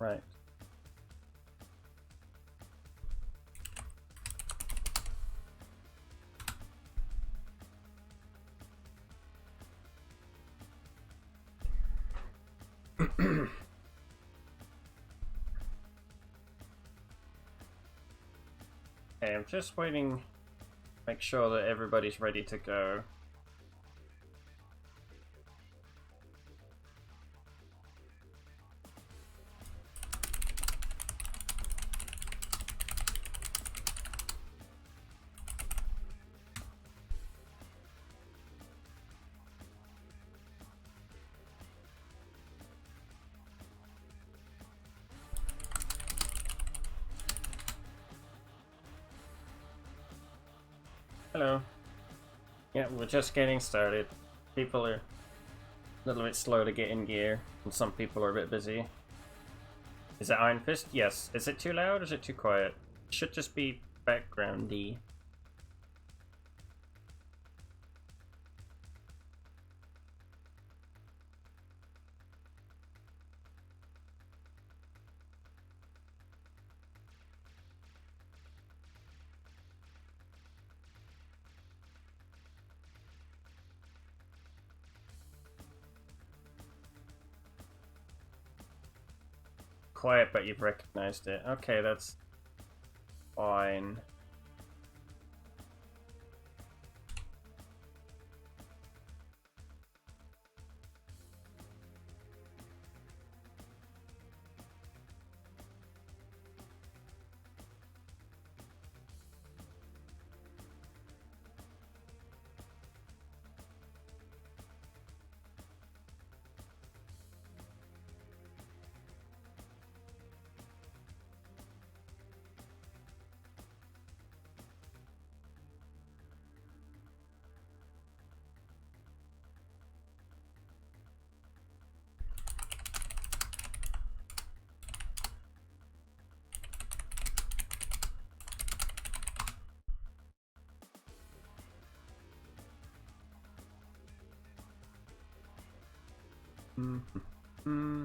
Right. Okay, I'm just waiting. Make sure that everybody's ready to go. Hello. Yeah, we're just getting started. People are a little bit slow to get in gear, and some people are a bit busy. Is it Iron Fist? Yes. Is it too loud or is it too quiet? It should just be backgroundy. Quiet, but you've recognized it. Okay, that's fine. Mm-hmm.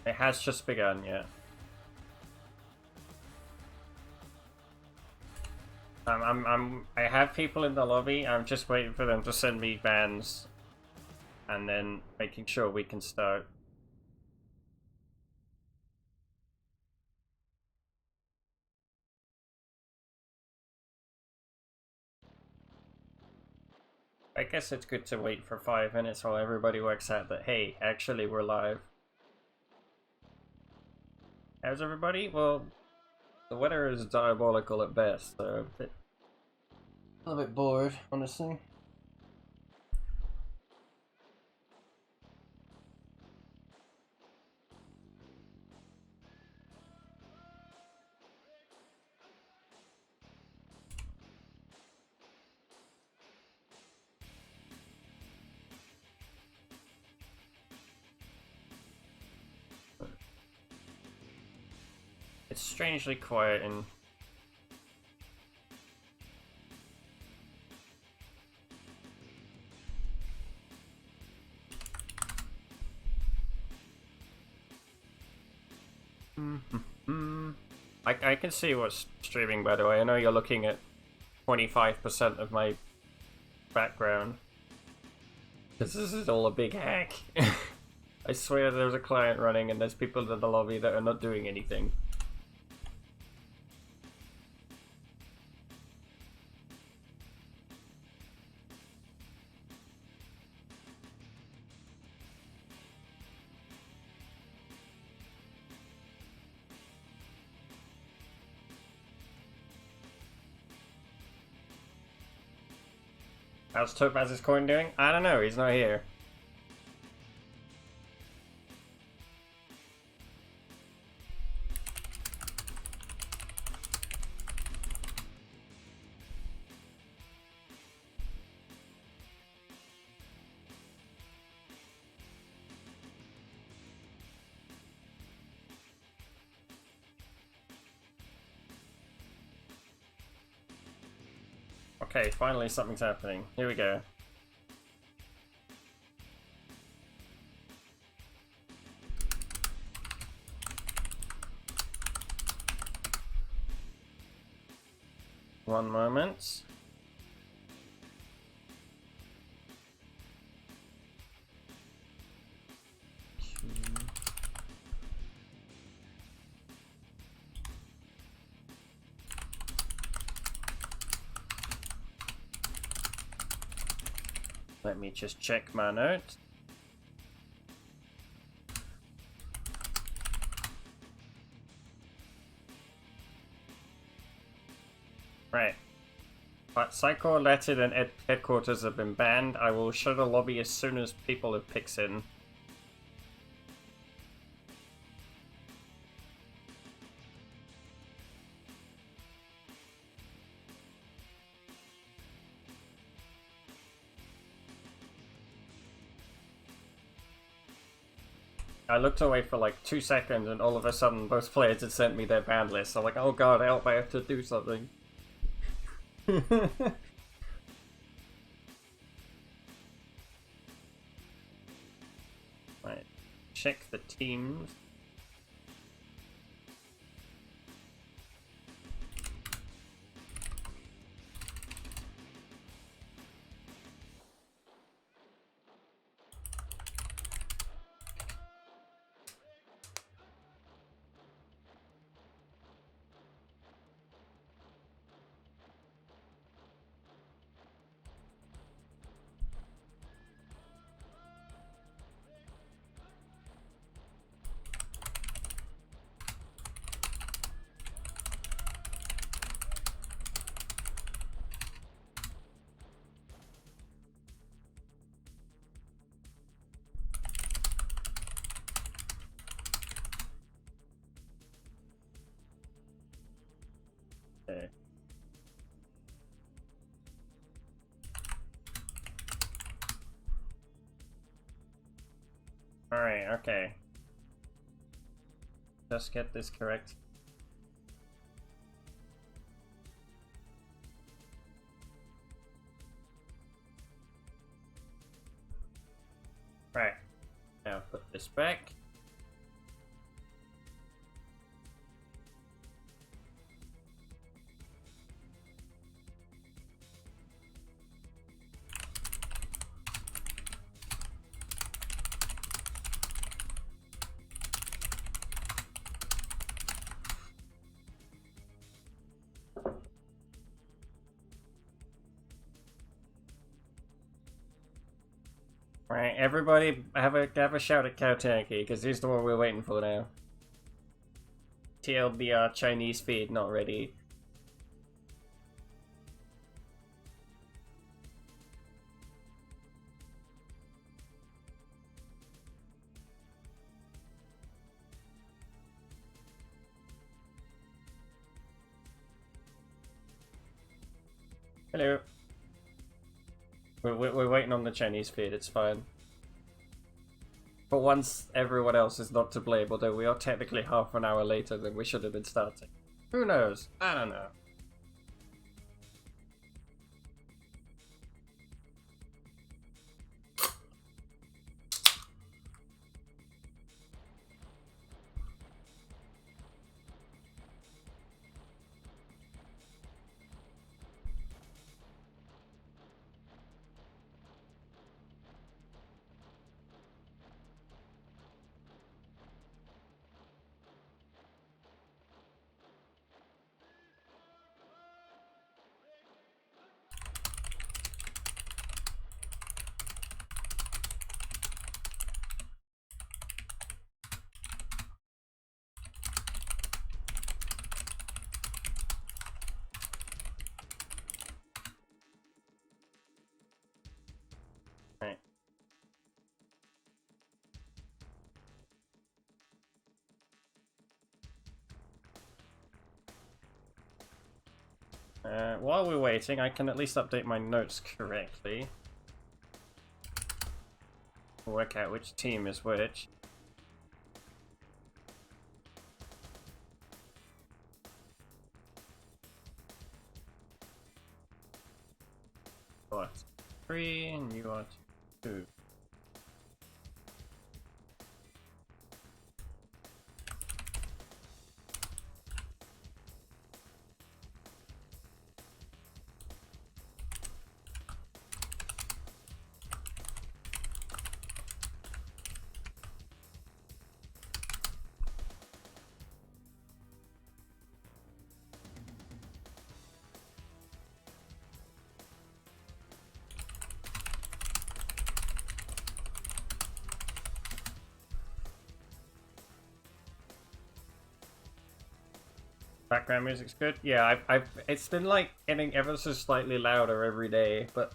It has just begun, yeah. I have people in the lobby. I'm just waiting for them to send me bans, and then making sure we can start. I guess it's good to wait for 5 minutes while everybody works out that, hey, actually we're live. How's everybody? Well, the weather is diabolical at best, so a little bit bored, honestly. It's strangely quiet and I can see what's streaming, by the way. I know you're looking at 25% of my background. This is all a big hack. I swear there's a client running and there's people in the lobby that are not doing anything. How's Topaz's coin doing? I don't know, he's not here. Okay, finally something's happening. Here we go. One moment. Let me just check my notes. Right. But Psycho, Latin, and Headquarters have been banned. I will shut the lobby as soon as people have picks in. I looked away for like 2 seconds and all of a sudden both players had sent me their banned list. I'm like, oh god, help, I have to do something. Right, check the teams. Okay. Alright, okay. Just get this correct. Right. Now put this back. Right, everybody have a shout at Kautanki, because he's the one we're waiting for now. TLDR Chinese feed not ready. Hello. We're waiting on the Chinese feed, it's fine. But once everyone else is not to blame, although we are technically half an hour later than we should have been starting. Who knows? I don't know. Right. While we're waiting, I can at least update my notes correctly. Work out which team is which. You are 3 and you are 2. Background music's good. Yeah, it's been like getting ever so slightly louder every day, but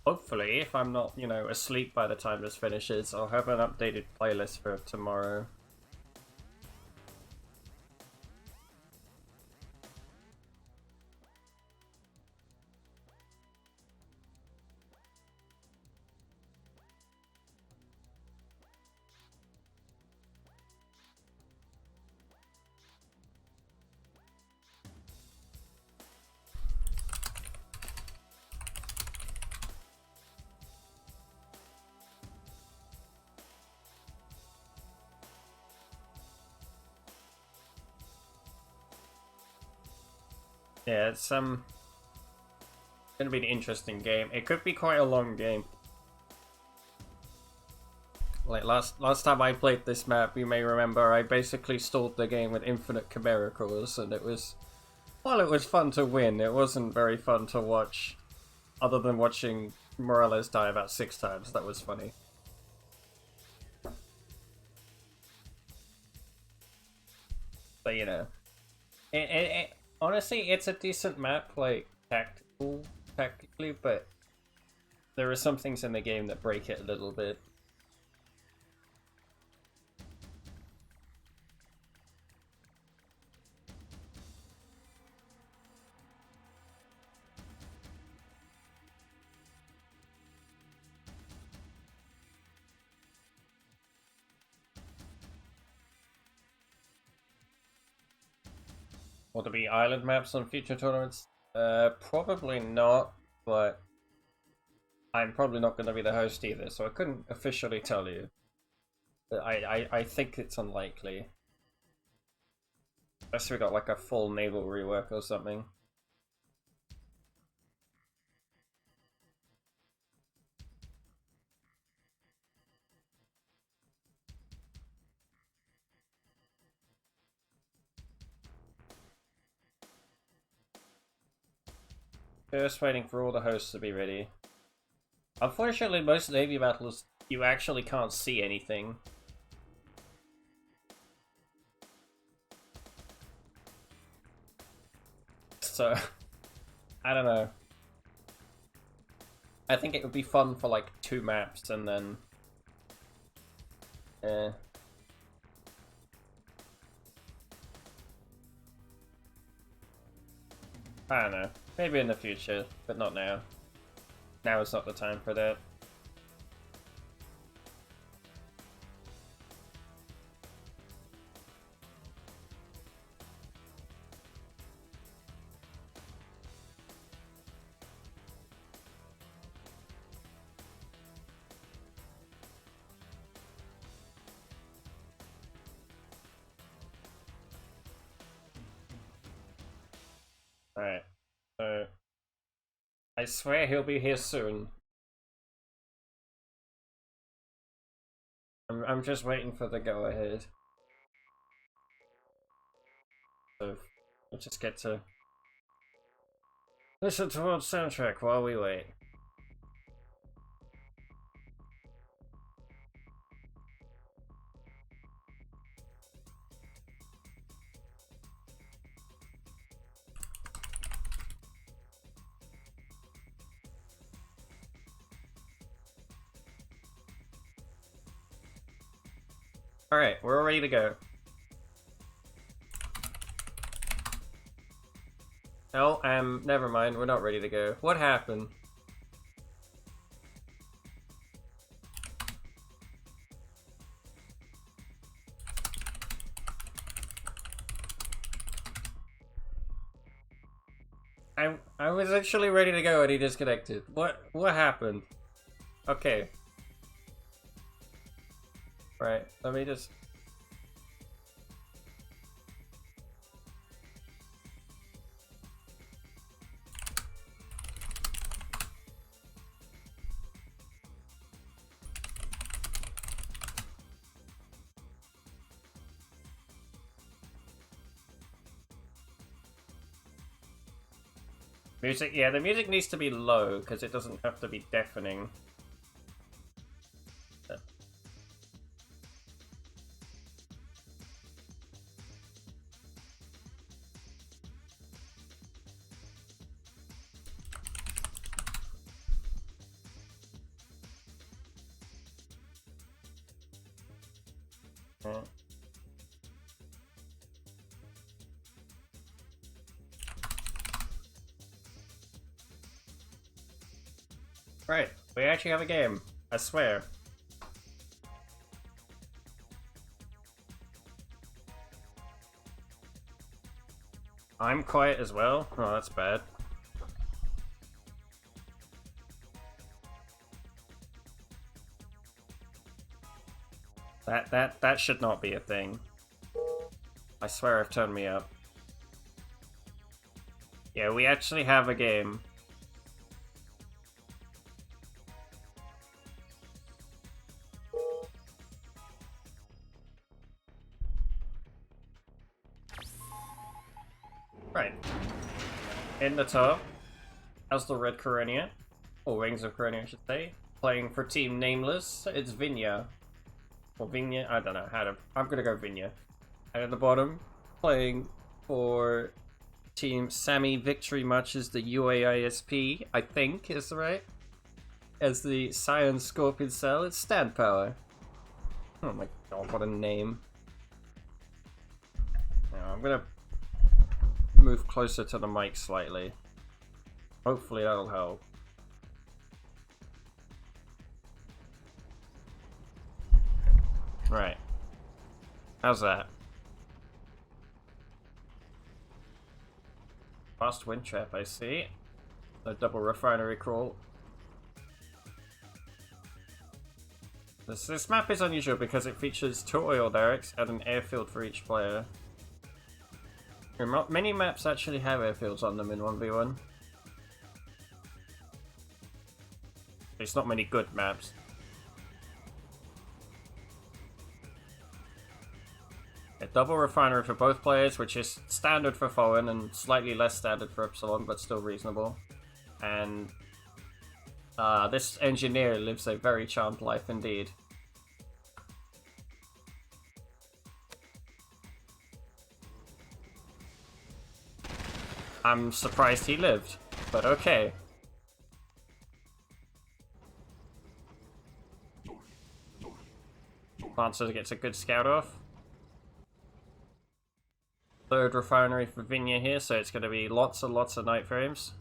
hopefully, if I'm not, you know, asleep by the time this finishes, I'll have an updated playlist for tomorrow. Yeah, it's gonna be an interesting game. It could be quite a long game. Like last time I played this map, you may remember I basically stalled the game with infinite Chimera cores, and it was, while it was fun to win, it wasn't very fun to watch, other than watching Morales die about 6 times. That was funny. But you know, honestly, it's a decent map, like tactically, but there are some things in the game that break it a little bit. Will there be island maps on future tournaments? Probably not, but I'm probably not going to be the host either, so I couldn't officially tell you. But I think it's unlikely. Unless we got like a full naval rework or something. Just waiting for all the hosts to be ready. Unfortunately, most Navy battles, you actually can't see anything. So, I don't know. I think it would be fun for like 2 maps and then... I don't know. Maybe in the future, but not now. Now is not the time for that. Alright, so... I swear he'll be here soon. I'm just waiting for the go-ahead. So, we'll just get to... listen to our soundtrack while we wait. Alright, we're ready to go. Oh, never mind, we're not ready to go. What happened? I was actually ready to go and he disconnected. What happened? Okay. Right, let me just... Music, yeah, the music needs to be low because it doesn't have to be deafening. Right, we actually have a game. I swear. I'm quiet as well? Oh, that's bad. That should not be a thing. I swear I've turned me up. Yeah, we actually have a game. Right. In the top, as the Red Coronia, or Wings of Coronia I should say, playing for Team Nameless, it's Vinya. Or Vinya, I don't know how to... I'm gonna go Vinya. And at the bottom, playing for Team Sammy Victory Matches, the UAISP, I think is right. As the Scion Scorpion Cell, it's Stand Power. Oh my god, what a name. Now, I'm gonna move closer to the mic slightly. Hopefully that'll help. Right. How's that? Fast wind trap, I see. A double refinery crawl. This map is unusual because it features 2 oil derricks and an airfield for each player. Many maps actually have airfields on them in 1v1. There's not many good maps. A double refinery for both players, which is standard for Foreign and slightly less standard for Epsilon, but still reasonable. And this engineer lives a very charmed life indeed. I'm surprised he lived, but okay. Lancer gets a good scout off. Third refinery for Vinya here, so it's going to be lots and lots of night frames.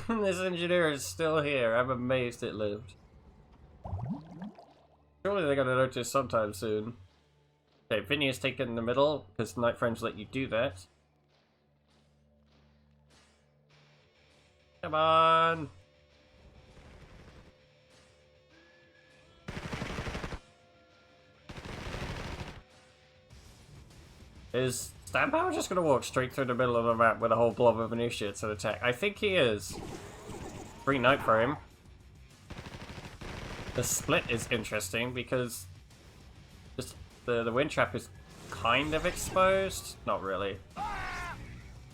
This engineer is still here. I'm amazed it lived. Surely they're going to notice sometime soon. Okay, Vinya's taken the middle, because night frames let you do that. Come on! Is Stampower just gonna walk straight through the middle of the map with a whole blob of initiates and attack? I think he is. Free night for him. The split is interesting because just the wind trap is kind of exposed. Not really.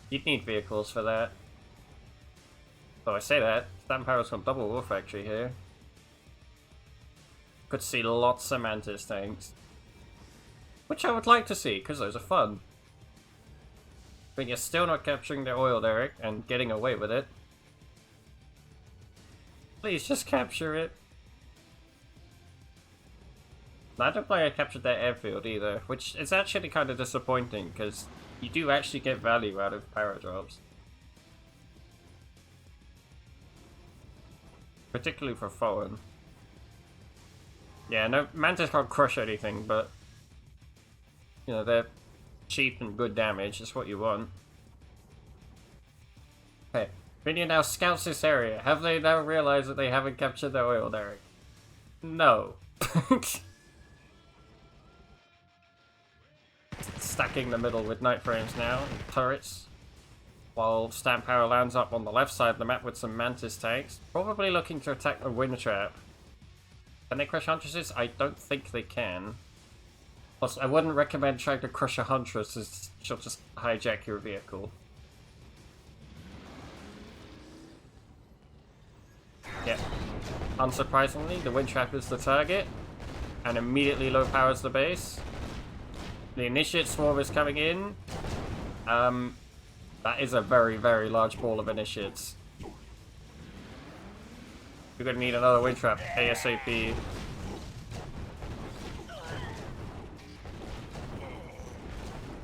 You'd need vehicles for that. So I say that, Stampower's got double war factory here. Could see lots of Mantis tanks. Which I would like to see, because those are fun. But you're still not capturing their oil derrick and getting away with it. Please just capture it. Neither player captured their airfield either, which is actually kind of disappointing, because you do actually get value out of paradrops. Particularly for Foreign. Yeah, no, Mantis can't crush anything, but you know, they're cheap and good damage. That's what you want. Okay, Vinny now scouts this area. Have they now realized that they haven't captured the oil derrick? No. Stacking the middle with night frames now, turrets. While Stamp Power lands up on the left side of the map with some Mantis tanks. Probably looking to attack the Wind Trap. Can they crush Huntresses? I don't think they can. Plus, I wouldn't recommend trying to crush a Huntress, as she'll just hijack your vehicle. Yeah. Unsurprisingly, the Wind Trap is the target. And immediately low powers the base. The Initiate Swarm is coming in. That is a very, very large ball of Initiates. We're gonna need another Wind Trap ASAP.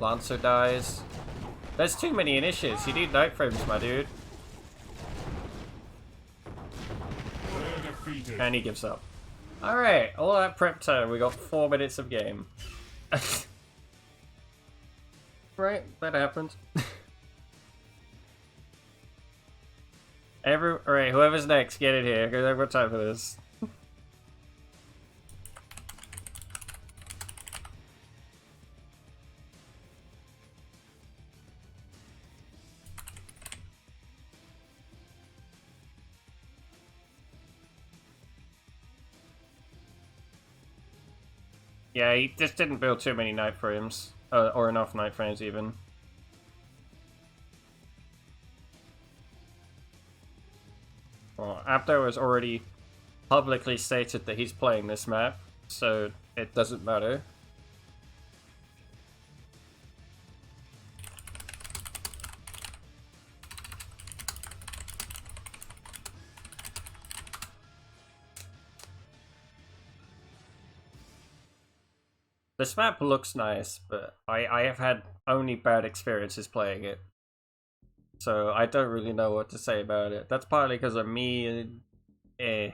Lancer dies. There's too many Initiates. You need night frames, my dude. And he gives up. Alright, all that prep time. We got 4 minutes of game. Right, that happened. Alright, whoever's next, get it here, because I've got time for this. Yeah, he just didn't build too many night frames. Or enough night frames, even. Well, Abdo has already publicly stated that he's playing this map, so it doesn't matter. This map looks nice, but I have had only bad experiences playing it. So I don't really know what to say about it. That's partly because of me and...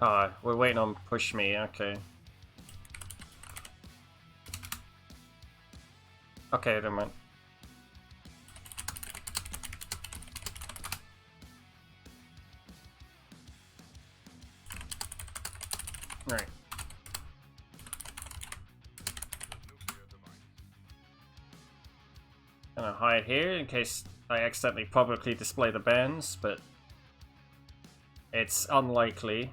Ah, we're waiting on push me, okay. Okay, never mind. Right. Gonna hide here in case I accidentally publicly display the bands, but it's unlikely.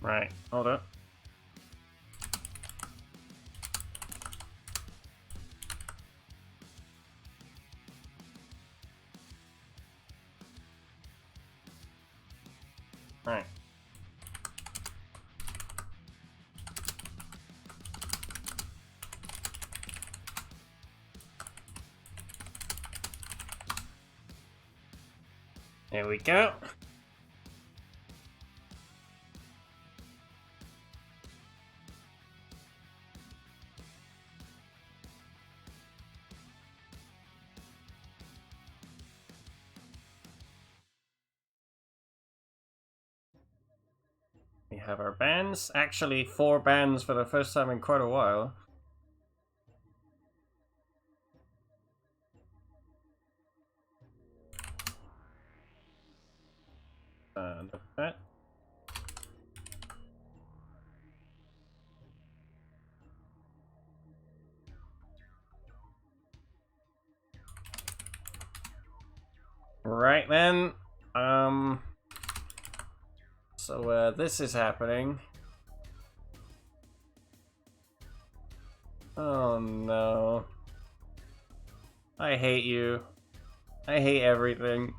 Right, hold up. Right. There we go. We have our bands. Actually, 4 bands for the first time in quite a while. That. Right then. So this is happening. Oh no. I hate you. I hate everything.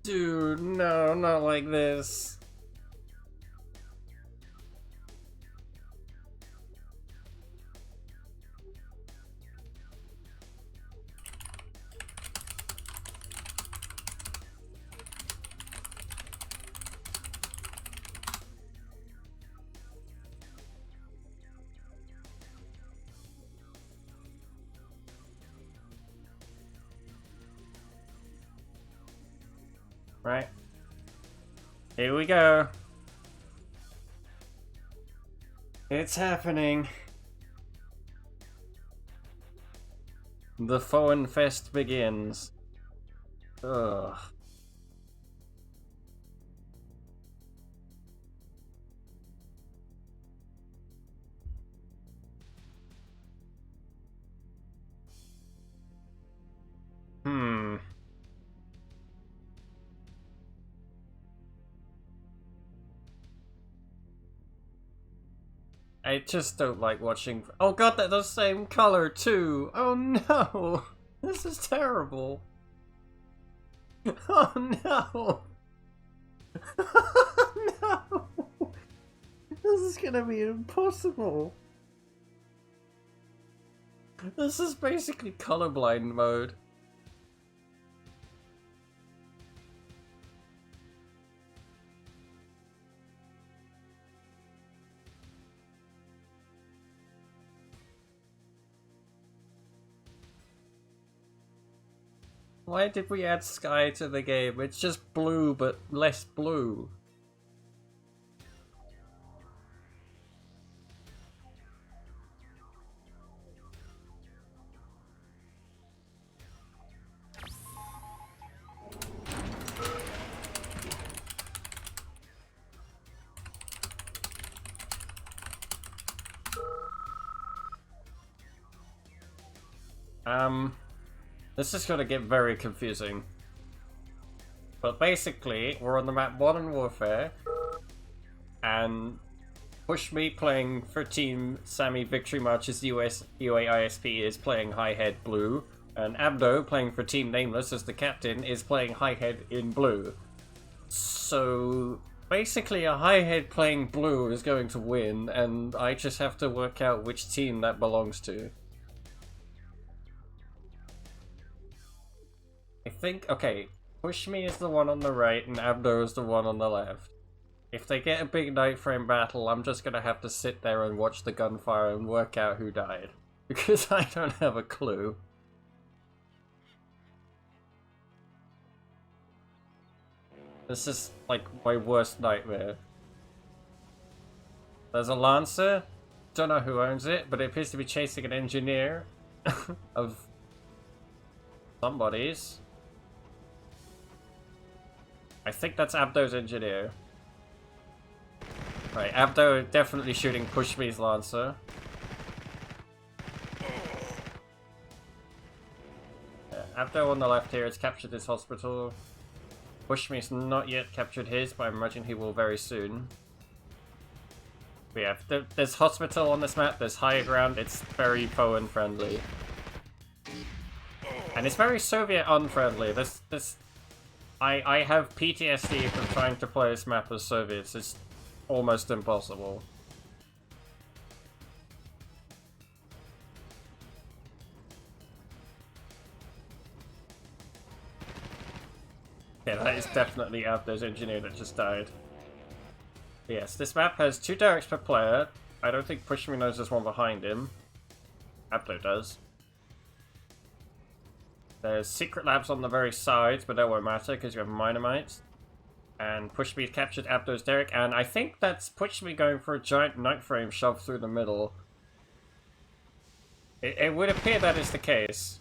Dude, no, not like this. Right. Here we go. It's happening. The Foreign Fest begins. Ugh. I just don't like watching. Oh god, they're the same color too! Oh no! This is terrible! Oh no! Oh no! This is gonna be impossible! This is basically colorblind mode. Why did we add sky to the game? It's just blue, but less blue. This is gonna get very confusing. But basically, we're on the map Modern Warfare, and Push Me playing for Team Sammy Victory March's UAISP is playing High Head Blue, and Abdo playing for Team Nameless as the captain is playing High Head in blue. So basically a High Head playing blue is going to win, and I just have to work out which team that belongs to. I think, okay, Push Me is the one on the right and Abdo is the one on the left. If they get a big night frame battle, I'm just gonna have to sit there and watch the gunfire and work out who died. Because I don't have a clue. This is like my worst nightmare. There's a Lancer. Don't know who owns it, but it appears to be chasing an engineer of somebody's. I think that's Abdo's engineer. Right, Abdo definitely shooting Push Me's Lancer. Abdo on the left here has captured this hospital. Push Me's not yet captured his, but I imagine he will very soon. But yeah, there's hospital on this map, there's higher ground, it's very Poen friendly. And it's very Soviet unfriendly. I have PTSD from trying to play this map as Soviets. It's almost impossible. Yeah, that is definitely Abdo's engineer that just died. Yes, this map has 2 Derricks per player. I don't think Push Me knows there's one behind him. Abdo does. There's secret labs on the very sides, but that won't matter because you have Minamites. And Push Me captured Abdo's Derrick, and I think that's Push Me going for a giant night frame shoved through the middle. It would appear that is the case.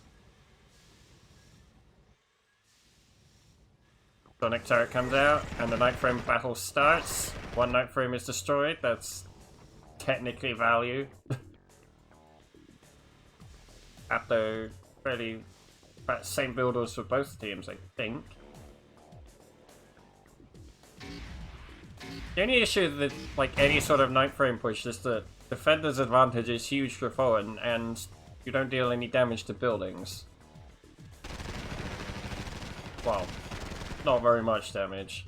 Sonic turret comes out, and the night frame battle starts. 1 night frame is destroyed, that's technically value. Abdo fairly same builders for both teams, I think. The only issue with like any sort of night frame push is that defender's advantage is huge for Foen, and you don't deal any damage to buildings. Well, not very much damage.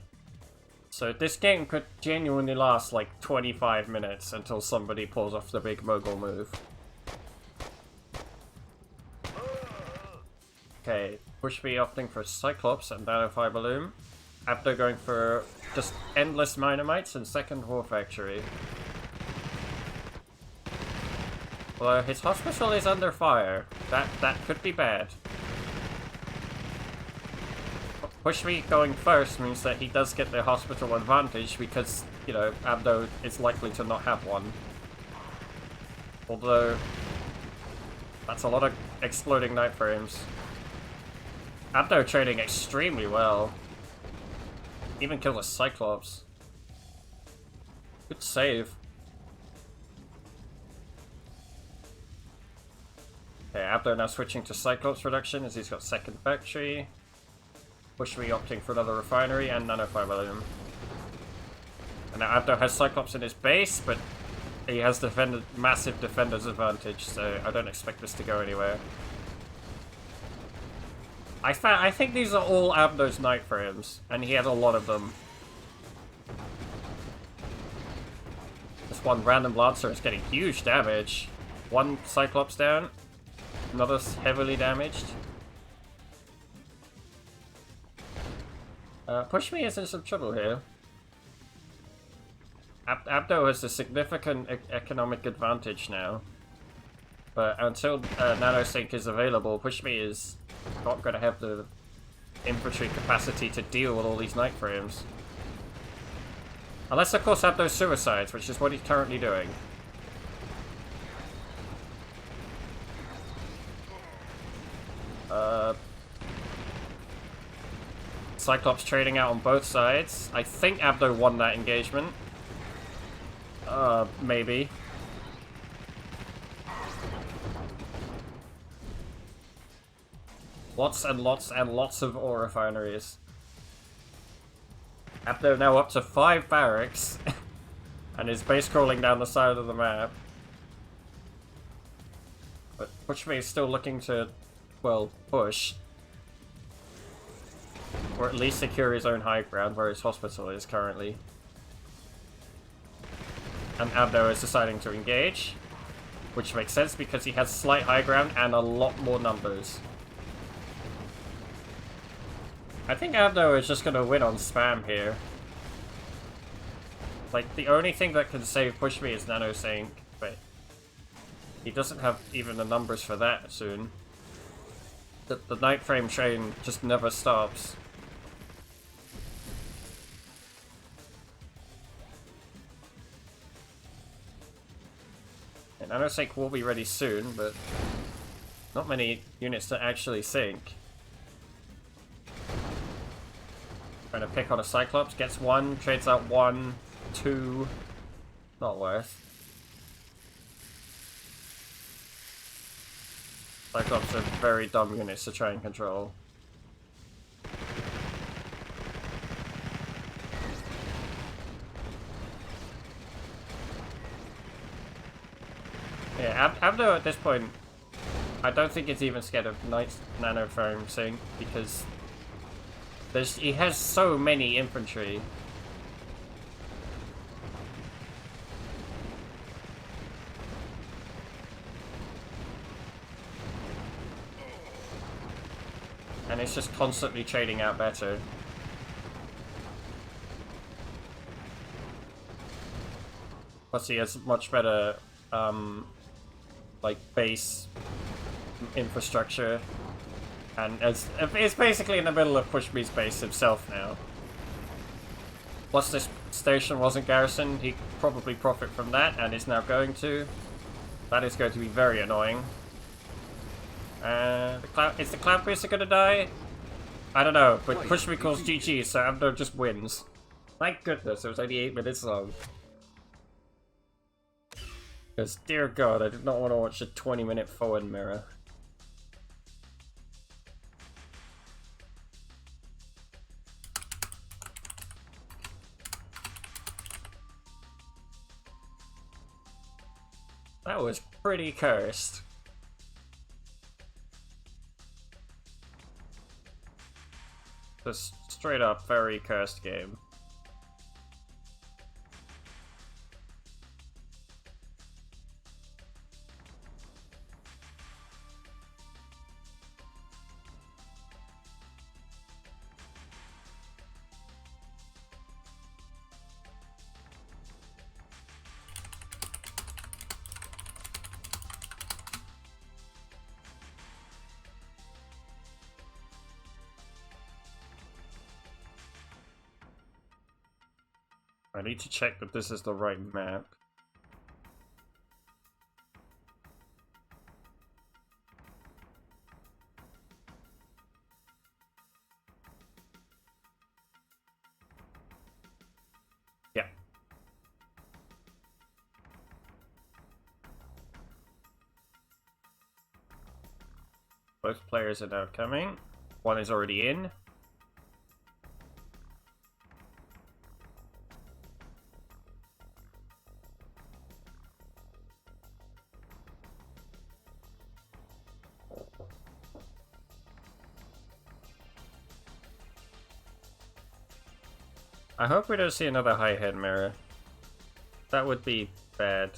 So this game could genuinely last like 25 minutes until somebody pulls off the big mogul move. Okay, Push Me opting for Cyclops and Nanofiber Loom. Abdo going for just endless Minamites and second War Factory. Although his hospital is under fire. That could be bad. Push Me going first means that he does get the hospital advantage because, you know, Abdo is likely to not have one. Although, that's a lot of exploding night frames. Abdo trading extremely well. Even kill the Cyclops. Good save. Okay, Abdo now switching to Cyclops reduction as he's got second factory. Push Me opting for another refinery and Nanofiber Loom. And now Abdo has Cyclops in his base, but he has massive defender's advantage, so I don't expect this to go anywhere. I think these are all Abdo's night frames, and he had a lot of them. This one random Lancer is getting huge damage. 1 Cyclops down, another heavily damaged. Push Me is in some trouble here. Abdo has a significant economic advantage now. But until Nanosync is available, Push Me is not going to have the infantry capacity to deal with all these night frames. Unless, of course, Abdo suicides, which is what he's currently doing. Cyclops trading out on both sides. I think Abdo won that engagement. Maybe. Lots and lots and lots of ore refineries. Abdo now up to 5 barracks. And is base crawling down the side of the map. But Push Me is still looking to, well, push. Or at least secure his own high ground where his hospital is currently. And Abdo is deciding to engage. Which makes sense because he has slight high ground and a lot more numbers. I think Abdo is just going to win on spam here. Like, the only thing that can save Push Me is Nanosync, but he doesn't have even the numbers for that soon. The night frame train just never stops. And Nanosync will be ready soon, but not many units to actually sync. Trying to pick on a Cyclops, gets 1, trades out 1, 2, not worth. Cyclops are very dumb units to try and control. Yeah, Abdo at this point, I don't think it's even scared of nano-foam sync because he has so many infantry. And it's just constantly trading out better. Plus he has much better, like, base infrastructure. And it's basically in the middle of Push Me's base himself now. Plus this station wasn't garrisoned, he could probably profit from that, and is now going to. That is going to be very annoying. Is the Cloud Piercer gonna die? I don't know, but Push Me calls GG, so Abdo just wins. Thank goodness, it was only 8 minutes long. Because, dear God, I did not want to watch a 20-minute forward mirror. That was pretty cursed. Just straight up very cursed game. I need to check that this is the right map. Yeah. Both players are now coming. One is already in. I hope we don't see another high head mirror. That would be bad.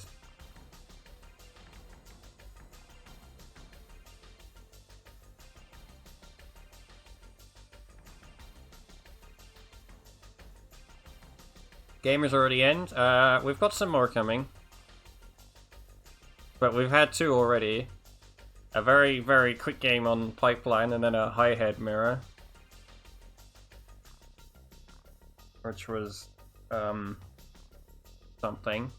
Game is already in. We've got some more coming. But we've had 2 already. A very, very quick game on Pipeline and then a high head mirror. Which was, something.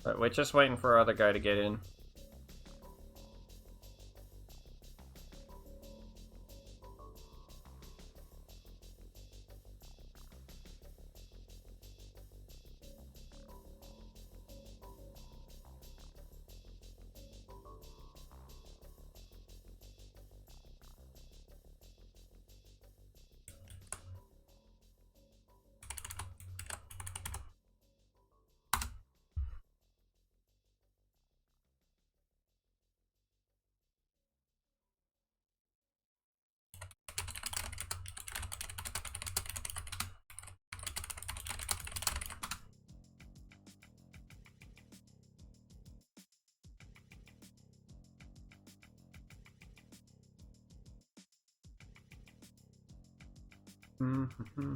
But we're just waiting for our other guy to get in. Mm-hmm.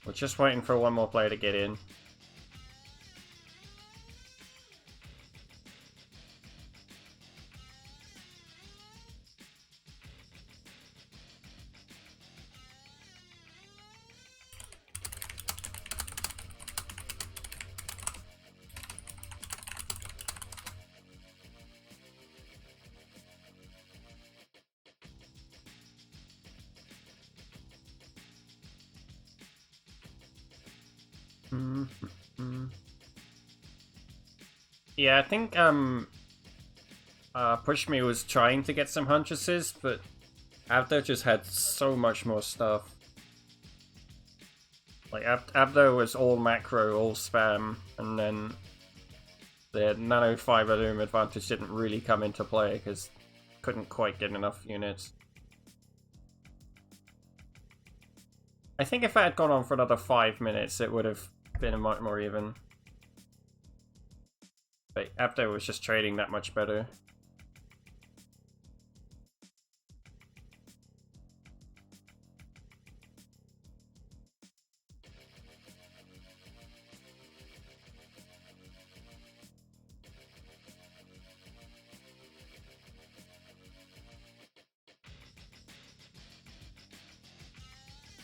We're just waiting for one more player to get in. Mm-hmm. Yeah, I think Push Me was trying to get some Huntresses, but Abdo just had so much more stuff. Like Abdo was all macro, all spam, and then the Nano Fiber Loom advantage didn't really come into play because couldn't quite get enough units. I think if I had gone on for another 5 minutes, it would have been a much more even. But Abdo was just trading that much better.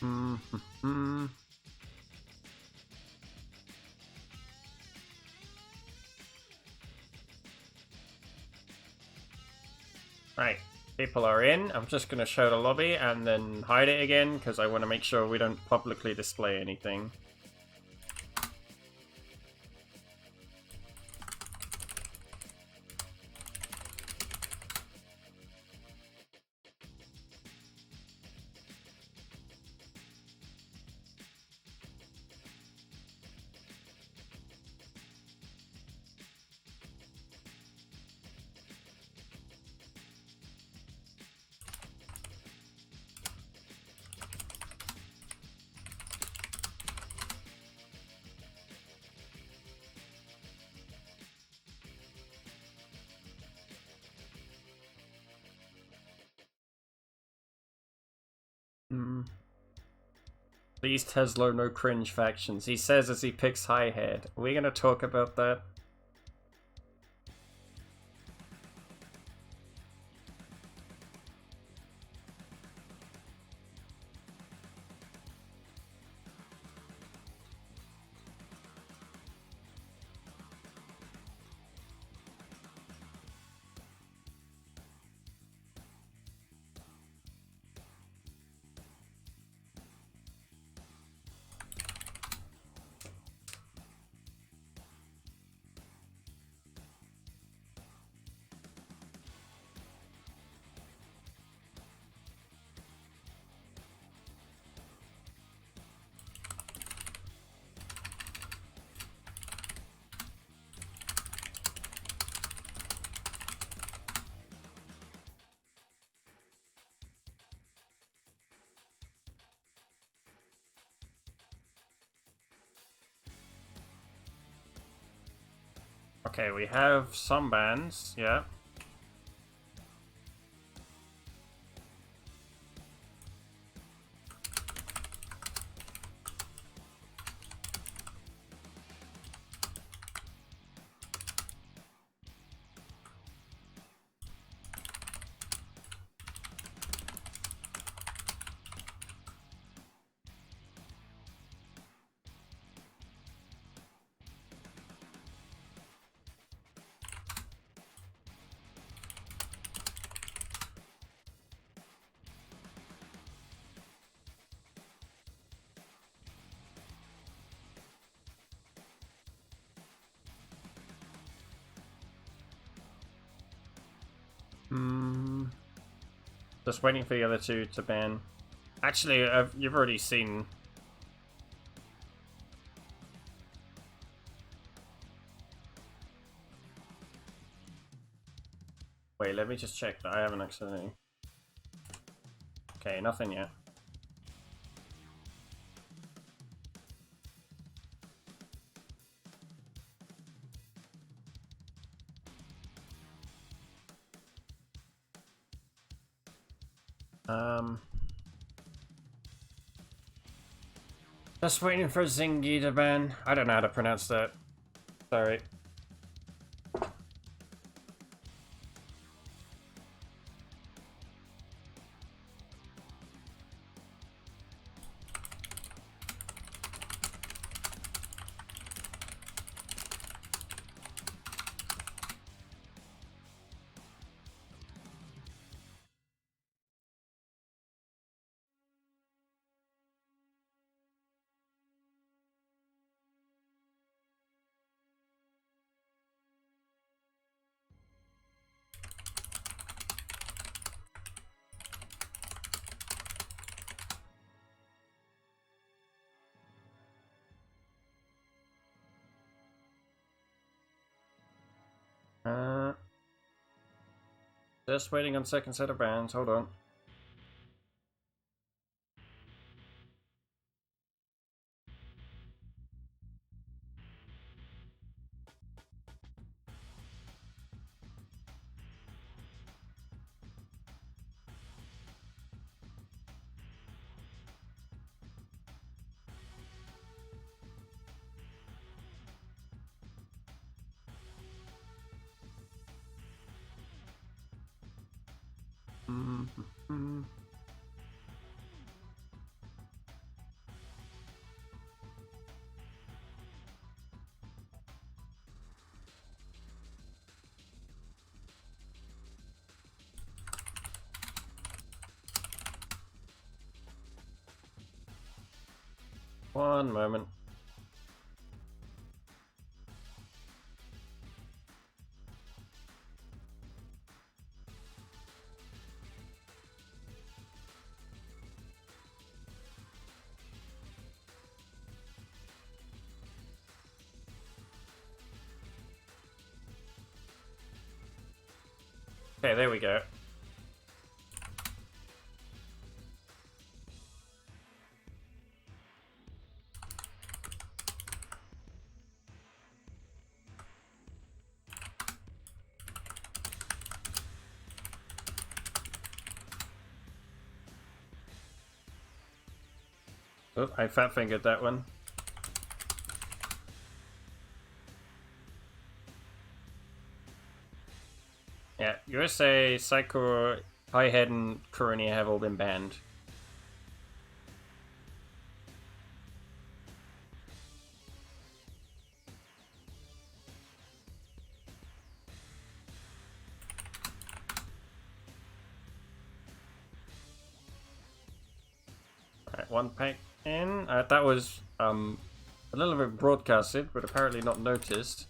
Mm-hmm. Right, people are in. I'm just going to show the lobby and then hide it again because I want to make sure we don't publicly display anything. Please Tesla, no cringe factions. He says as he picks High Head. Are we gonna talk about that? Okay, we have some bans, yeah. Just waiting for the other two to ban. Actually, you've already seen... Wait, let me just check that I haven't accidentally... Okay, nothing yet. Just waiting for Zingy to ban. I don't know how to pronounce that. Sorry. Uh, just waiting on second set of bands. Hold on. Mm-hmm. One moment. Okay, there we go. Oh, I fat fingered that one. Yeah, USA, Psycho, Highhead, and Koronia have all been banned. Alright, one pack in. That was a little bit broadcasted, but apparently not noticed.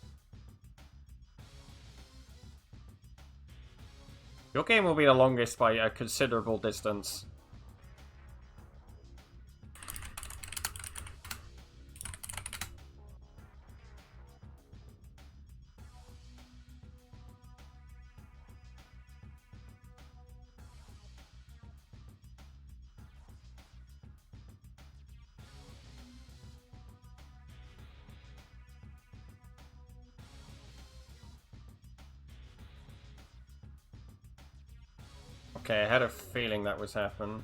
Your game will be the longest by a considerable distance. Okay, I had a feeling that was happening.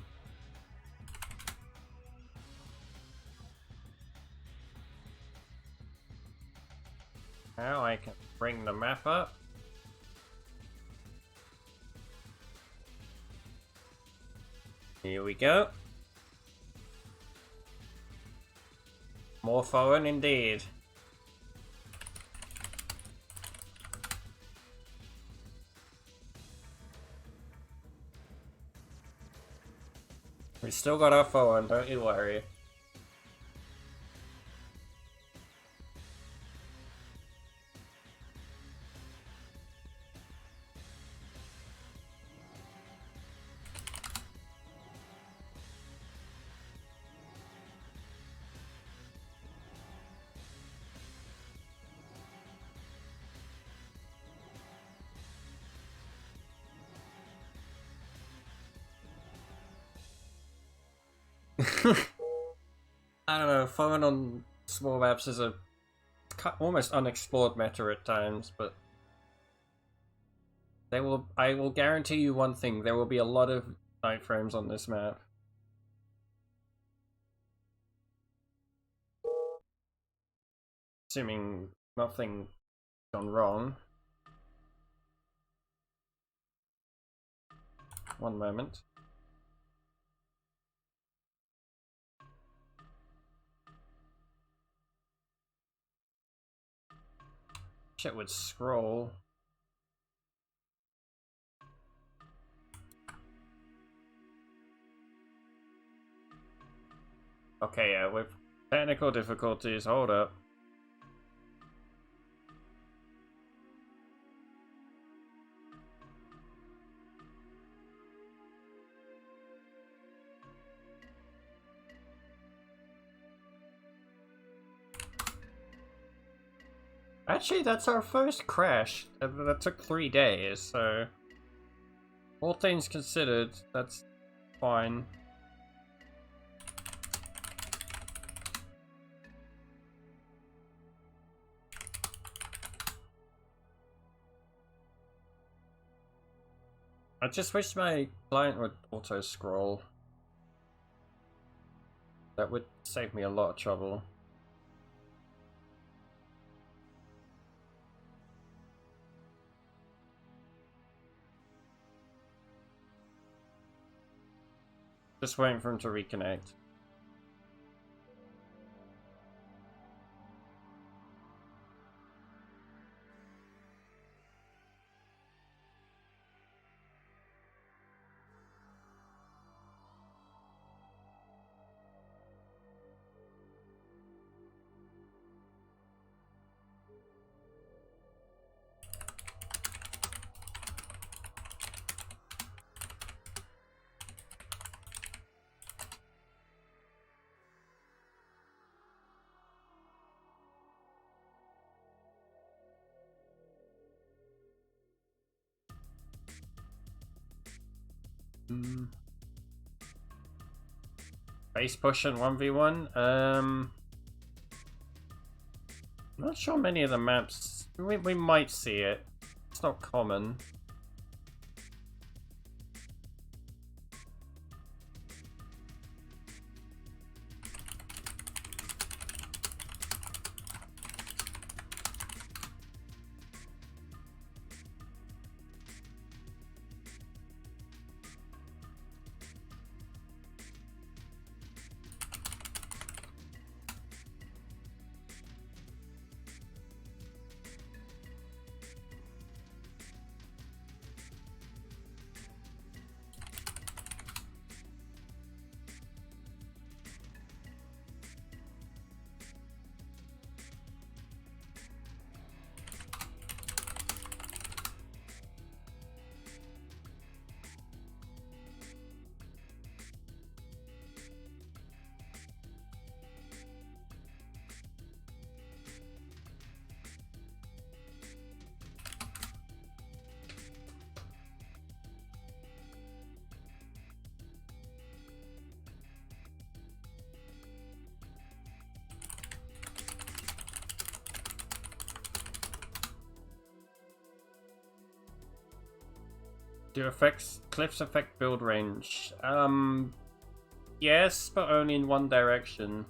Now I can bring the map up. Here we go. More foreign indeed. We still got our foreign, don't you worry. I don't know, foreign on small maps is a almost unexplored meta at times, but I will guarantee you one thing, there will be a lot of night frames on this map. Assuming nothing gone wrong. One moment. Shit would scroll. Okay, yeah, with technical difficulties, hold up. Actually, that's our first crash. That took 3 days, so all things considered, that's fine. I just wish my client would auto-scroll. That would save me a lot of trouble. Just waiting for him to reconnect. Base push and 1v1. Not sure many of the maps. We might see it. It's not common. Do cliffs affect build range? Yes, but only in one direction.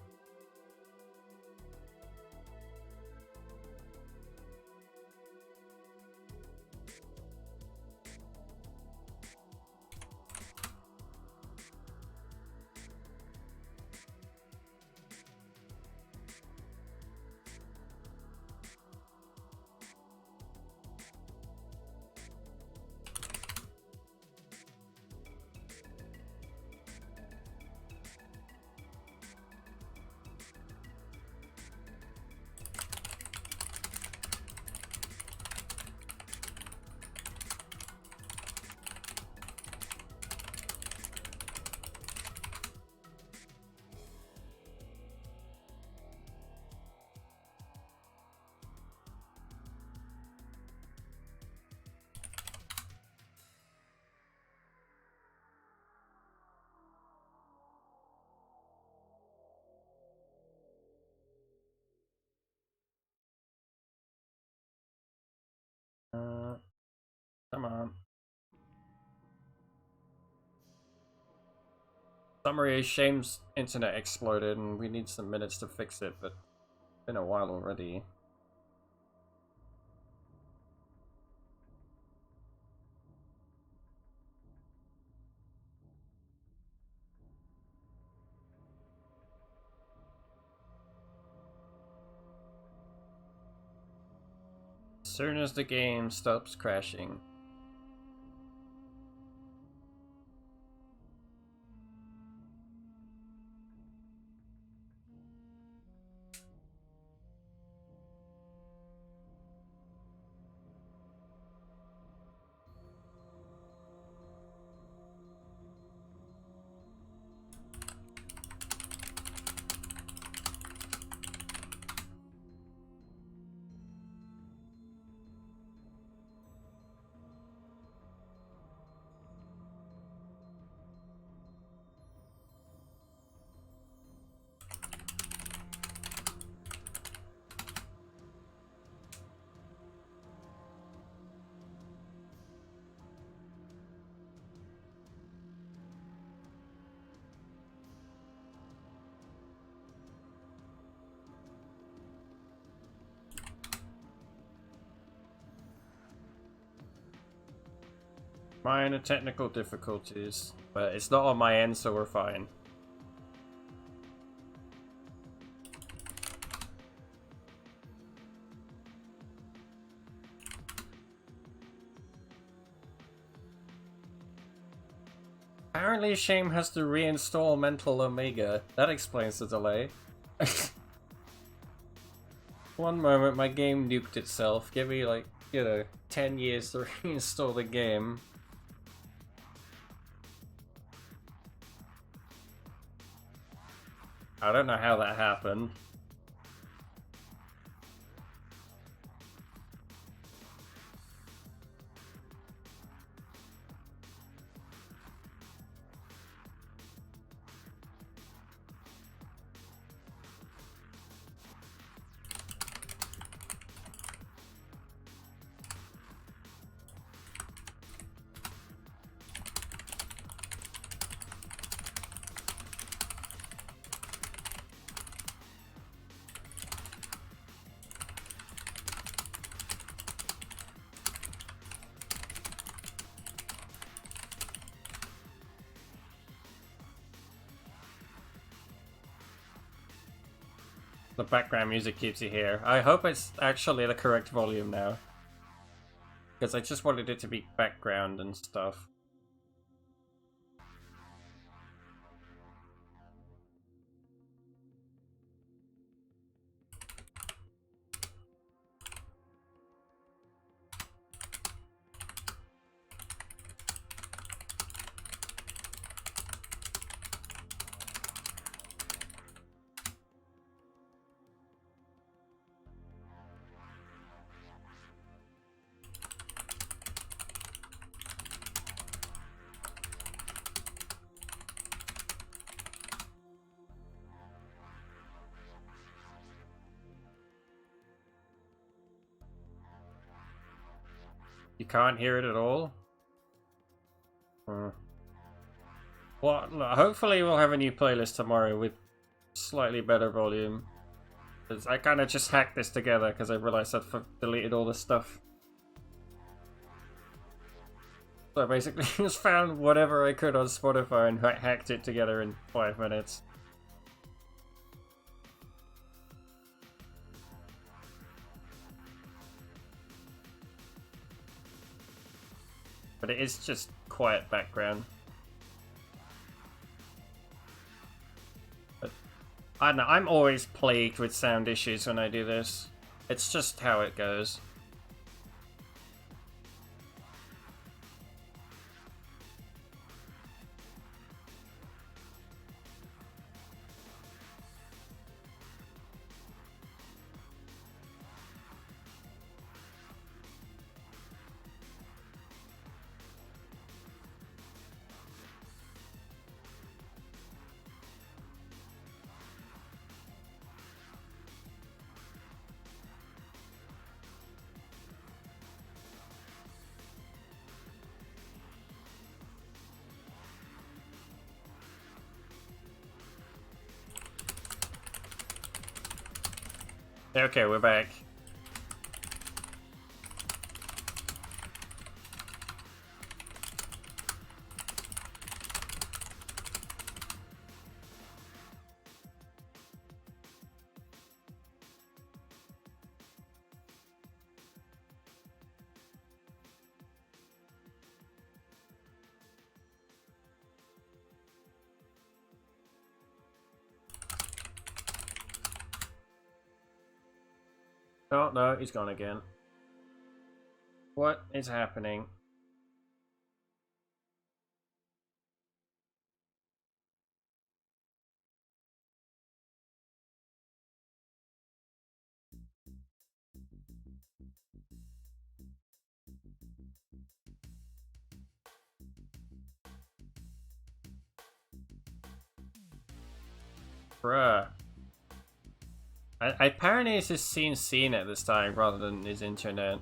Come on. Summary: Shame's internet exploded and we need some minutes to fix it, but it's been a while already. As soon as the game stops crashing. Minor technical difficulties, but it's not on my end, so we're fine. Apparently Shame has to reinstall Mental Omega. That explains the delay. One moment my game nuked itself. Give me like, 10 years to reinstall the game. I don't know how that happened. The background music keeps you here. I hope it's actually the correct volume now. Because I just wanted it to be background and stuff. You can't hear it at all? Well, hopefully we'll have a new playlist tomorrow with slightly better volume. 'Cause I kind of just hacked this together because I realized I'd deleted all this stuff. So I basically just found whatever I could on Spotify and hacked it together in 5 minutes. But it is just quiet background. But I don't know, I'm always plagued with sound issues when I do this. It's just how it goes. Okay, we're back. Oh no, he's gone again. What is happening? Bruh. Apparently it's his scene at this time rather than his internet.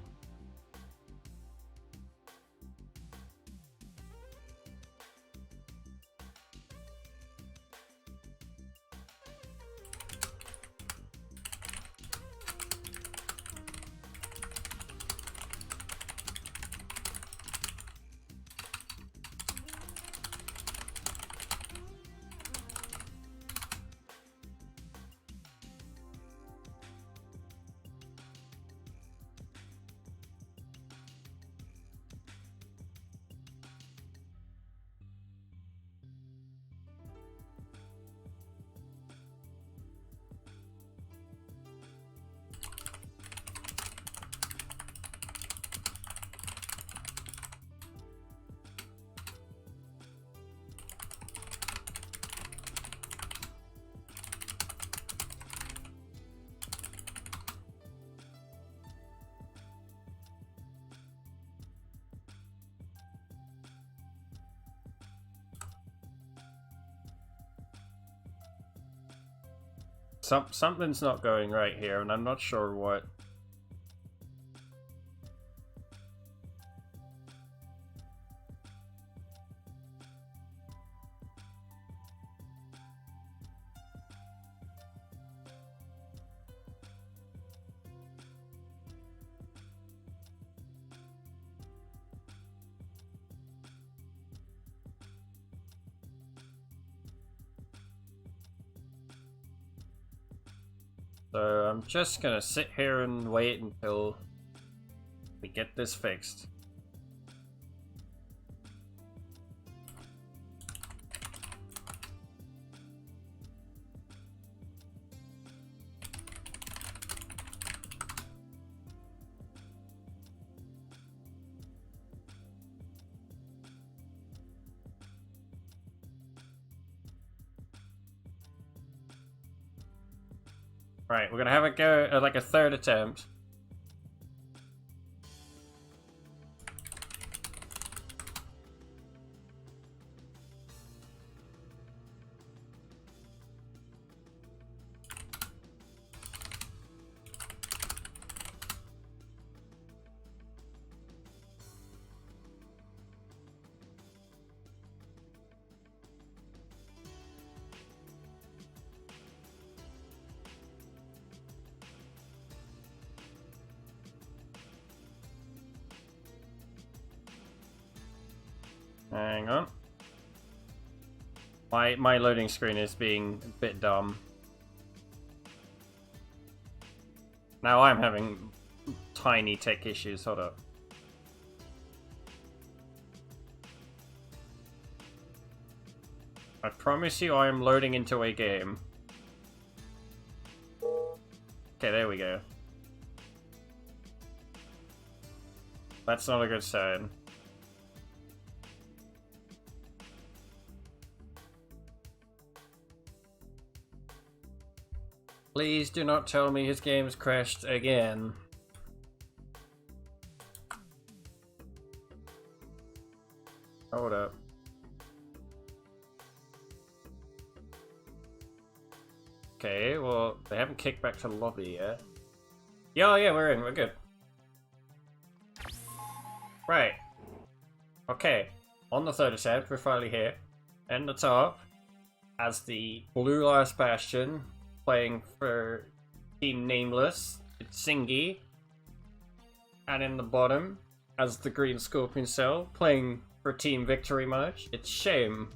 Something's not going right here, and I'm not sure what. So I'm just gonna sit here and wait until we get this fixed. Right, we're gonna have a go at like a third attempt. Hang on. My loading screen is being a bit dumb. Now I'm having tiny tech issues, hold up. I promise you I am loading into a game. Okay, there we go. That's not a good sign. Please do not tell me his game's crashed again. Hold up. Okay, well, they haven't kicked back to the lobby yet. Yeah, we're in, we're good. Right. Okay, on the third attempt, we're finally here. In the top, as the blue last bastion, playing for Team Nameless, it's Singy. And in the bottom, as the green Scorpion Cell, playing for Team Victory March, it's Shame,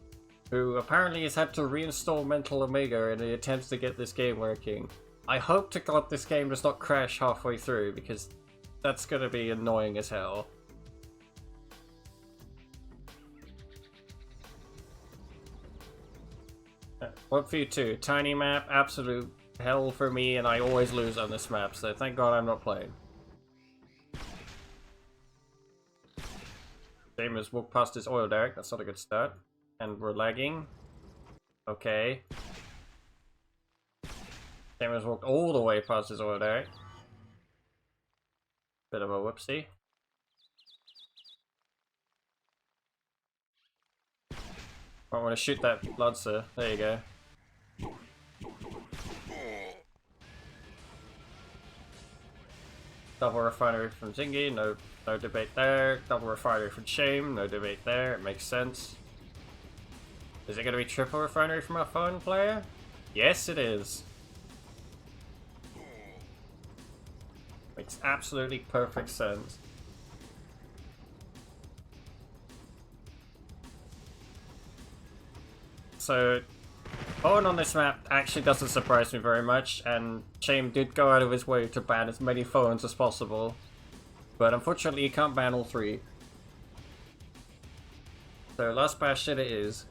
who apparently has had to reinstall Mental Omega in the attempts to get this game working. I hope to God this game does not crash halfway through, because that's gonna be annoying as hell. What Feud 2? Tiny map, absolute hell for me, and I always lose on this map, so thank God I'm not playing. Same as walked past his oil derrick, that's not a good start. And we're lagging. Okay. Same as walked all the way past his oil derrick. Bit of a whoopsie. I want to shoot that Lancer. There you go. Double refinery from Zingy, no debate there. Double refinery from Shame, no debate there. It makes sense. Is it going to be triple refinery from our phone player? Yes, it is. Makes absolutely perfect sense. So, Owen on this map actually doesn't surprise me very much, and Shame did go out of his way to ban as many phones as possible. But unfortunately, he can't ban all three. So, last bastion it is.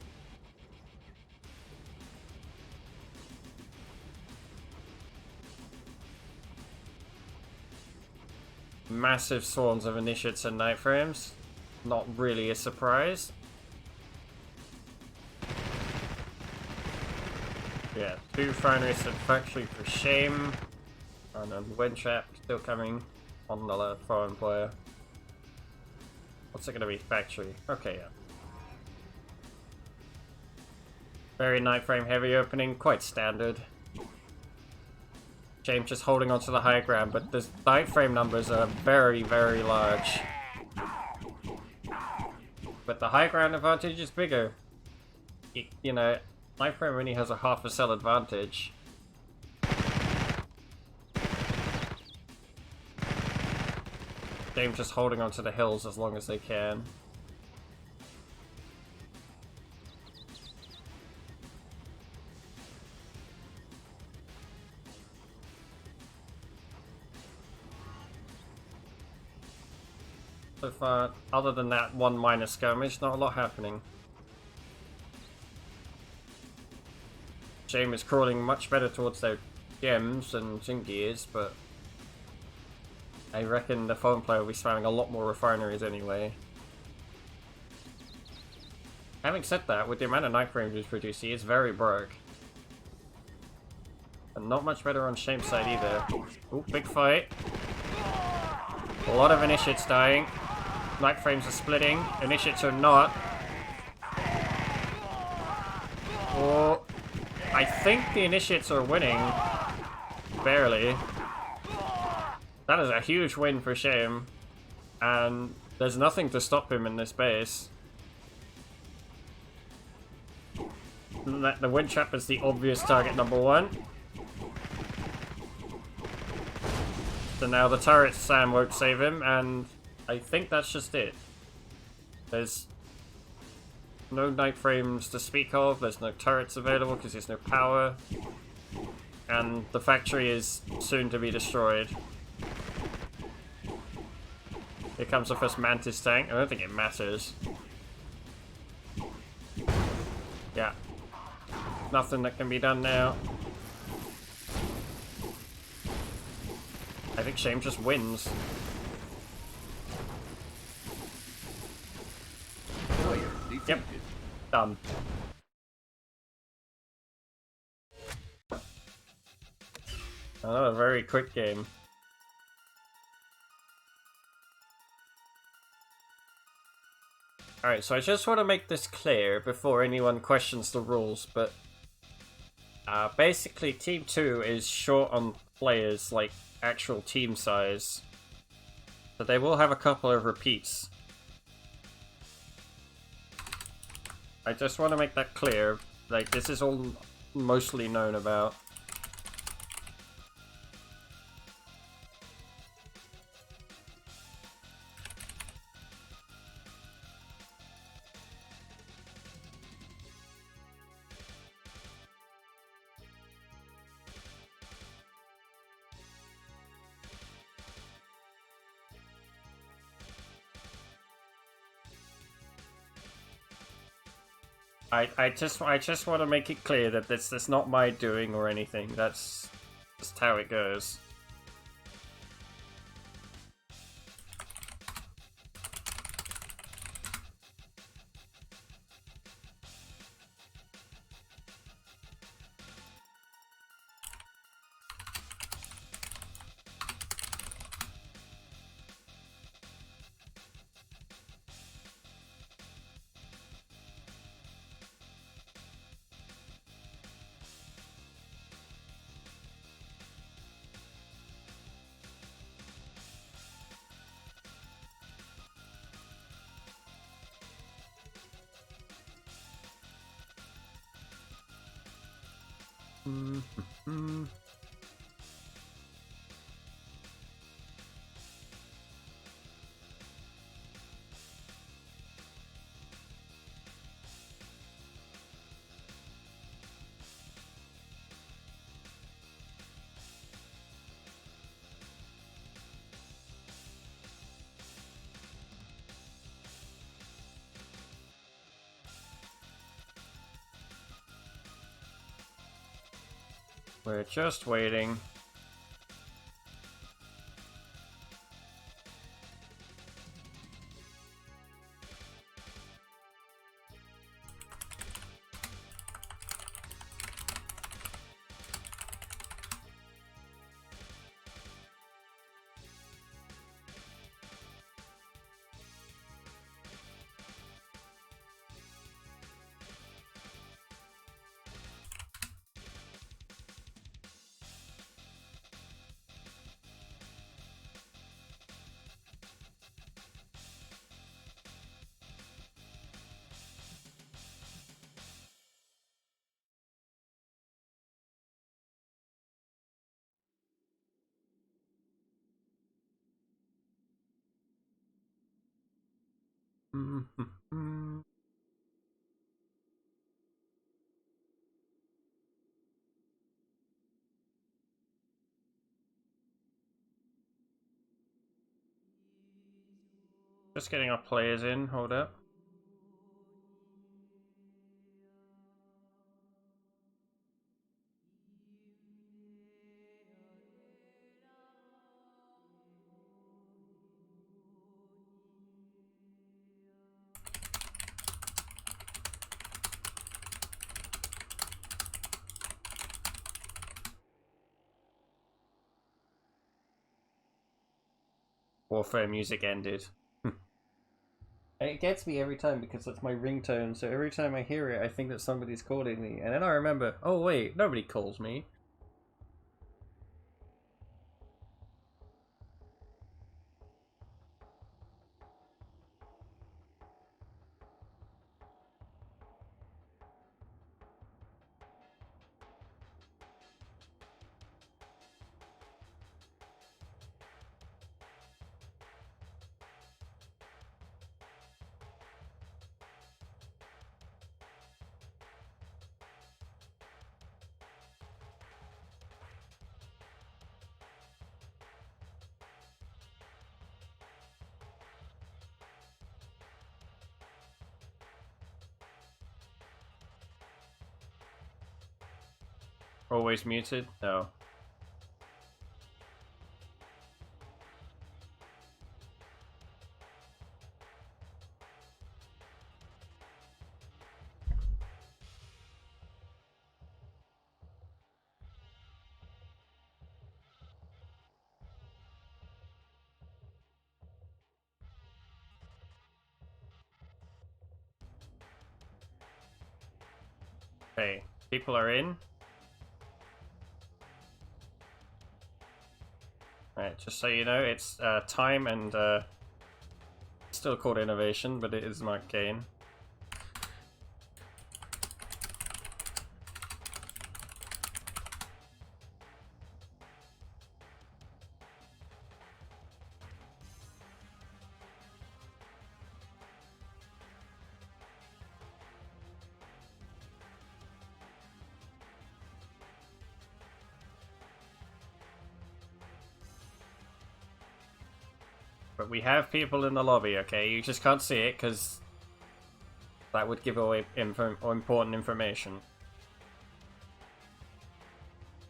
Massive swarms of initiates and night frames. Not really a surprise. Yeah, 2 refineries at factory for Shame. And then wind trap still coming on the foreign player. What's it gonna be? Factory. Okay, yeah. Very night frame heavy opening, quite standard. James just holding onto the high ground, but the night frame numbers are very, very large. But the high ground advantage is bigger. You know, night frame only has a half a cell advantage. James just holding onto the hills as long as they can. So far, other than that one minor skirmish, not a lot happening. Shame is crawling much better towards their gems than Zingy is, but I reckon the foreign player will be spamming a lot more refineries anyway. Having said that, with the amount of night frames he's producing, he is very broke. And not much better on Shame's side either. Ooh, big fight. A lot of initiates dying. Night frames are splitting. Initiates are not. Oh, I think the initiates are winning. Barely. That is a huge win for Shame. And there's nothing to stop him in this base. The wind trap is the obvious target number one. So now the turret Sam won't save him, and I think that's just it. There's no night frames to speak of, there's no turrets available because there's no power. And the factory is soon to be destroyed. Here comes the first Mantis tank. I don't think it matters. Yeah. Nothing that can be done now. I think Shame just wins. Yep. Done. Another very quick game. Alright, so I just want to make this clear before anyone questions the rules, but basically Team 2 is short on players, like actual team size. So they will have a couple of repeats. I just want to make that clear. Like, this is all mostly known about. I just want to make it clear that this is not my doing or anything. That's just how it goes. We're just waiting. Just getting our players in, hold up. Wharfare music ended. It gets me every time because that's my ringtone, so every time I hear it I think that somebody's calling me, and then I remember, oh wait, nobody calls me. Always muted? No. Okay, people are in. Alright, just so you know, it's time and still called innovation, but it is Mark Kane. But we have people in the lobby, okay? You just can't see it because that would give away important information.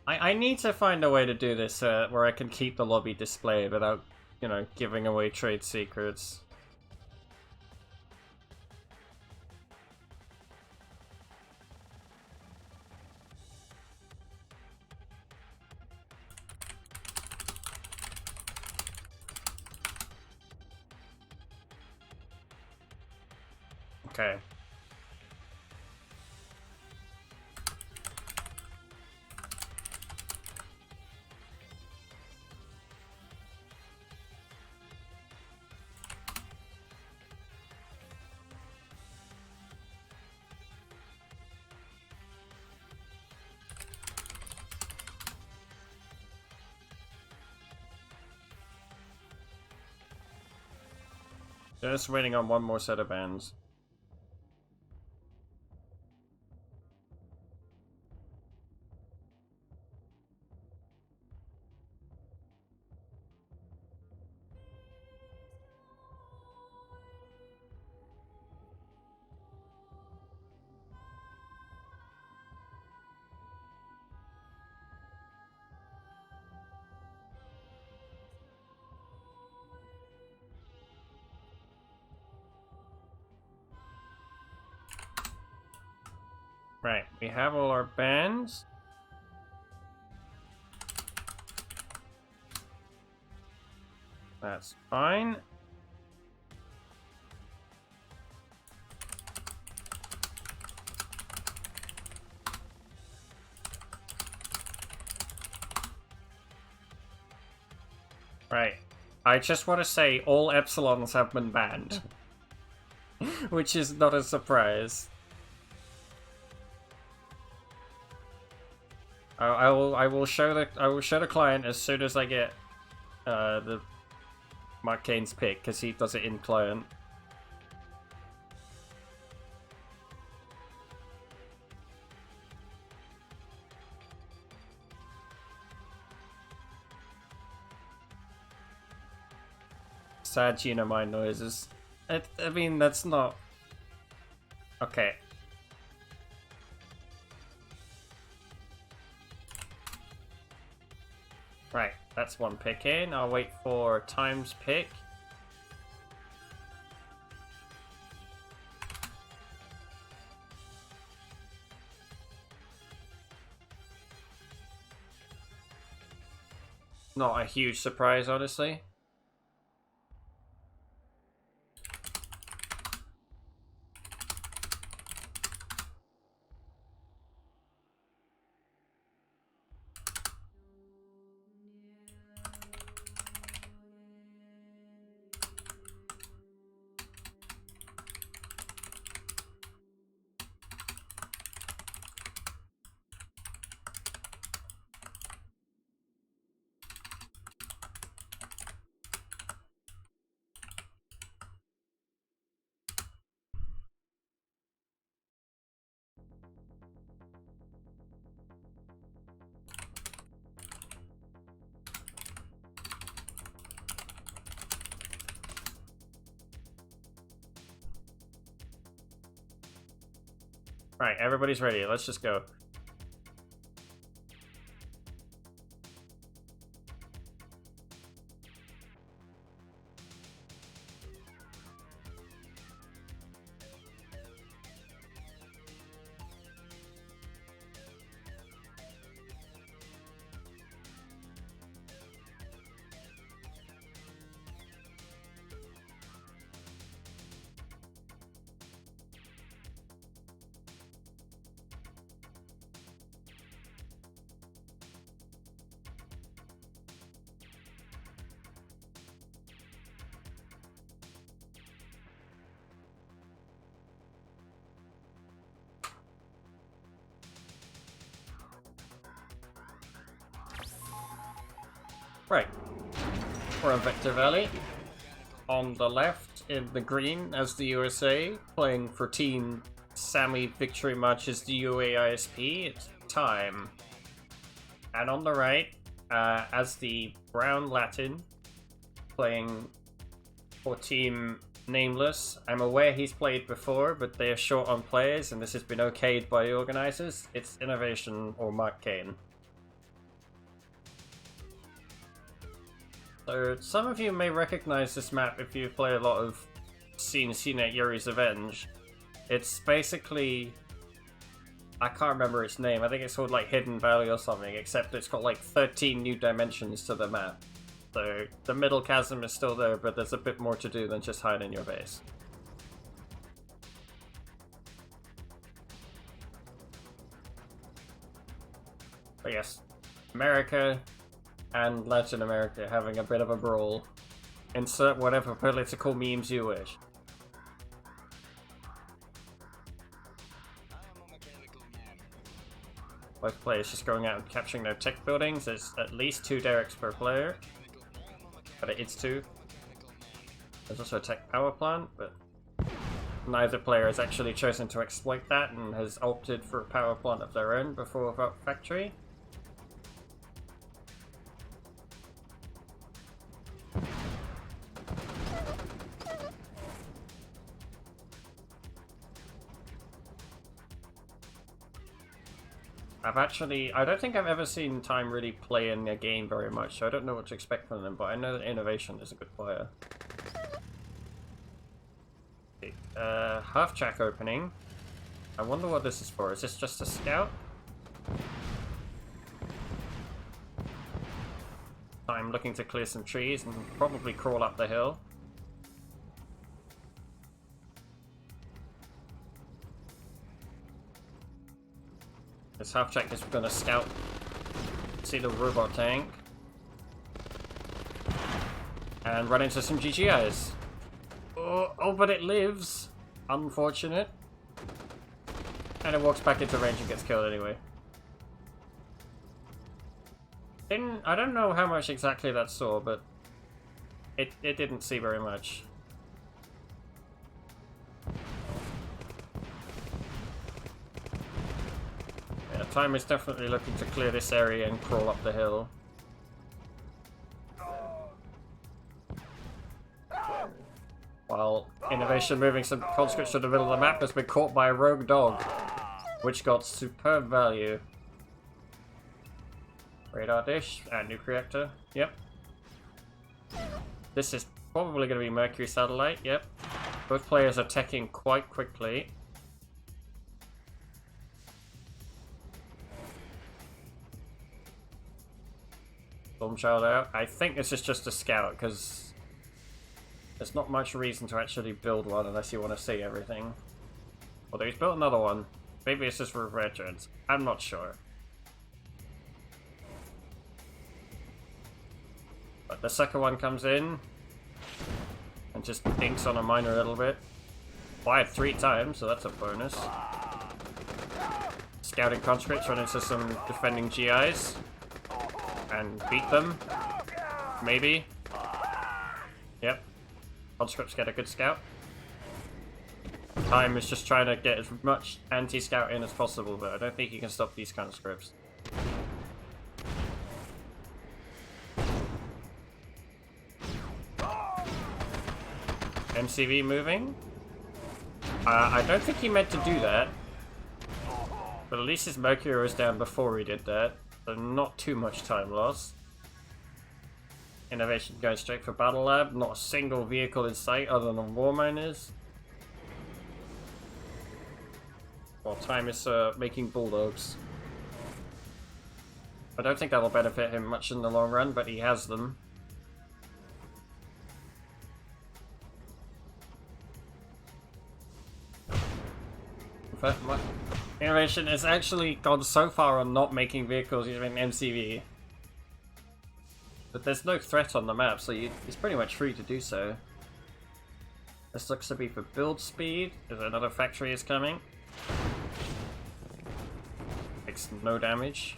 I need to find a way to do this where I can keep the lobby displayed without, you know, giving away trade secrets. Okay. Just waiting on one more set of bands. Right, we have all our bands. That's fine. Right. I just want to say all epsilons have been banned. Which is not a surprise. I will show the client as soon as I get the Mark Kane's pick, because he does it in client. sad Genomine noises. I mean, that's not... Okay. Right, that's one pick in. I'll wait for times pick. Not a huge surprise, honestly. Right, everybody's ready. Let's just go. Right. We're on Vector Valley. On the left, in the green, as the USA, playing for Team Sammy Victory Matches the UAISP, it's time. And on the right, as the brown Latin, playing for Team Nameless. I'm aware he's played before, but they are short on players, and this has been okayed by the organizers. It's Innovation or Mark Kane. So, some of you may recognize this map if you play a lot of seen at Yuri's Revenge. It's basically... I can't remember its name, I think it's called like Hidden Valley or something, except it's got like 13 new dimensions to the map. So, the middle chasm is still there, but there's a bit more to do than just hide in your base. But yes, America and Latin America having a bit of a brawl. Insert whatever political memes you wish. Both players just going out and capturing their tech buildings. There's at least 2 derricks per player. But it's 2. There's also a tech power plant, but neither player has actually chosen to exploit that and has opted for a power plant of their own before a factory. I don't think I've ever seen Time really play in a game very much, so I don't know what to expect from them, but I know that Innovation is a good player. Okay, half-track opening. I wonder what this is for. Is this just a scout? I'm looking to clear some trees and probably crawl up the hill. This half-track is gonna scout, see the robot tank, and run into some GGIs. Oh, but it lives! Unfortunate. And it walks back into range and gets killed anyway. I don't know how much exactly that saw, but it didn't see very much. Time is definitely looking to clear this area and crawl up the hill. Meanwhile, Innovation moving some conscripts to the middle of the map has been caught by a rogue dog, which got superb value. Radar dish and nuke reactor. Yep. This is probably going to be Mercury satellite. Yep. Both players are teching quite quickly. Stormchild out. I think this is just a scout because there's not much reason to actually build one unless you want to see everything. Although he's built another one. Maybe it's just for veterans. I'm not sure. But the second one comes in and just dinks on a miner a little bit. Fired 3 times, so that's a bonus. Scouting conscripts run into some defending GIs and beat them. Maybe. Yep. Conscripts get a good scout. Time is just trying to get as much anti-scout in as possible, but I don't think you can stop these conscripts. MCV moving. I don't think he meant to do that. But at least his Mercury was down before he did that. So not too much time lost. Innovation going straight for Battle Lab. Not a single vehicle in sight other than war miners. While time is making bulldogs. I don't think that'll benefit him much in the long run, but he has them. In fact, my Innovation has actually gone so far on not making vehicles using MCV. But there's no threat on the map, so he's pretty much free to do so. This looks to be for build speed. There's another factory is coming. Makes no damage.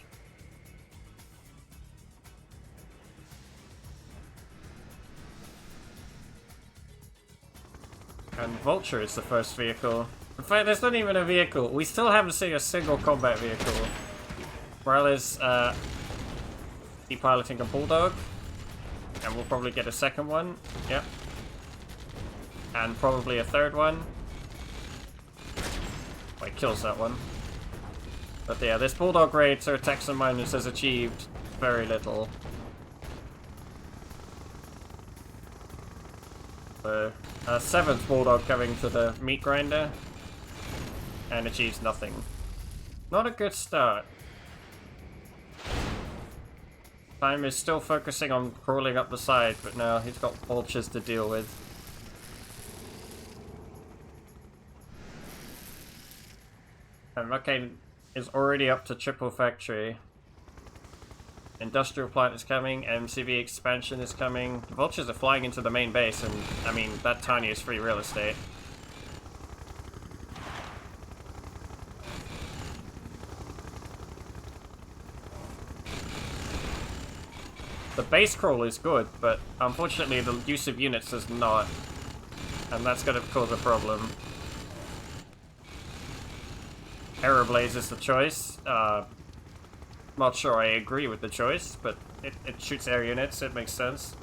And Vulture is the first vehicle. In fact, there's not even a vehicle. We still haven't seen a single combat vehicle. Morales keep piloting a Bulldog. And we'll probably get a second one. Yep. And probably a third one. Oh, he kills that one. But yeah, this Bulldog raid to attack some miners has achieved very little. So, 7th Bulldog coming to the meat grinder. And achieves nothing. Not a good start. Time is still focusing on crawling up the side, but now he's got vultures to deal with. And Mercane is already up to triple factory. Industrial plant is coming, MCV expansion is coming. The vultures are flying into the main base, and I mean, that tiny is free real estate. The base crawl is good, but unfortunately the use of units is not. And that's going to cause a problem. Arrow Blaze is the choice. Not sure I agree with the choice, but it shoots air units, it makes sense.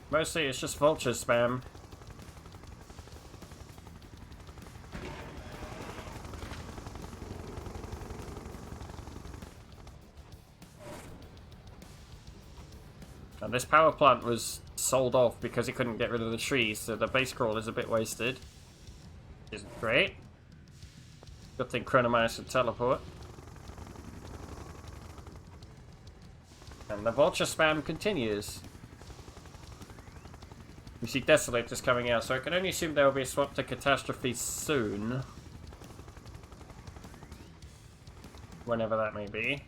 Mostly it's just vulture spam. And this power plant was sold off because he couldn't get rid of the trees, so the base crawl is a bit wasted. Which isn't great. Good thing Chronominus can teleport. And the vulture spam continues. We see Desolators coming out, so I can only assume there will be a swap to Catastrophe soon. Whenever that may be.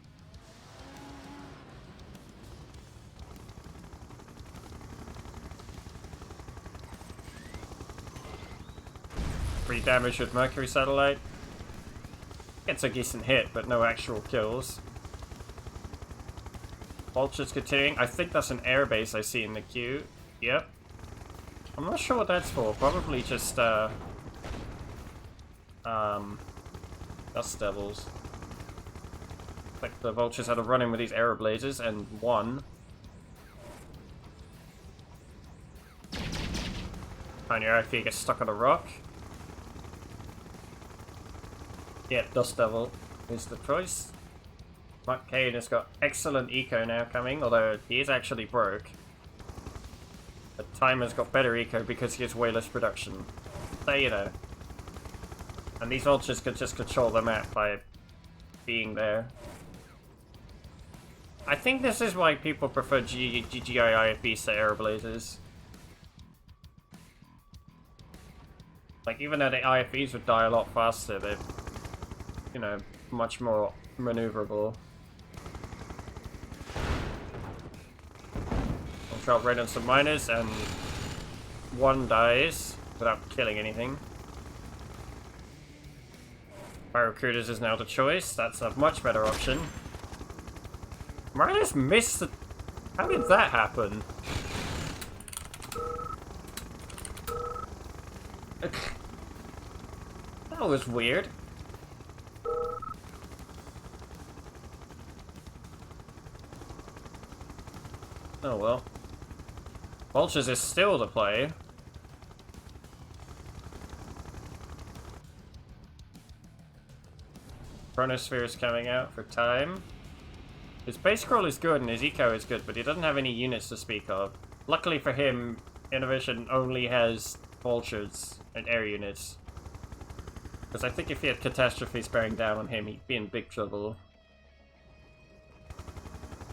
Free damage with Mercury Satellite. Gets a decent hit, but no actual kills. Vulture's continuing. I think that's an airbase I see in the queue. Yep. I'm not sure what that's for. Probably just, Dust Devils. Like the Vultures had a run-in with these Arrow Blazes and won. Tiny RFE gets stuck on a rock. Yeah, Dust Devil is the choice. Mark Kane has got excellent eco now coming, although he is actually broke. But Timer's got better eco because he has way less production. So, you know. And these vultures could just control the map by being there. I think this is why people prefer GGI IFBs to Aeroblazers. Like, even though the IFBs would die a lot faster, they're, you know, much more maneuverable. I'll drop red on some miners, and one dies without killing anything. Barracudas is now the choice. That's a much better option. Morales missed the... How did that happen? That was weird. Oh well. Vultures is still the play. Chronosphere is coming out for time. His base scroll is good and his eco is good, but he doesn't have any units to speak of. Luckily for him, Innovation only has vultures and air units. Because I think if he had catastrophes bearing down on him, he'd be in big trouble.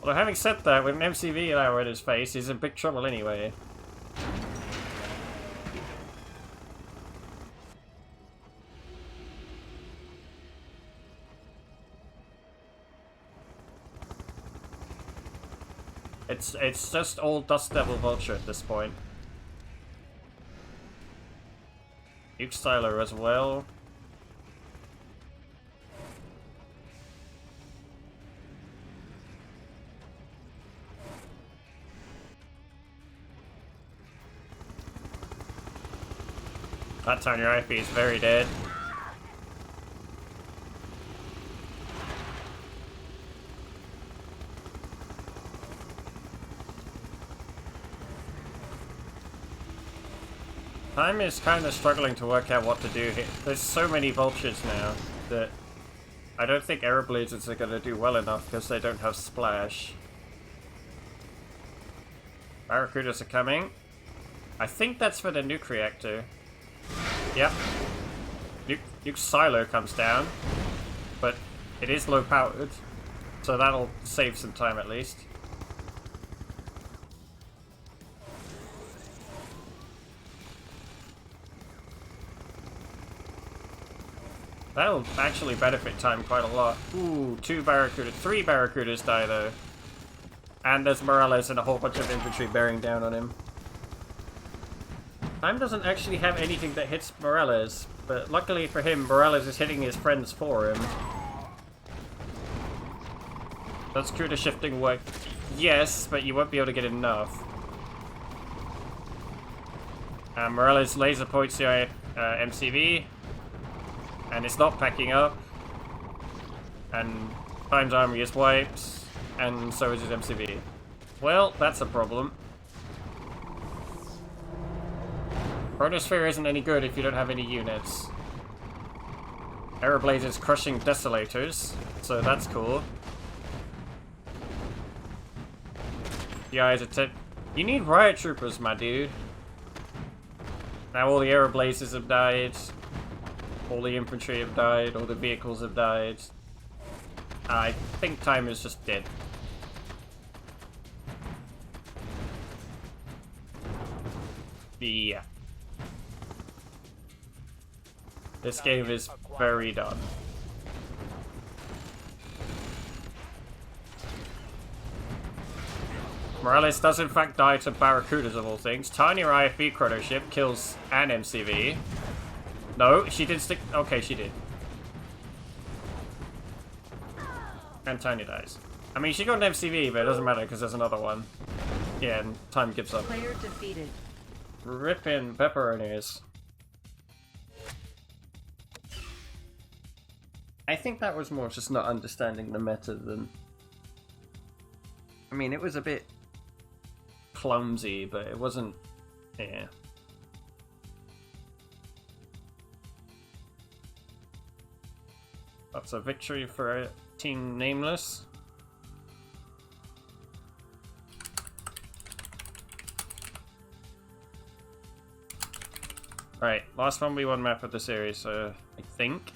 Although having said that, with an MCV now in his face, he's in big trouble anyway. It's just all Dust Devil Vulture at this point. Duke Styler as well. That time your IP is very dead. Time is kind of struggling to work out what to do here. There's so many vultures now that I don't think Aeroblazers are going to do well enough because they don't have splash. Barracudas are coming. I think that's for the nuke reactor. Yep. Nuke silo comes down, but it is low powered, so that'll save some time at least. That'll actually benefit time quite a lot. Ooh, 3 Barracudas die though. And there's Morales and a whole bunch of infantry bearing down on him. Time doesn't actually have anything that hits Morales, but luckily for him, Morales is hitting his friends for him. Does CUDA shifting work? Yes, but you won't be able to get enough. Morales laser points the MCV. And it's not packing up, and Time's army is wiped, and so is his MCV. Well, that's a problem. Chronosphere isn't any good if you don't have any units. Aeroblaze is crushing Desolators, so that's cool. The eyes are You need Riot Troopers, my dude. Now all the Aeroblazers have died. All the infantry have died, all the vehicles have died. I think Time is just dead. Yeah. This game is very done. Morales does in fact die to Barracudas of all things. Tiny IFB chrono ship kills an MCV. No, she did stick. Okay, she did. And Tiny dies. I mean, she got an MCV, but it doesn't matter because there's another one. Yeah, and Time gives up. Player defeated. Rippin' pepperonis. I think that was more just not understanding the meta than... I mean, it was a bit clumsy, but it wasn't... Yeah. That's a victory for Team Nameless. Right, last 1v1 map of the series, I think.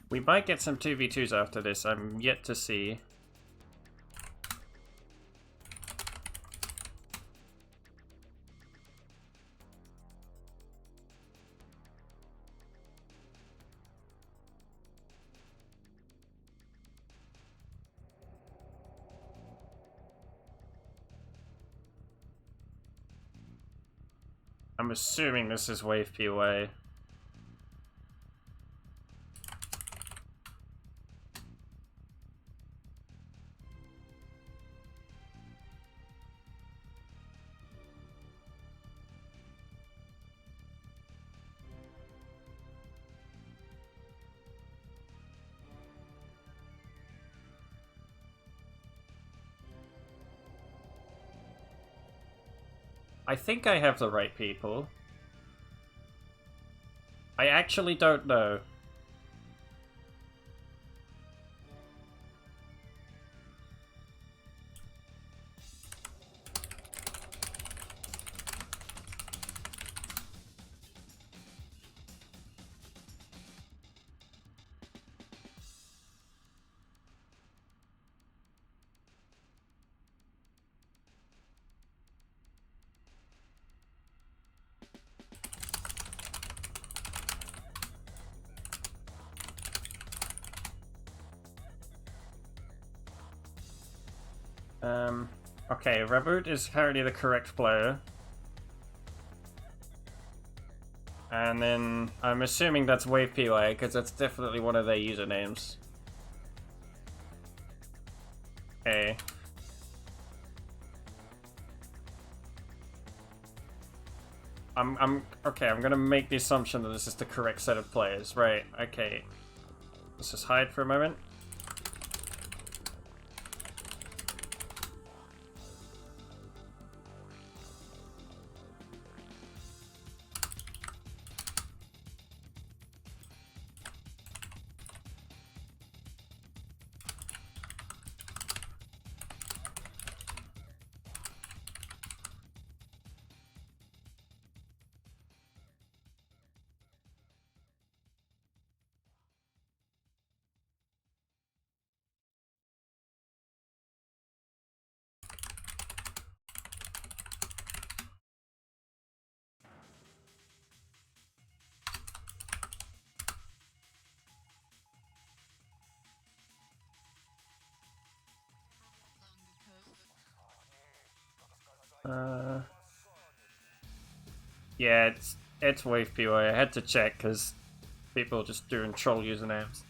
We might get some 2v2s after this, I'm yet to see. I'm assuming this is Wave POA. I think I have the right people. I actually don't know. Okay, Reboot is apparently the correct player. And then I'm assuming that's Wave POA, because that's definitely one of their usernames. Okay. Okay, I'm gonna make the assumption that this is the correct set of players. Right, okay. Let's just hide for a moment. Yeah, it's Wave POA. I had to check because people are just doing troll usernames.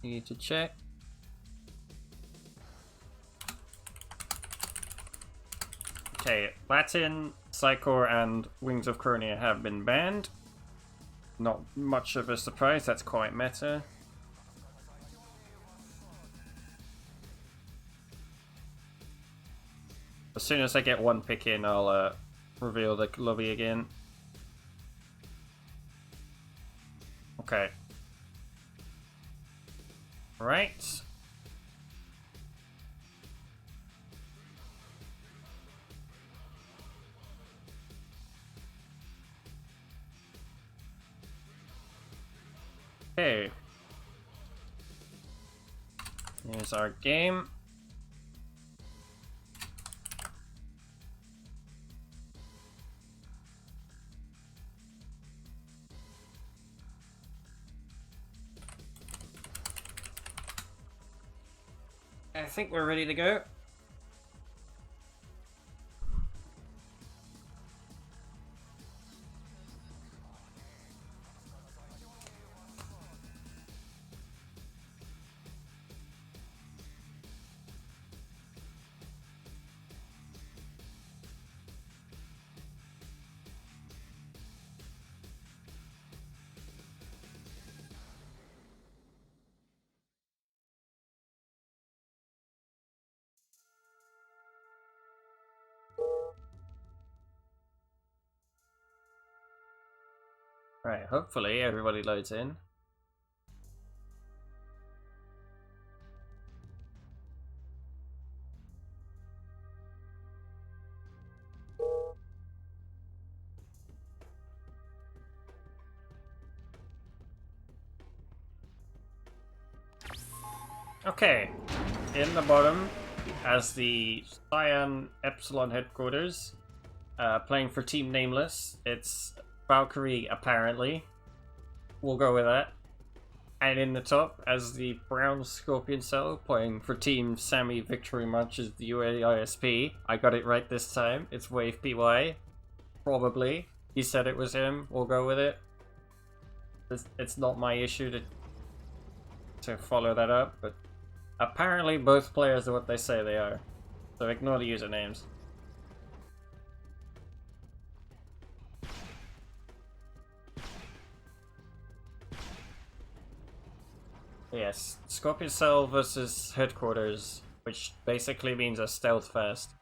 Need to check. Okay, Latin, Psychor, and Wings of Cornea have been banned. Not much of a surprise, that's quite meta. As soon as I get one pick in, I'll reveal the lobby again. Okay. Right. Okay. Here's our game. I think we're ready to go. Right, hopefully everybody loads in. Okay, in the bottom, as the Cyan Epsilon headquarters, playing for Team Nameless, it's Valkyrie apparently. We'll go with that. And in the top, as the Brown Scorpion Cell, playing for Team Sammy Victory Marches the UAISP. I got it right this time. It's Wave PY. Probably. He said it was him. We'll go with it. It's not my issue to follow that up, but apparently both players are what they say they are. So ignore the usernames. Yes, Scorpion Cell versus Headquarters, which basically means a stealth fest.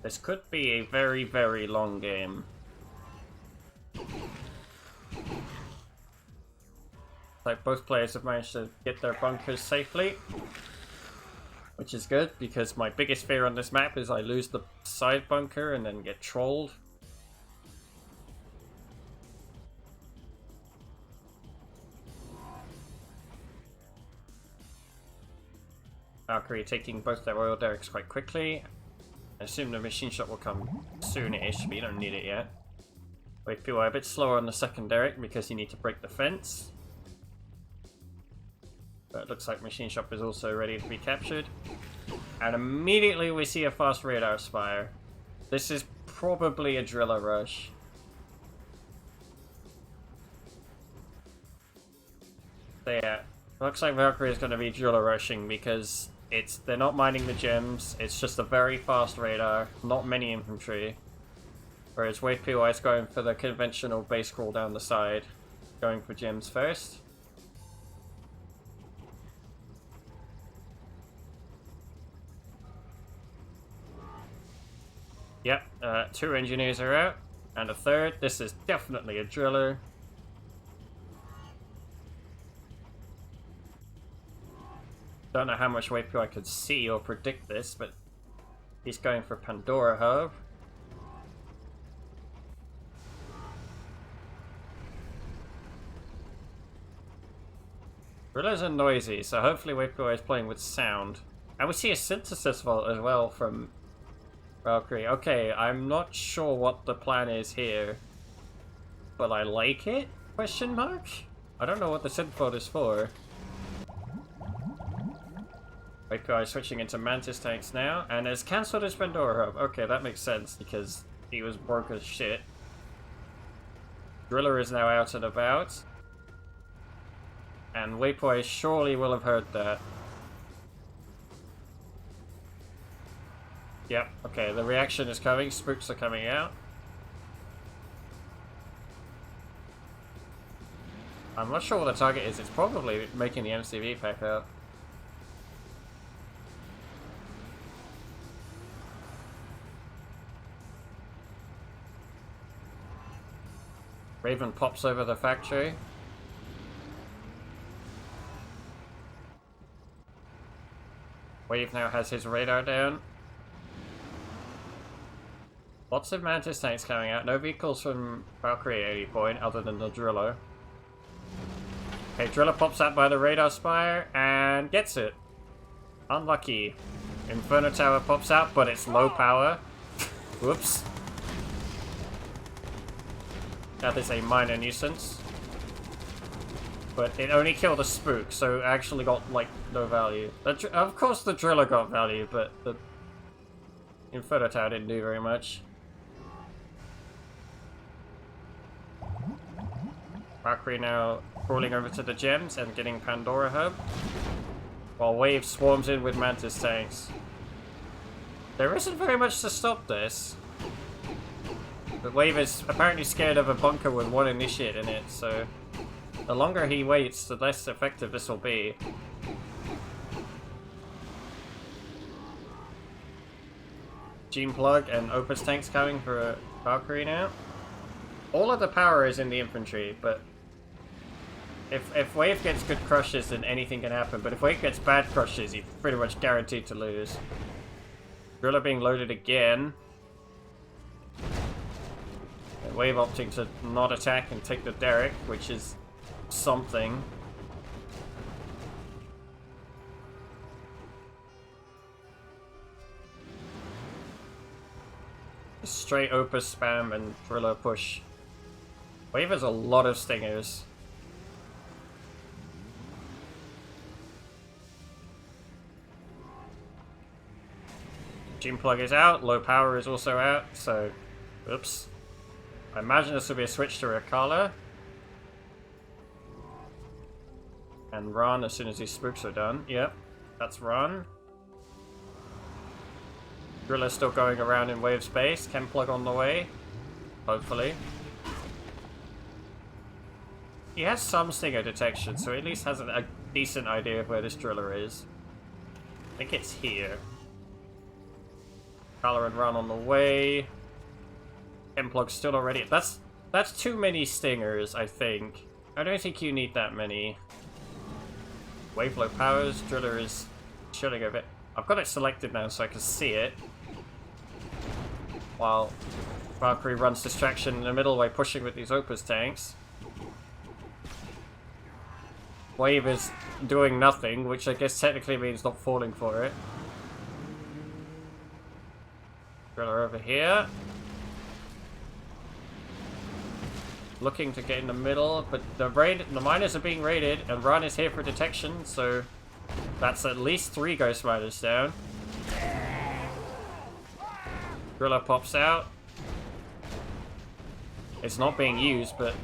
This could be a very, very long game. Like both players have managed to get their bunkers safely, which is good because my biggest fear on this map is I lose the side bunker and then get trolled. Valkyrie taking both their oil derricks quite quickly. I assume the machine shot will come soon-ish, but you don't need it yet. Wait, people are a bit slower on the second derrick because you need to break the fence. But it looks like machine shop is also ready to be captured. And immediately we see a fast radar spire. This is probably a driller rush. So yeah, looks like Valkyrie is going to be driller rushing because they're not mining the gems, it's just a very fast radar, not many infantry. Whereas Wave PY is going for the conventional base crawl down the side, going for gems first. Yep, 2 engineers are out, and a third. This is definitely a driller. Don't know how much Wave PY could see or predict this, but he's going for Pandora Hub. Drillers are noisy, so hopefully Wave PY is playing with sound. And we see a synthesis vault as well from Valkyrie. Okay, I'm not sure what the plan is here, but I like it? Question mark? I don't know what the synth vault is for. Wave PY is switching into Mantis tanks now, and has cancelled his Pandora Hub. Okay, that makes sense because he was broke as shit. Driller is now out and about. And Wave PY surely will have heard that. Yep, okay, the reaction is coming, spooks are coming out. I'm not sure what the target is, it's probably making the MCV pack up. Raven pops over the factory. Wave now has his radar down. Lots of Mantis tanks coming out. No vehicles from Valkyrie at any point other than the Driller. Okay, Driller pops out by the radar spire and gets it. Unlucky. Inferno Tower pops out, but it's low power. Whoops. That is a minor nuisance. But it only killed a spook, so it actually got, like, no value. Of course the Driller got value, but the Inferno Tower didn't do very much. Valkyrie now crawling over to the gems and getting Pandora Hub, while Wave swarms in with Mantis tanks. There isn't very much to stop this. But Wave is apparently scared of a bunker with one initiate in it, so the longer he waits, the less effective this will be. Gene Plug and Opus tanks coming for Valkyrie now. All of the power is in the infantry, but if Wave gets good crushes, then anything can happen. But if Wave gets bad crushes, he's pretty much guaranteed to lose. Driller being loaded again. And Wave opting to not attack and take the Derrick, which is something. Straight Opus spam and Driller push. Wave has a lot of stingers. Gene Plug is out, low power is also out, so oops. I imagine this will be a switch to Rakala. And run as soon as these spooks are done. Yep, that's run. Driller's still going around in Wave space. Chem Plug on the way. Hopefully. He has some stinger detection, so he at least has a decent idea of where this Driller is. I think it's here. Color and run on the way. Chem Plug's still already. That's too many stingers, I think. I don't think you need that many. Wave low powers. Driller is chilling a bit. I've got it selected now so I can see it. While Valkyrie runs distraction in the middle by pushing with these Opus tanks. Wave is doing nothing, which I guess technically means not falling for it. Driller over here. Looking to get in the middle, but the miners are being raided, and Run is here for detection, so that's at least 3 Ghost Miners down. Driller pops out. It's not being used, but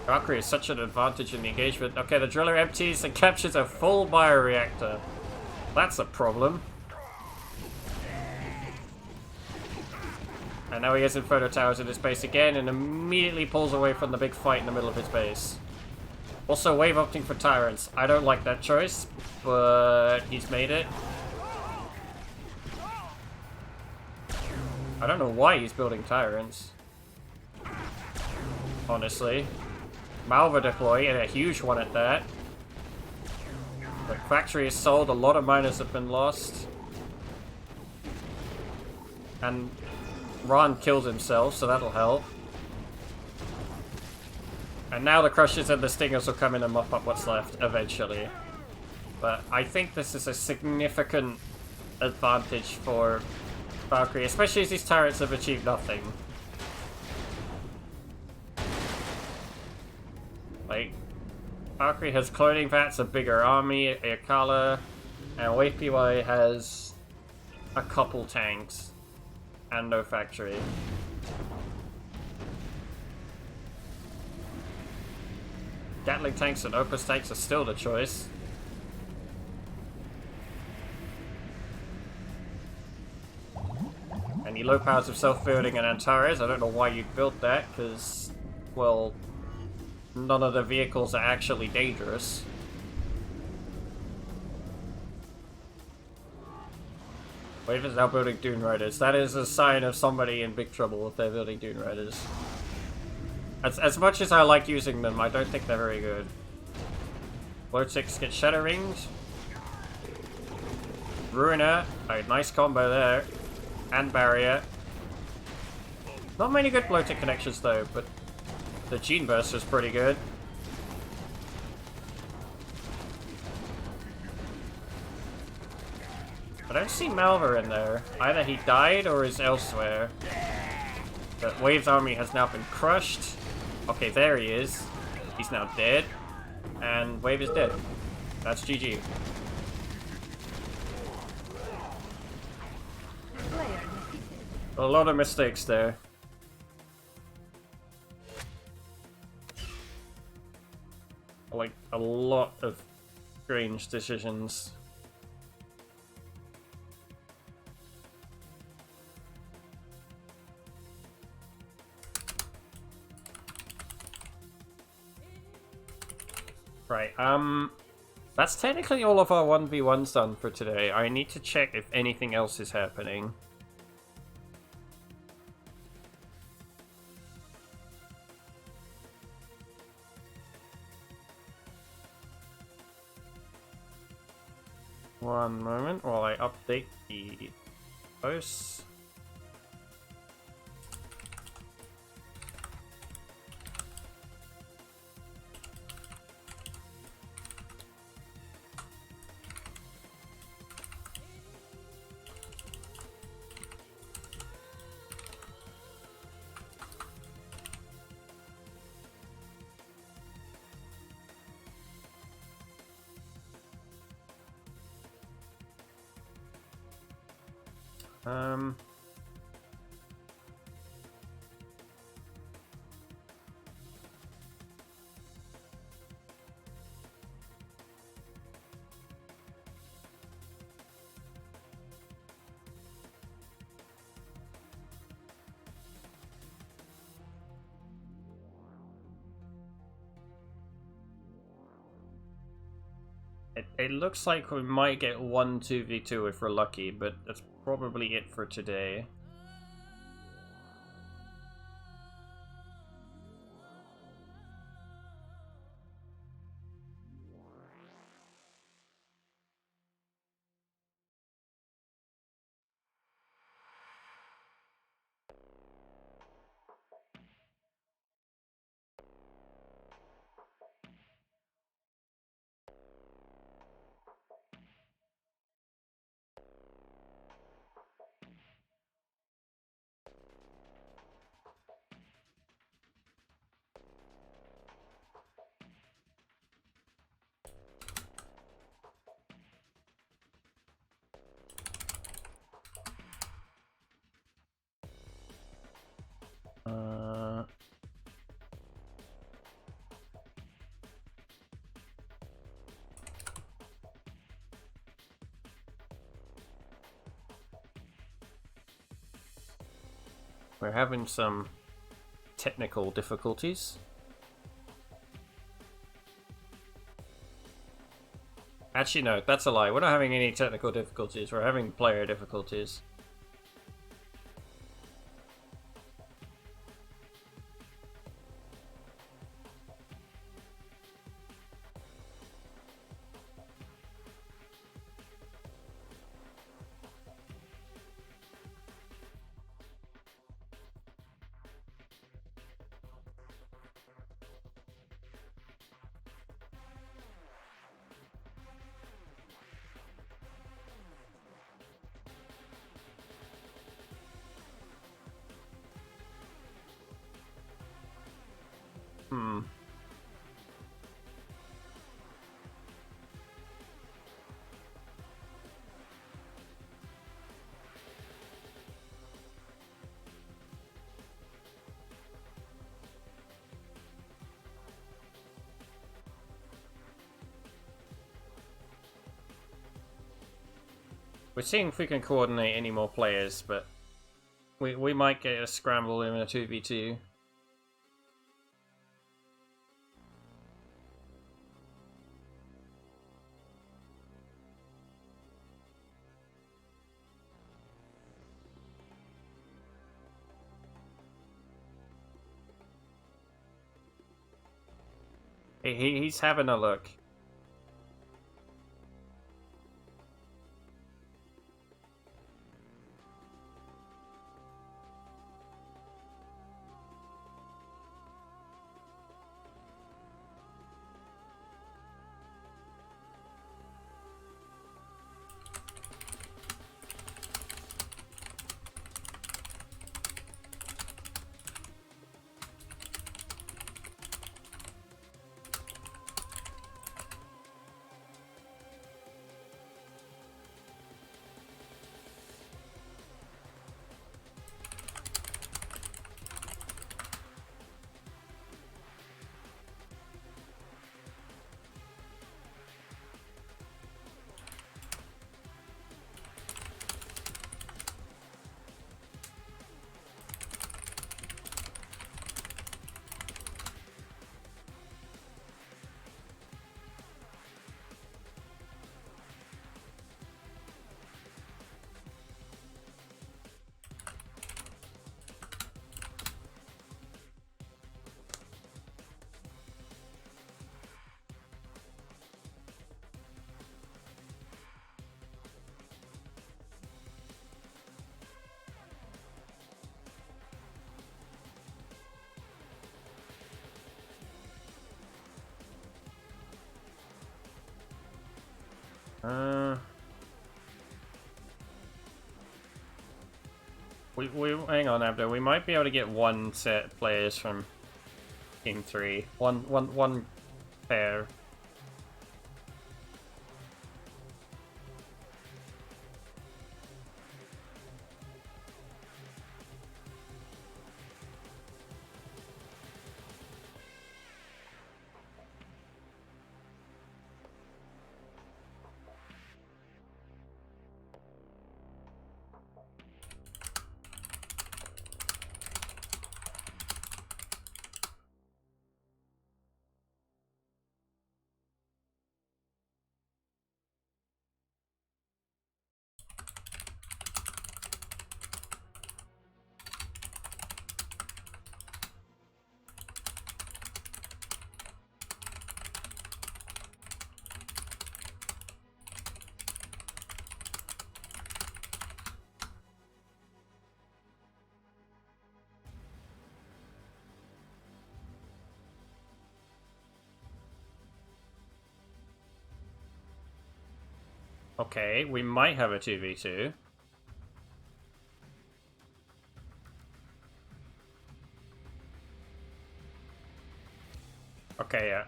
Valkyrie is such an advantage in the engagement. Okay, the Driller empties and captures a full bioreactor. That's a problem. And now he has Inferno Towers in his base again and immediately pulls away from the big fight in the middle of his base. Also, Wave opting for Tyrants. I don't like that choice, but he's made it. I don't know why he's building Tyrants. Honestly. Malva deploy, and a huge one at that. The factory is sold, a lot of miners have been lost. And Ron kills himself, so that'll help. And now the Crushers and the Stingers will come in and mop up what's left, eventually. But I think this is a significant advantage for Valkyrie, especially as these turrets have achieved nothing. Like, Valkyrie has cloning vats, a bigger army, Ayakala, and Wave PY has a couple tanks. And no factory. Gatling tanks and Opus tanks are still the choice. Any low powers of self-building and Antares, I don't know why you built that, because, well, none of the vehicles are actually dangerous. Wave is now building Dune Riders. That is a sign of somebody in big trouble if they're building Dune Riders. As much as I like using them, I don't think they're very good. Blotix gets Shadow Ringed. Ruiner. Alright, nice combo there. And Barrier. Not many good bloated connections though, but the Gene Burst was pretty good. I don't see Malva in there. Either he died or is elsewhere. But Wave's army has now been crushed. Okay, there he is. He's now dead. And Wave is dead. That's GG. A lot of mistakes there. Like, a lot of strange decisions. Right, that's technically all of our 1v1s done for today. I need to check if anything else is happening. One moment while I update the posts. It looks like we might get 1 2v2 if we're lucky, but that's probably it for today. We're having some technical difficulties. Actually, no, that's a lie. We're not having any technical difficulties. We're having player difficulties. We're seeing if we can coordinate any more players, but we might get a scramble in a 2v2. He's having a look. We hang on, Abdo. We might be able to get one set of players from Team 3. One pair. Okay, we might have a 2v2. Okay, yeah.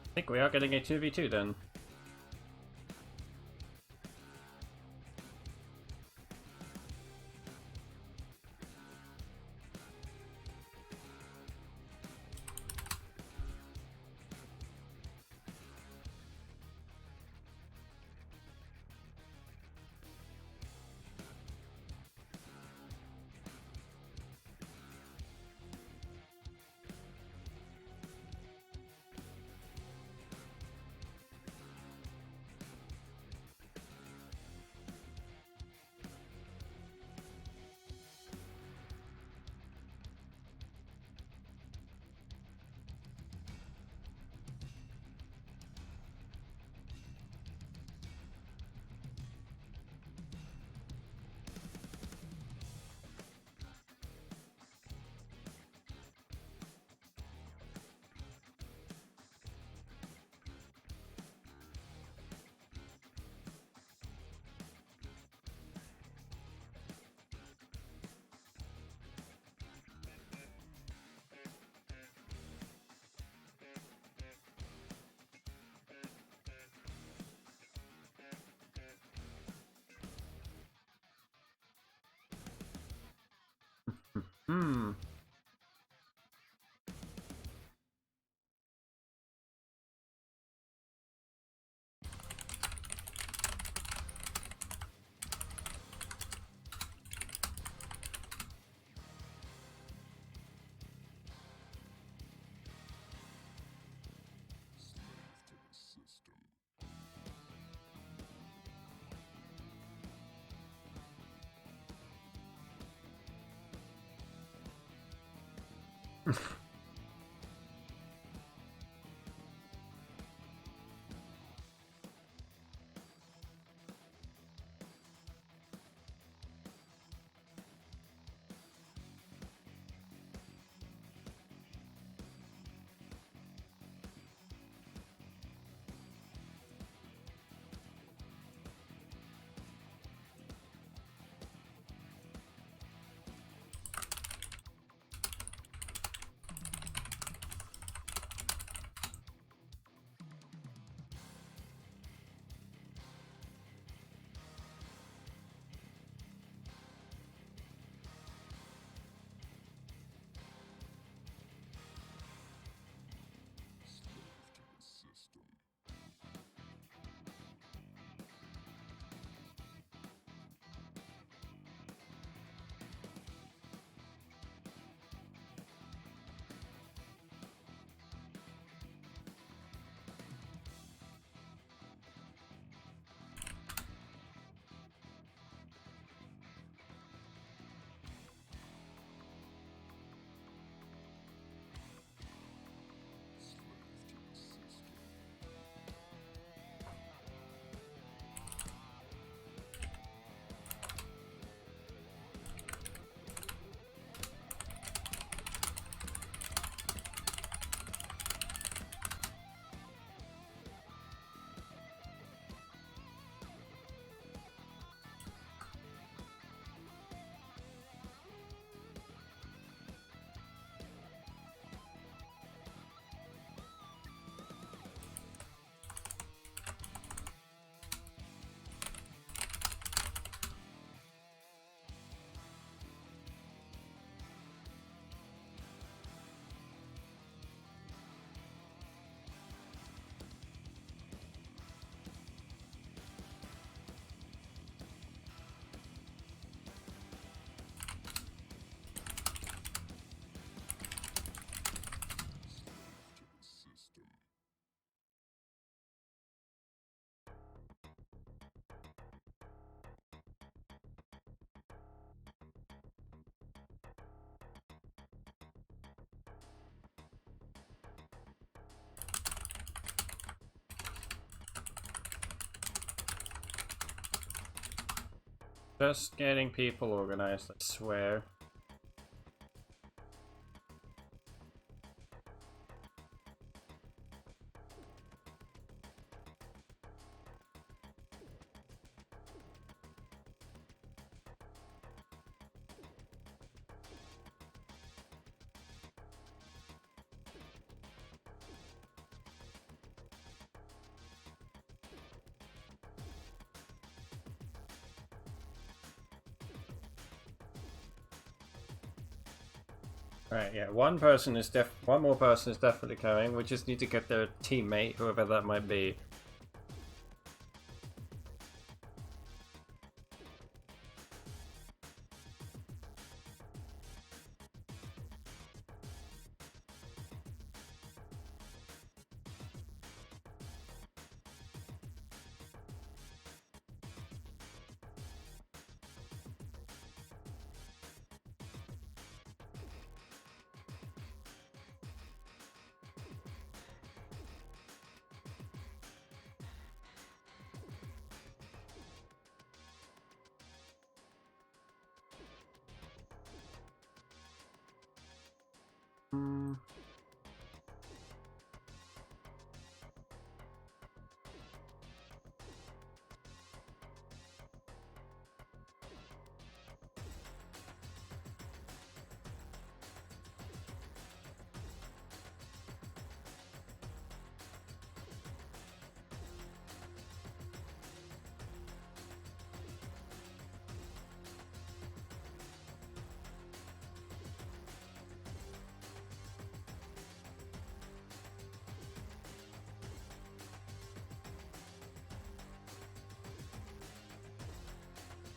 I think we are getting a 2v2 then. Hmm. Just getting people organized, I swear. Right, yeah, one more person is definitely coming. We just need to get their teammate, whoever that might be.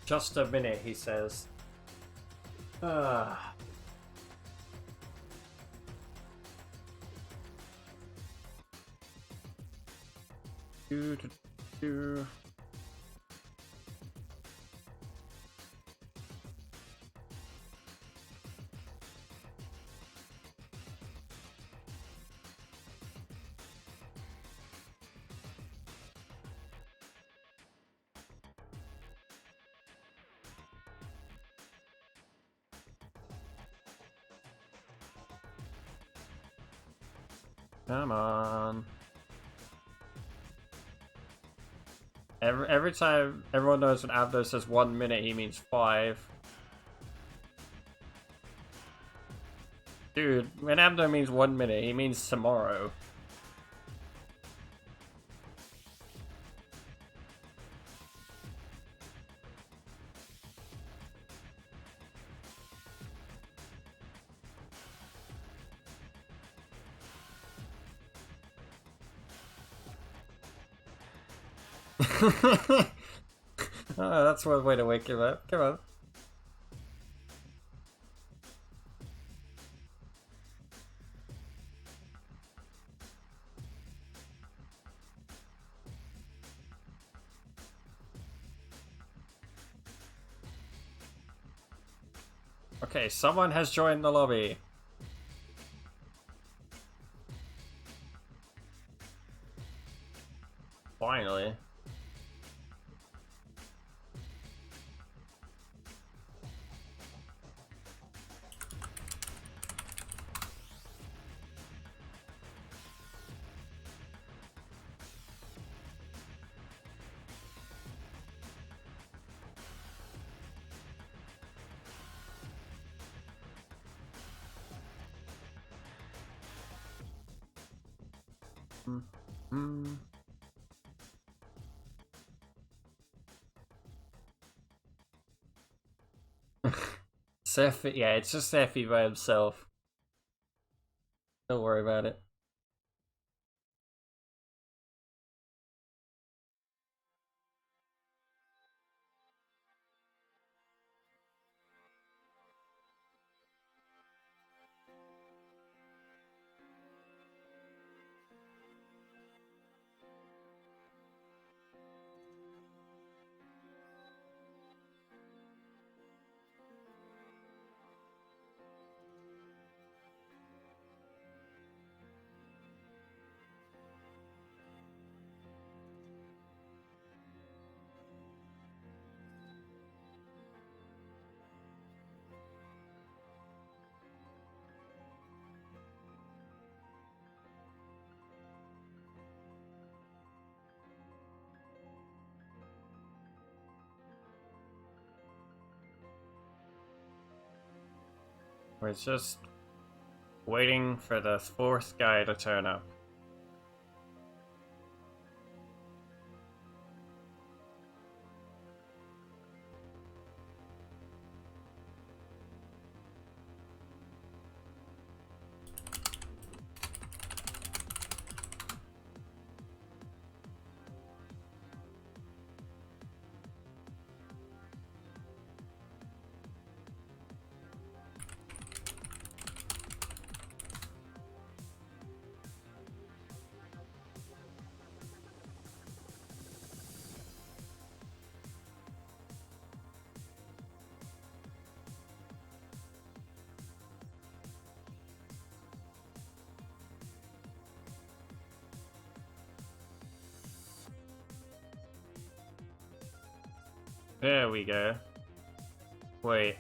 Just a minute, he says. Ah. Do. Come on. Every time everyone knows when Abdo says 1 minute, he means 5. Dude, when Abdo means 1 minute, he means tomorrow. Oh, that's one way to wake him up. Come on. Okay, someone has joined the lobby. Finally. Sephi, yeah, it's just Sephi by himself. Don't worry about it. We're just waiting for the fourth guy to turn up. There we go. Wait.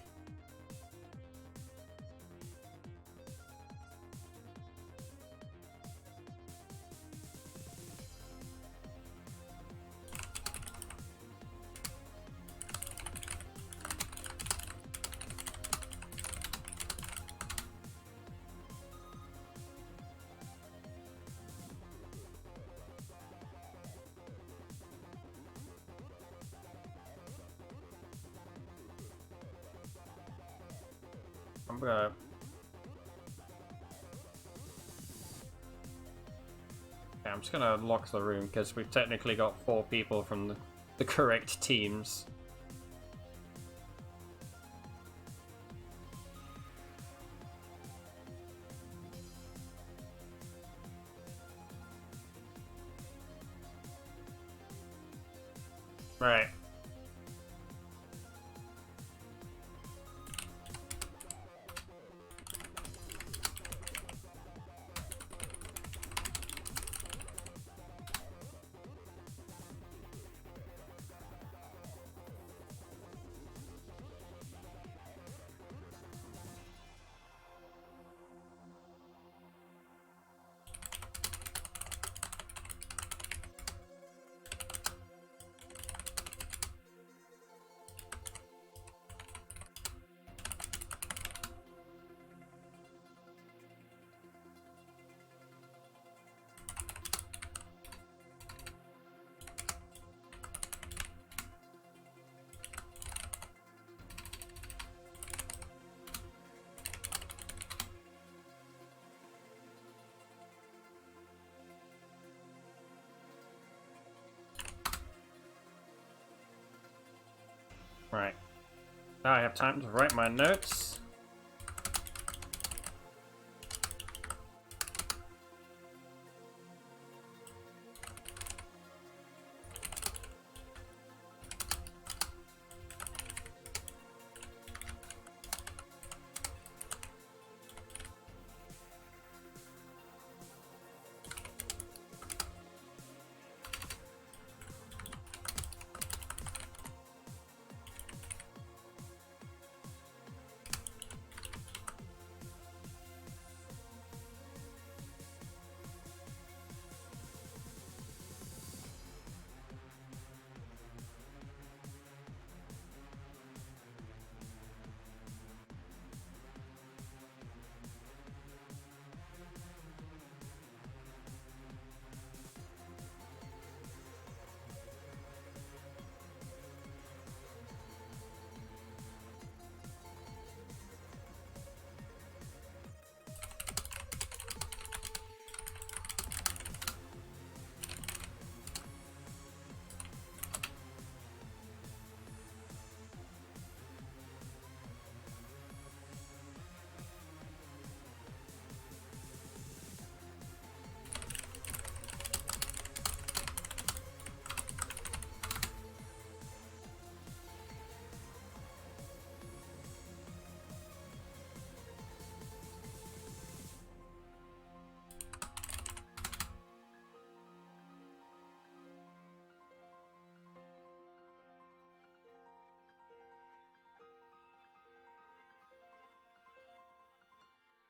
I'm gonna... Yeah, I'm just gonna lock the room because we've technically got 4 people from the correct teams. Right. Right. Now I have time to write my notes.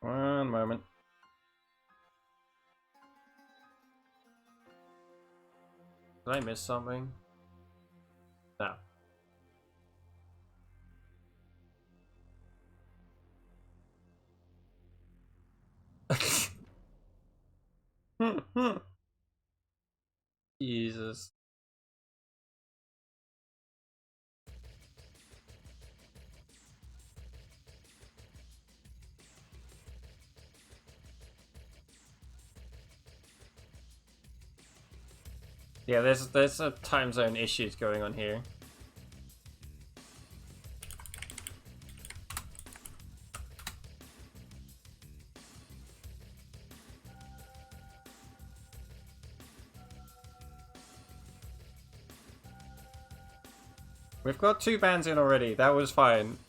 One moment. Did I miss something? No. Jesus. Yeah, there's a time zone issues going on here. We've got 2 bands in already. That was fine.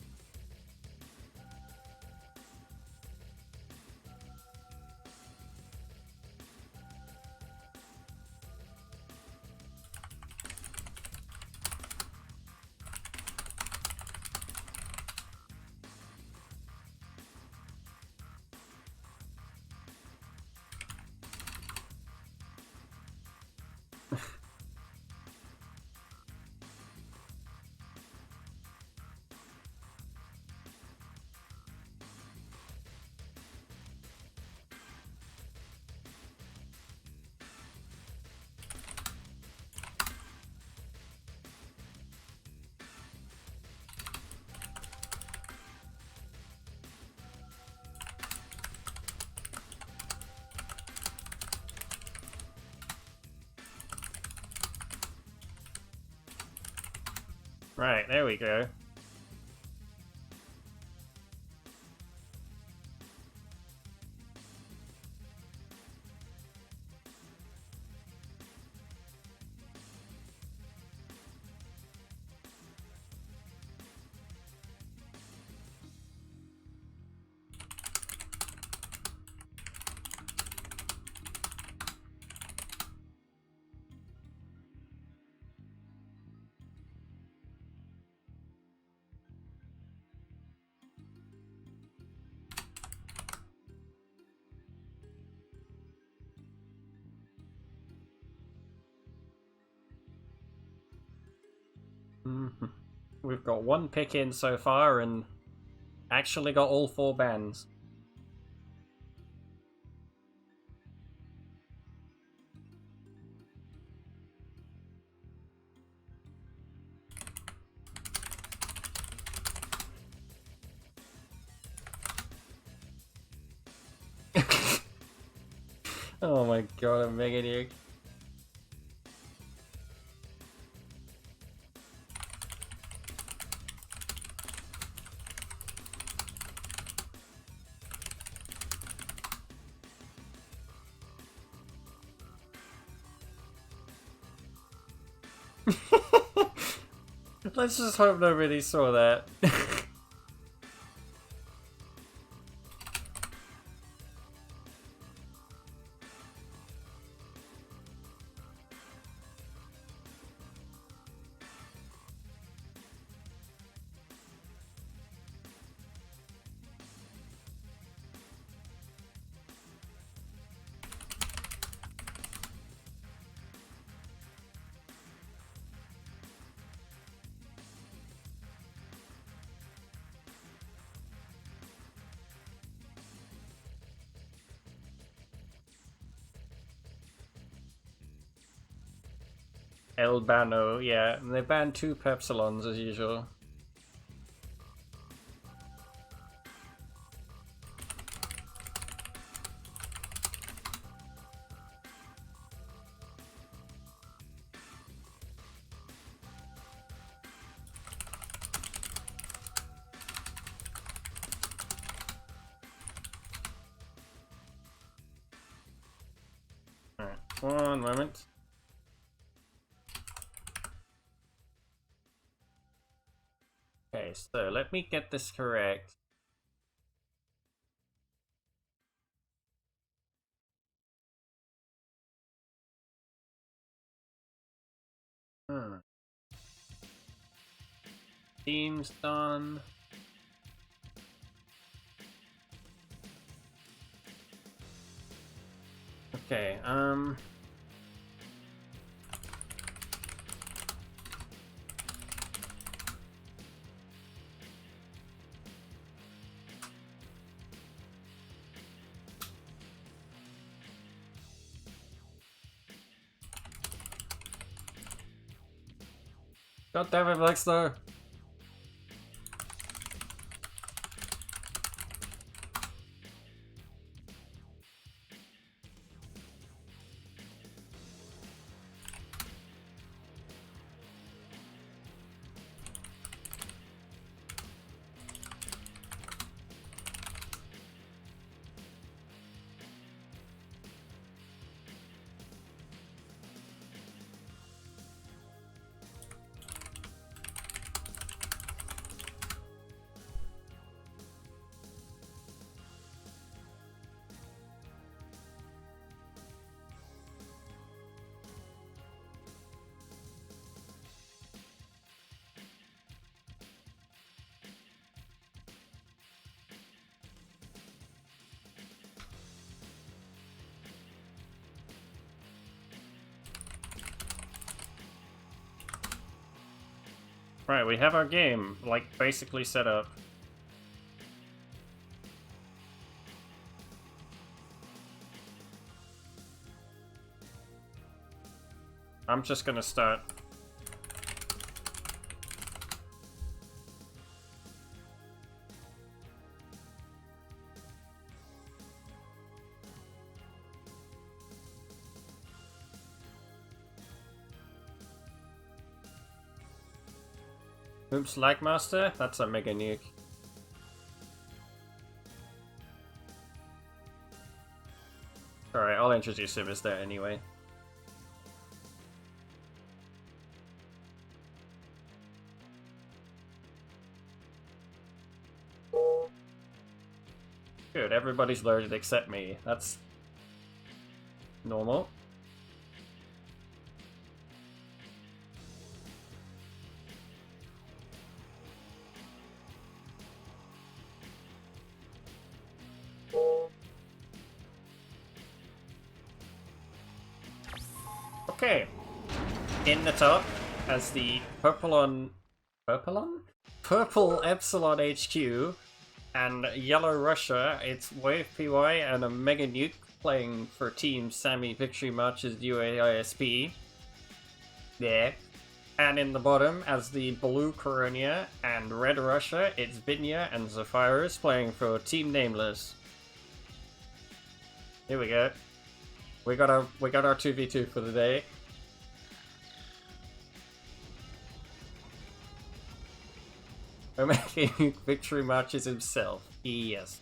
Right, there we go. We've got 1 pick in so far and actually got all 4 bands. Oh my god, I'm mega nuke. Let's just hope nobody saw that. El Bano, yeah. And they banned 2 Pepsilons as usual. Alright, 1 moment. Okay, so let me get this correct. Team's done. Okay, God damn it, Blackstar! Right, we have our game, like, basically set up. I'm just gonna start. Oops, Lagmaster? That's a mega nuke. Alright, I'll introduce him as there anyway. Good, everybody's loaded except me. That's normal. Okay, in the top, as the Purple Epsilon HQ and Yellow Russia, it's Wave PY and a Mega Nuke playing for Team Sammy Victory March's UAISP. There. And in the bottom, as the Blue Coronia and Red Russia, it's Vinya and Zephyrus playing for Team Nameless. Here we go. We got our 2v2 for the day. Omega Victory Marches himself. Yes.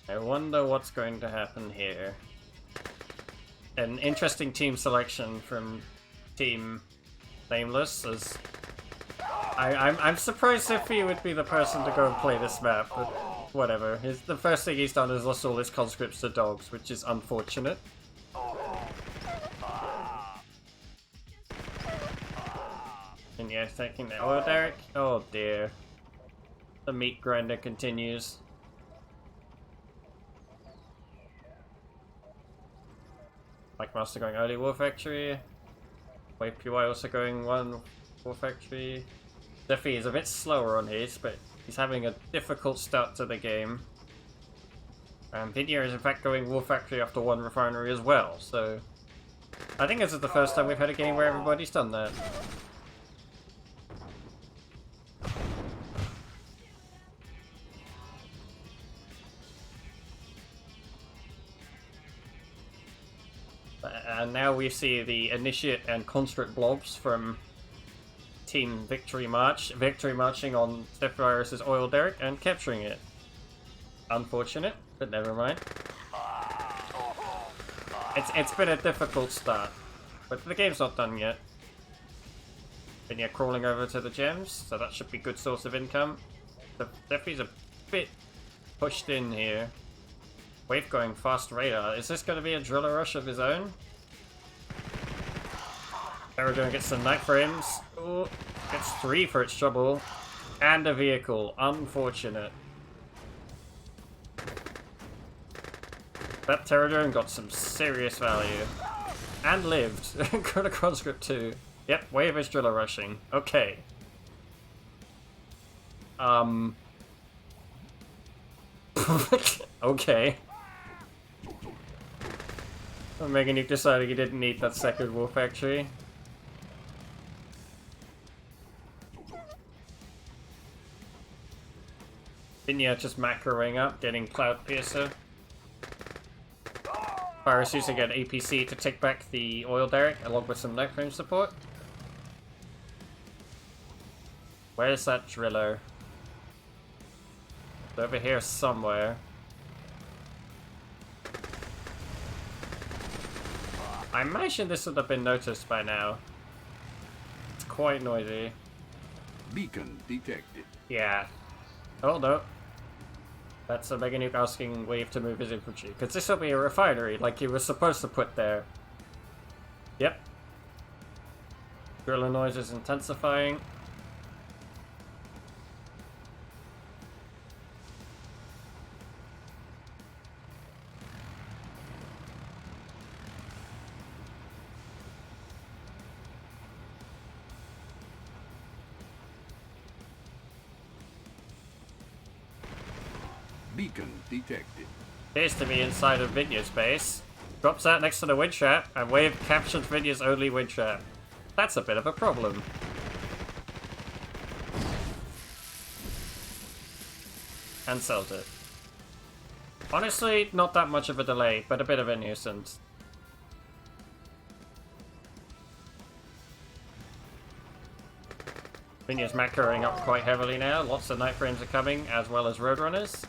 I wonder what's going to happen here. An interesting team selection from Team Nameless, as I'm surprised Sophie would be the person to go and play this map, but whatever. The first thing he's done is lost all his conscripts to dogs, which is unfortunate. And yeah, taking the oil derrick. Oh dear. The meat grinder continues. Like Master going early War Factory. Wave PY also going one War Factory. Zephy is a bit slower on his, but he's having a difficult start to the game. Vinya is in fact going War Factory after one refinery as well, so I think this is the first time we've had a game where everybody's done that. And now we see the Initiate and Conscript blobs from Team Victory March, Victory Marching on Zephyrus' oil derrick and capturing it. Unfortunate, but never mind. It's been a difficult start, but the game's not done yet. And yeah, crawling over to the gems, so that should be a good source of income. The Zephy's a bit pushed in here. Wave going fast radar. Is this going to be a driller rush of his own? We're going to get some night frames. Ooh, gets 3 for its trouble. And a vehicle. Unfortunate. That Terradrone got some serious value. And lived. Got a conscript too. Yep, Wave is driller rushing. Okay. Okay. Megan, you decided you didn't need that second war factory. Vinya just macroing up, getting Cloud Piercer. Virus using an APC to take back the oil derrick along with some light frame support. Where's that driller? It's over here somewhere. I imagine this would have been noticed by now. It's quite noisy. Beacon detected. Yeah. Oh no. That's a Mega Nuke asking Wave to move his infantry. Because this will be a refinery, like he was supposed to put there. Yep. Driller noise is intensifying. Beacon detected. Appears to be inside of Vinya's base. Drops out next to the wind trap, and Wave captured Vinya's only wind trap. That's a bit of a problem. And sells it. Honestly, not that much of a delay, but a bit of a nuisance. Vinya's macroing up quite heavily now. Lots of night frames are coming, as well as roadrunners.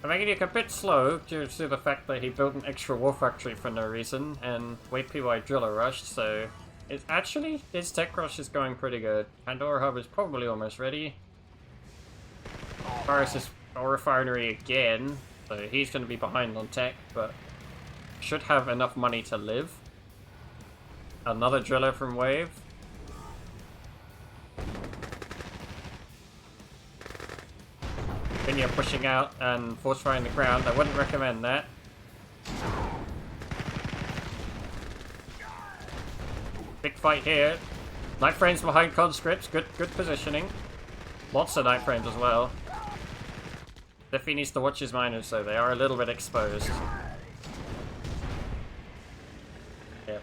I'm making it a bit slow due to the fact that he built an extra war factory for no reason, and Wave PY driller rushed, so it's actually, his tech rush is going pretty good. Pandora Hub is probably almost ready. Virus is a refinery again, so he's going to be behind on tech, but should have enough money to live. Another driller from Wave. Vinya pushing out and force firing the ground. I wouldn't recommend that. Big fight here. Night frames behind conscripts. Good positioning. Lots of night frames as well. Definitely needs to watch his miners though. They are a little bit exposed. Yeah,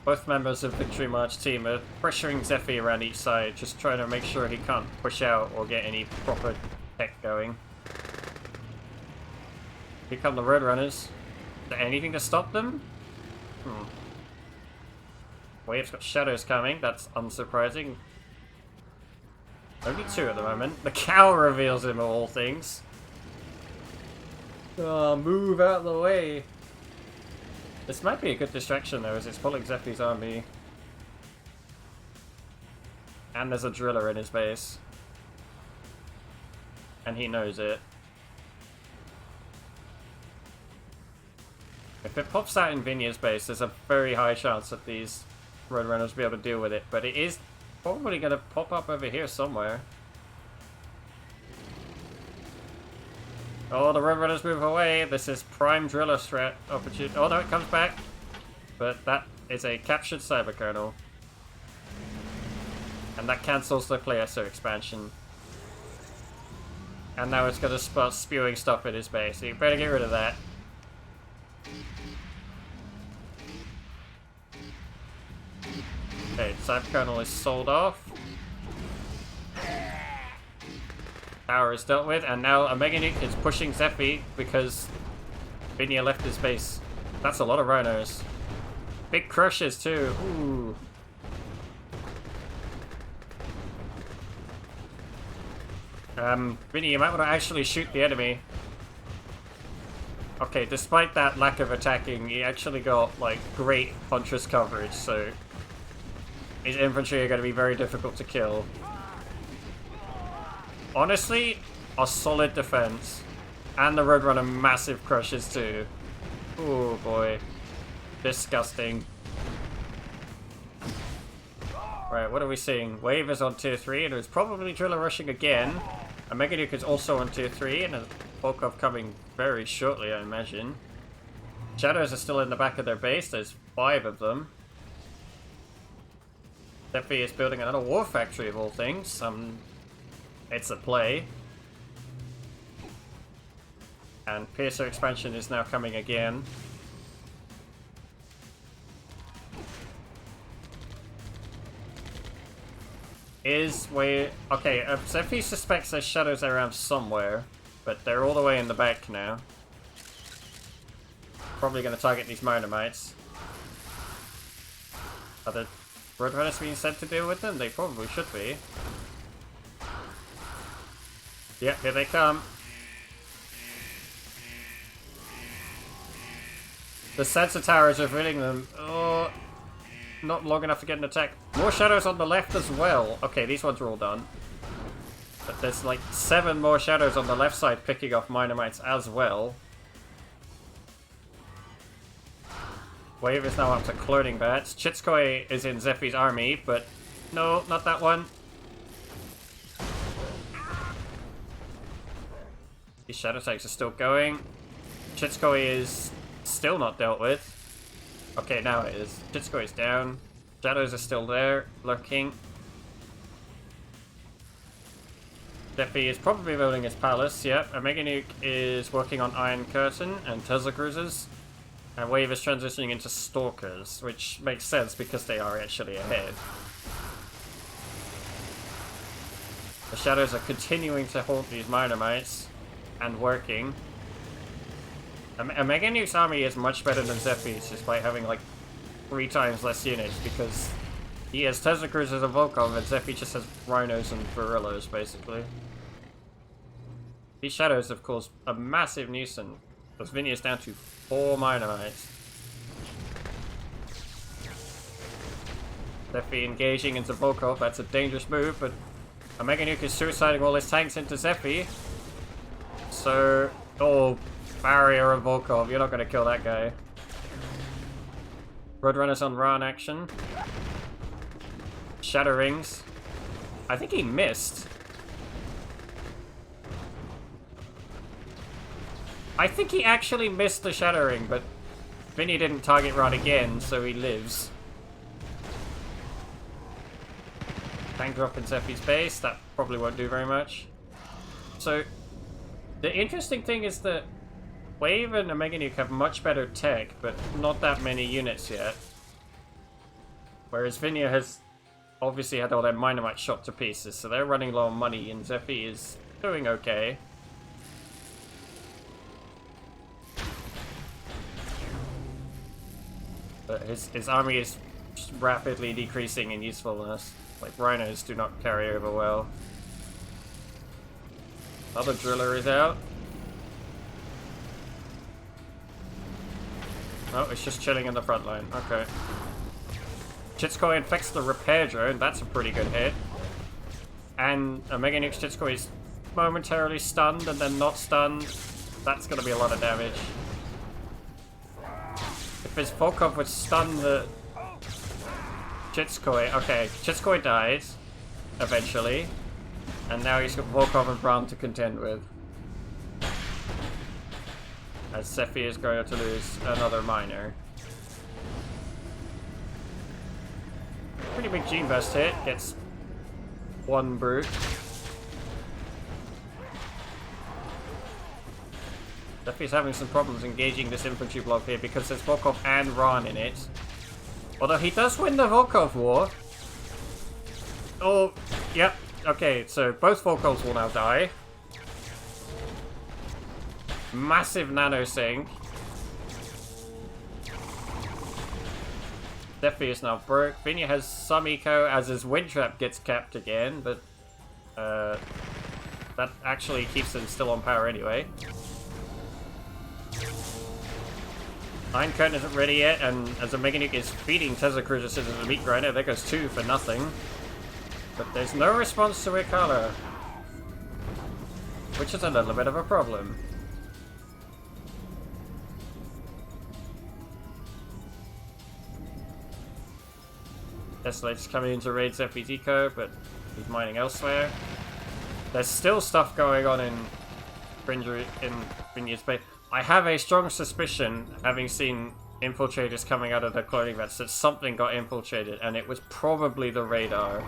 both members of Victory March team are pressuring Zephy around each side, just trying to make sure he can't push out or get any proper tech going. Here come the Roadrunners. Is there anything to stop them? Wave's got shadows coming, that's unsurprising. Only two at the moment. The cow reveals him of all things. Oh, move out of the way. This might be a good distraction though, as it's pulling Zephy's army. And there's a driller in his base. And he knows it. If it pops out in Vinya's base, there's a very high chance that these Roadrunners will be able to deal with it, but it is probably going to pop up over here somewhere. Oh, the Roadrunners move away. This is prime driller strat opportunity. Oh no, it comes back. But that is a captured cyber kernel. And that cancels the Plateau expansion. And now it's going to start spewing stuff in his base, so you better get rid of that. Okay, cyber kernel is sold off. Tower is dealt with, and now a Mega Nuke is pushing Zephy because Vinya left his base. That's a lot of rhinos. Big crushes too. Ooh. Vinya, you might want to actually shoot the enemy. Okay, despite that lack of attacking, he actually got like great Huntress coverage, so his infantry are going to be very difficult to kill. Honestly, a solid defense. And the Roadrunner massive crushes too. Oh boy. Disgusting. Right, what are we seeing? Wave is on tier 3 and it's probably driller rushing again. A Mega Nuke is also on tier 3 and a Volkov coming very shortly, I imagine. Shadows are still in the back of their base, there's 5 of them. Zephy is building another war factory of all things. It's a play. And Piercer expansion is now coming again. Okay, Zephy suspects there's shadows around somewhere, but they're all the way in the back now. Probably going to target these Monomites. Are the Roadrunners being sent to deal with them? They probably should be. Yeah, here they come. The sensor tower is revealing them. Oh, not long enough to get an attack. More shadows on the left as well. Okay, these ones are all done. But there's like 7 more shadows on the left side picking off Monomites as well. Wave is now up to cloning bats. Chitskoi is in Zephy's army, but no, not that one. These shadow tanks are still going. Chitskoi is still not dealt with. Okay, now it is. Chitskoi is down. Shadows are still there, lurking. Zephy is probably building his palace, yep. A Mega Nuke is working on Iron Curtain and Tesla Cruisers. And Wave is transitioning into Stalkers, which makes sense because they are actually ahead. The shadows are continuing to haunt these Monomites and working. A Mega Nuke's army is much better than Zephy's, despite having like 3 times less units, because he has Tesla Cruisers and Volkov, and Zephy just has Rhinos and Gorillas, basically. These shadows have caused a massive nuisance. Vinny is down to 4 Monomites. Zephy engaging into Volkov, that's a dangerous move, but a Mega Nuke is suiciding all his tanks into Zephy. So, oh, Barrier and Volkov, you're not going to kill that guy. Roadrunners on Ra in action. Shadow Rings. I think he missed. I think he actually missed the Shadow Ring, but Vinny didn't target Rod again, so he lives. Tank drop in Zephy's base, that probably won't do very much. So, the interesting thing is that Wave and a Mega Nuke have much better tech, but not that many units yet. Whereas Vinia has obviously had all their Monomites shot to pieces, so they're running low on money, and Zephy is doing okay. But his army is just rapidly decreasing in usefulness. Like, Rhinos do not carry over well. Other Driller is out. Oh, it's just chilling in the front line. Okay. Chitskoi infects the repair drone. That's a pretty good hit. And a Mega Nuke's Chitskoi is momentarily stunned and then not stunned. That's going to be a lot of damage. If his Volkov would stun the Chitskoi... Okay, Chitskoi dies. Eventually. And now he's got Volkov and Braun to contend with. As Zephy is going to lose another miner. Pretty big Gene Burst hit. Gets 1 brute. Zephy's having some problems engaging this infantry block here because there's Volkov and Ron in it. Although he does win the Volkov war. Oh, yep. Okay, so both Volkovs will now die. Massive nano sink. Zephy is now broke. Vinia has some eco as his wind trap gets capped again, but that actually keeps him still on power anyway. Iron Curtain isn't ready yet, and as a Mega Nuke is feeding Tesla Cruiser Scissors and Meat Grinder, there goes 2 for nothing. But there's no response to Ikala, which is a little bit of a problem. Tessla's coming in to raid Zephy's eco, but he's mining elsewhere. There's still stuff going on in Vineyard's Bay. I have a strong suspicion, having seen infiltrators coming out of the cloning vats, that something got infiltrated, and it was probably the radar.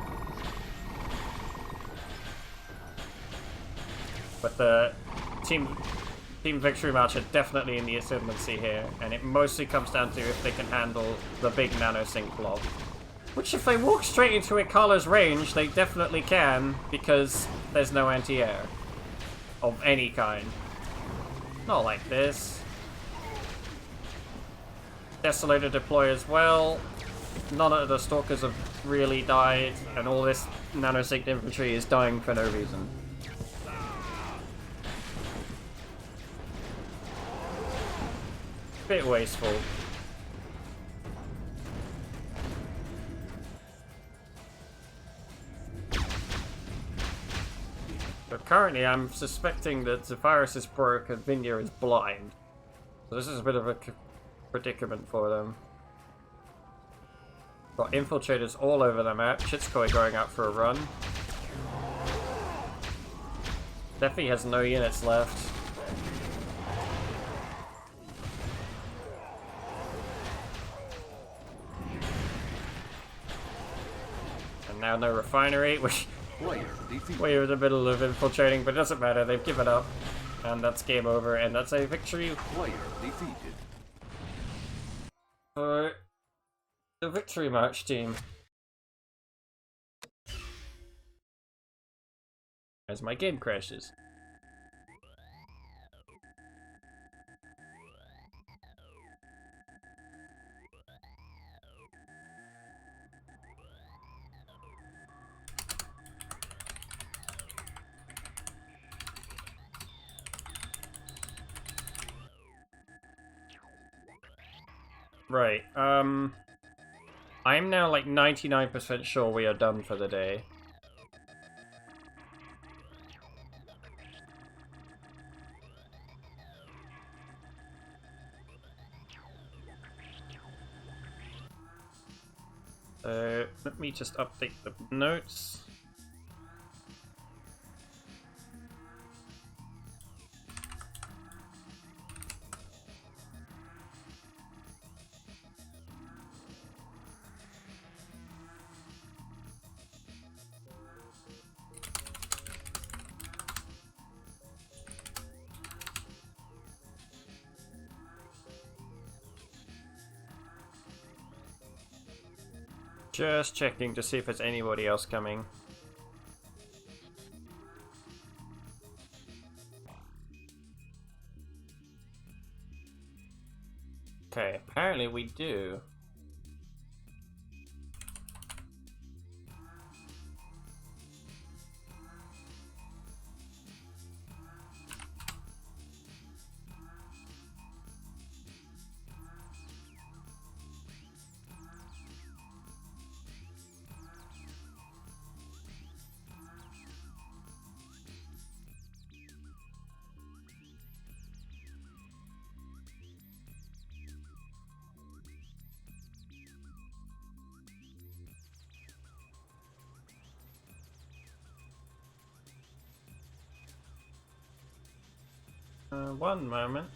But the team Team Victory March are definitely in the ascendancy here, and it mostly comes down to if they can handle the big nanosync blob. Which, if they walk straight into Ikala's range, they definitely can, because there's no anti-air. Of any kind. Not like this. Desolator deploy as well. None of the Stalkers have really died, and all this nanosync infantry is dying for no reason. Bit wasteful. But currently I'm suspecting that Zephyrus is broke and Vinya is blind. So this is a bit of a predicament for them. Got infiltrators all over the map. Chitskoi going out for a run. Defi has no units left. And now no refinery, which we're in the middle of infiltrating, but it doesn't matter, they've given up. And that's game over, and that's a victory for the Victory March team. As my game crashes. Right, I'm now like 99% sure we are done for the day. Let me just update the notes. Just checking to see if there's anybody else coming. Okay, apparently we do. One moment.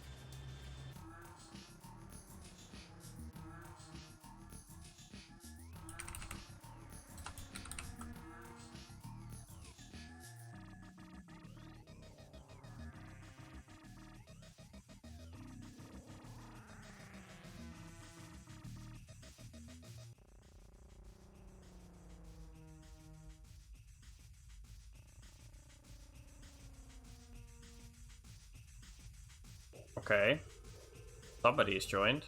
Okay. Somebody's joined.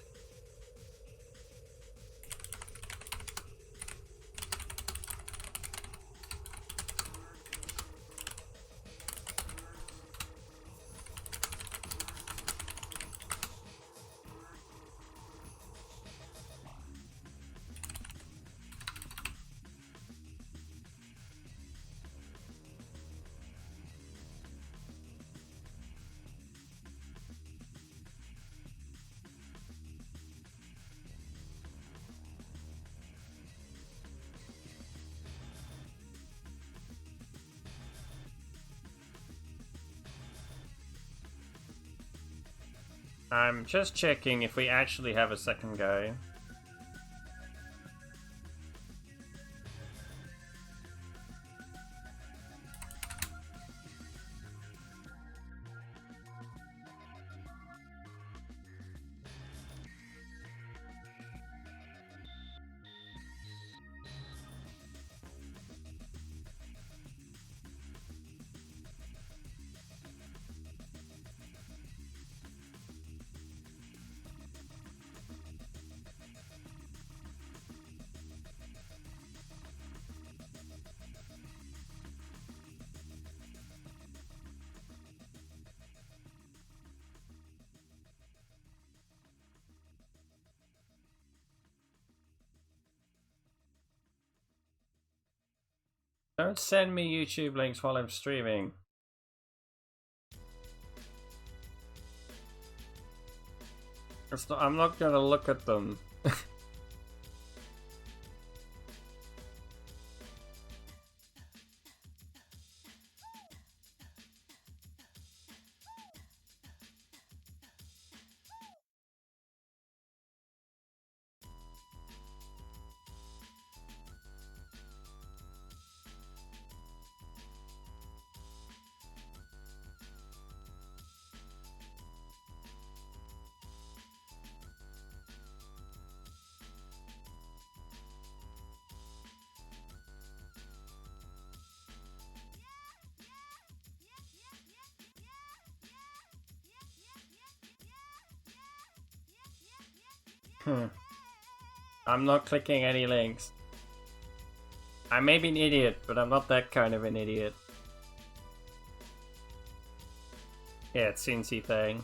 I'm just checking if we actually have a second guy. Don't send me YouTube links while I'm streaming. I'm not gonna look at them. I'm not clicking any links. I may be an idiot, but I'm not that kind of an idiot. Yeah, it's Cincy thing.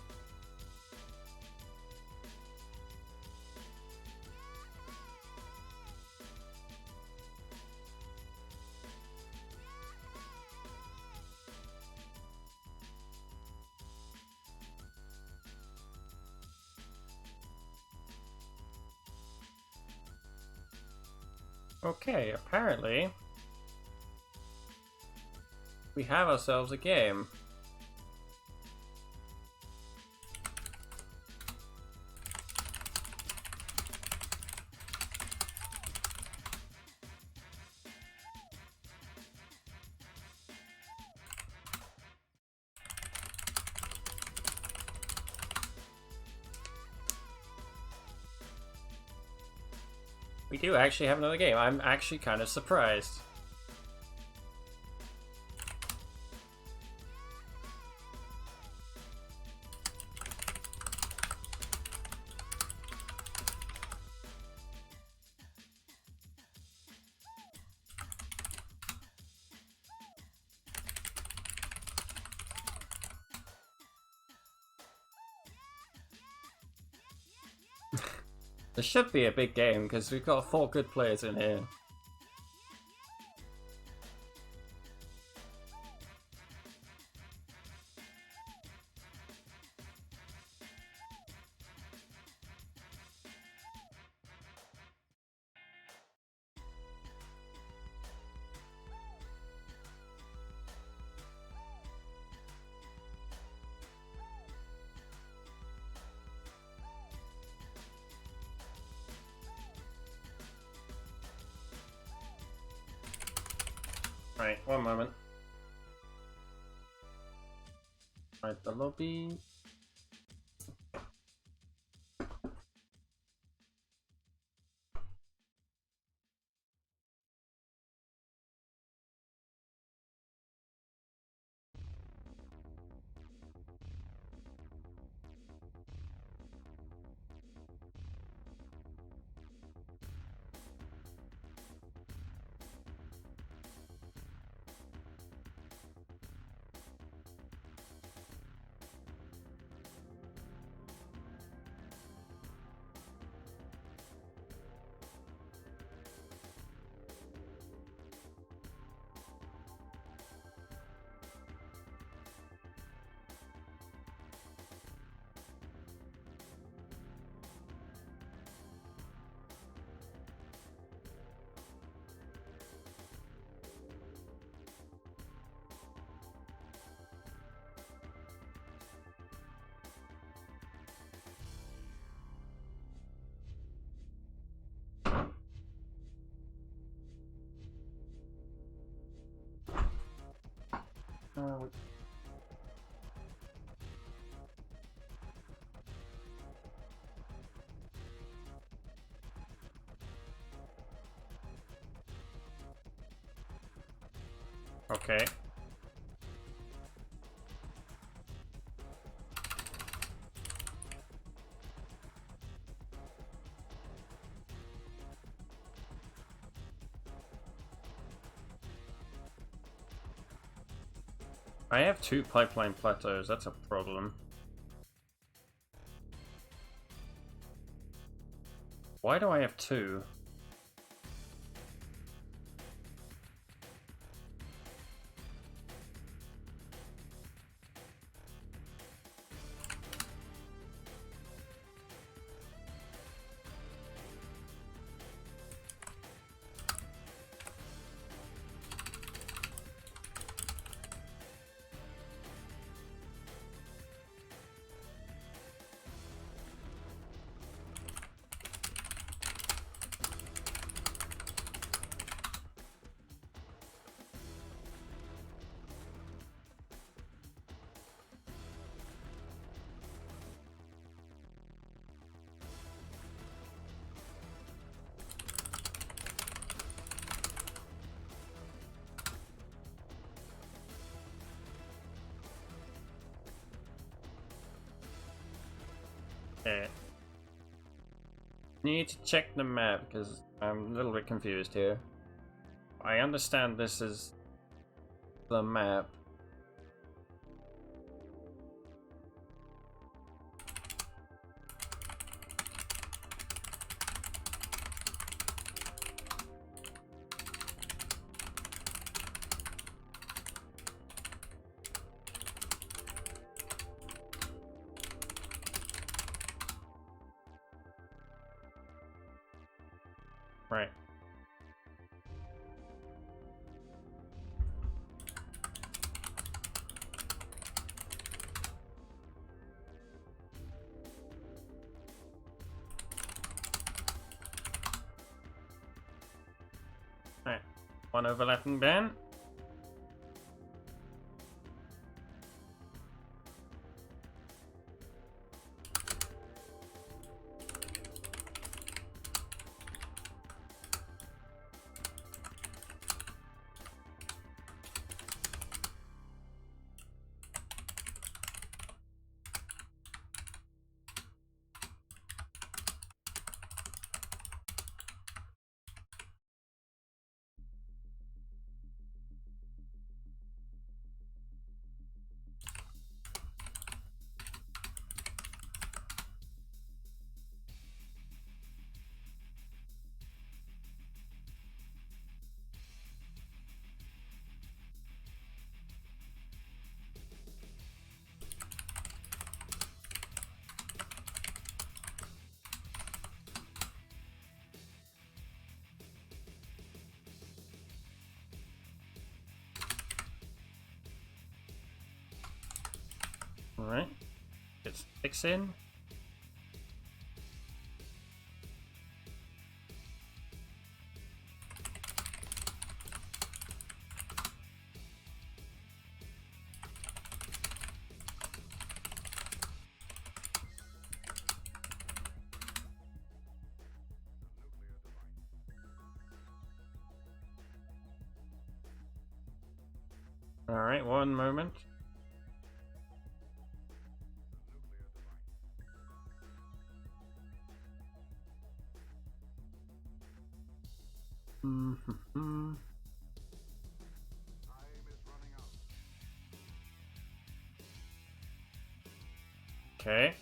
Okay, apparently we have ourselves a game. We do actually have another game. I'm actually kind of surprised. This should be a big game because we've got 4 good players in here. Right, one moment. Right, the lobby. Okay. I have 2 pipeline plateaus, that's a problem. Why do I have 2? Okay. Need to check the map because I'm a little bit confused here. I understand this is the map. Right. Right. One overlapping band. Alright. Get sticks in. Alright, one moment. Okay.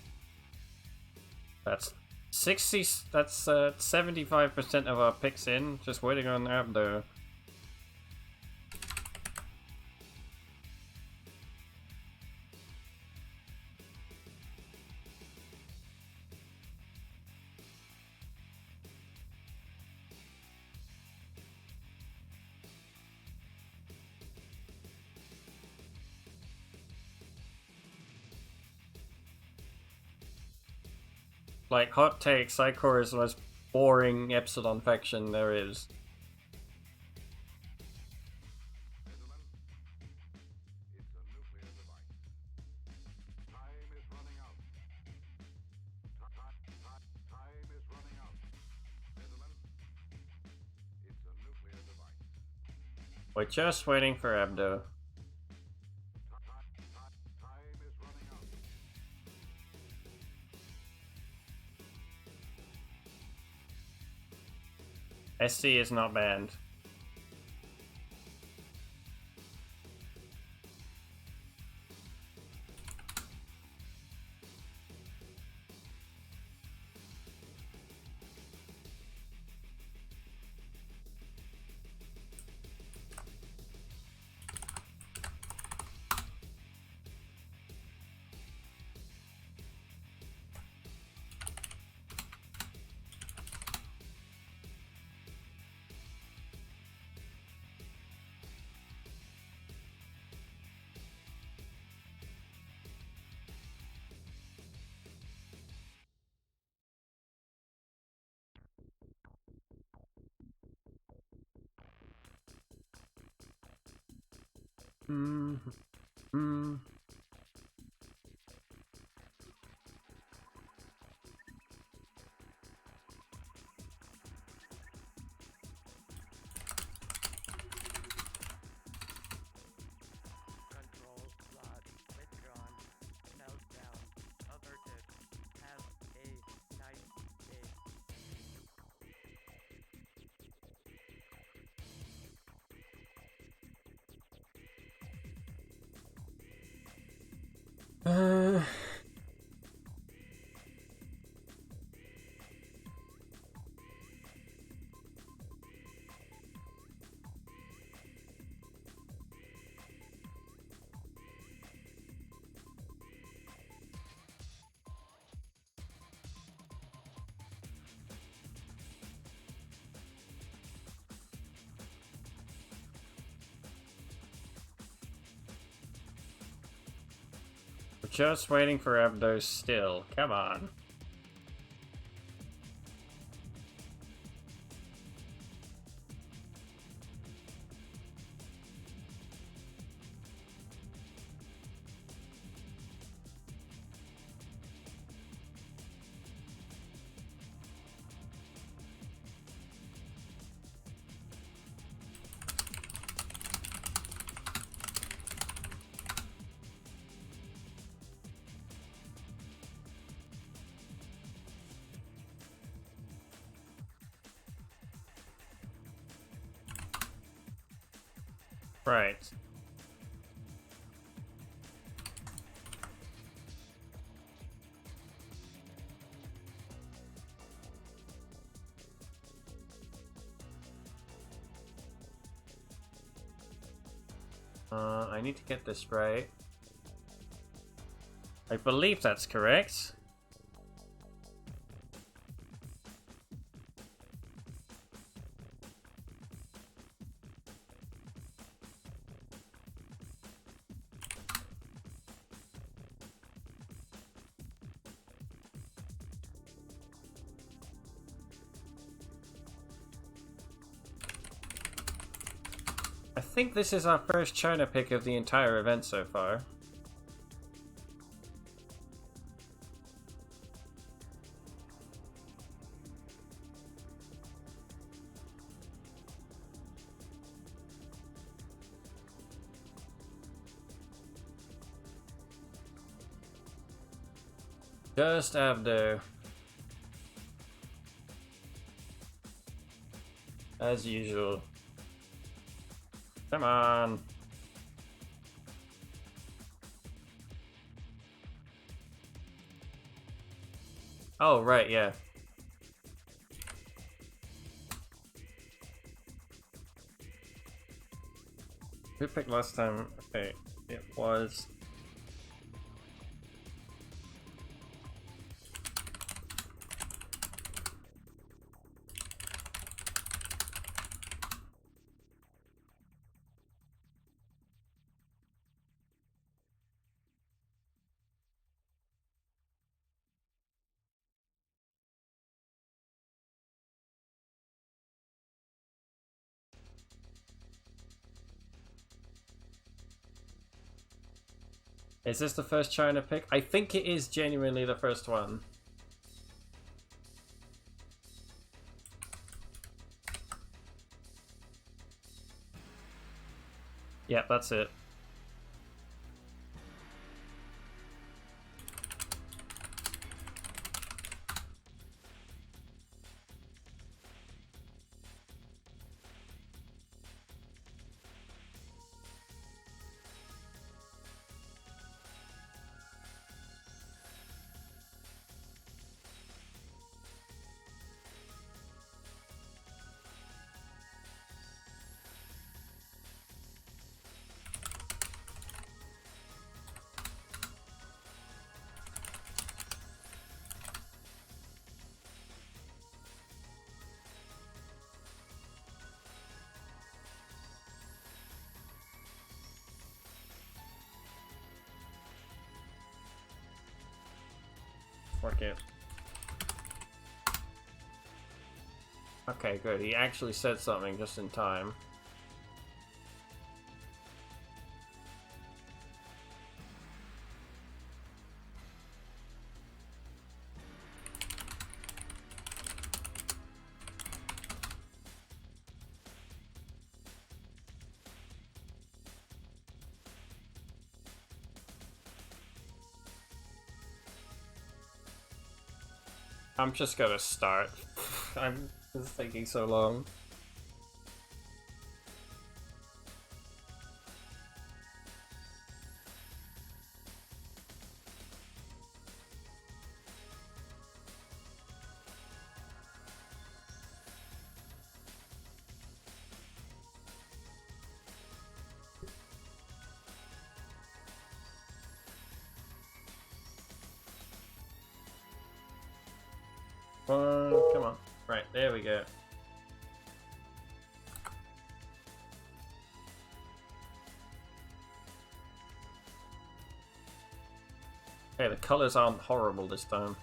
That's 60, that's 75% of our picks in, just waiting on Abdo. Like, hot take, Psychor is the most boring Epsilon faction there is. We're just waiting for Abdo. SC is not banned. Control log withdrawn. Meltdown averted. Have Uh, we're just waiting for Abdo still. Come on. Right. I need to get this right. I believe that's correct. I think this is our first China pick of the entire event so far. Just Abdo. As usual. Come on. Oh, right, yeah. Who picked last time? Okay, it was... Is this the first China pick? I think it is genuinely the first one. Yeah, that's it. Fuck it. Okay, good. He actually said something just in time. I'm just gonna start. This is taking so long. There we go. Okay, the colors aren't horrible this time.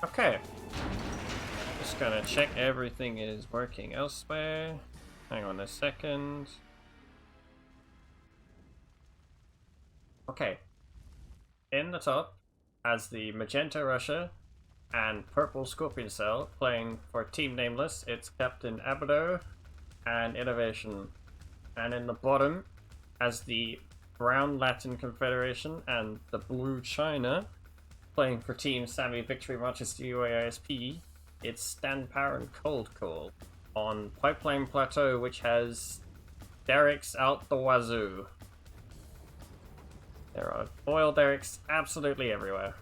Okay. Just gonna check everything is working elsewhere. Hang on a second. Okay. In the top, as the Magenta Russia and Purple Scorpion Cell playing for Team Nameless, it's Captain Abado and Innovation. And in the bottom, as the Brown Latin Confederation and the Blue China playing for Team Sammy Victory Manchester UAISP, it's Stand Power and Cold Call on Pipeline Plateau, which has derricks out the wazoo. There are oil derricks absolutely everywhere.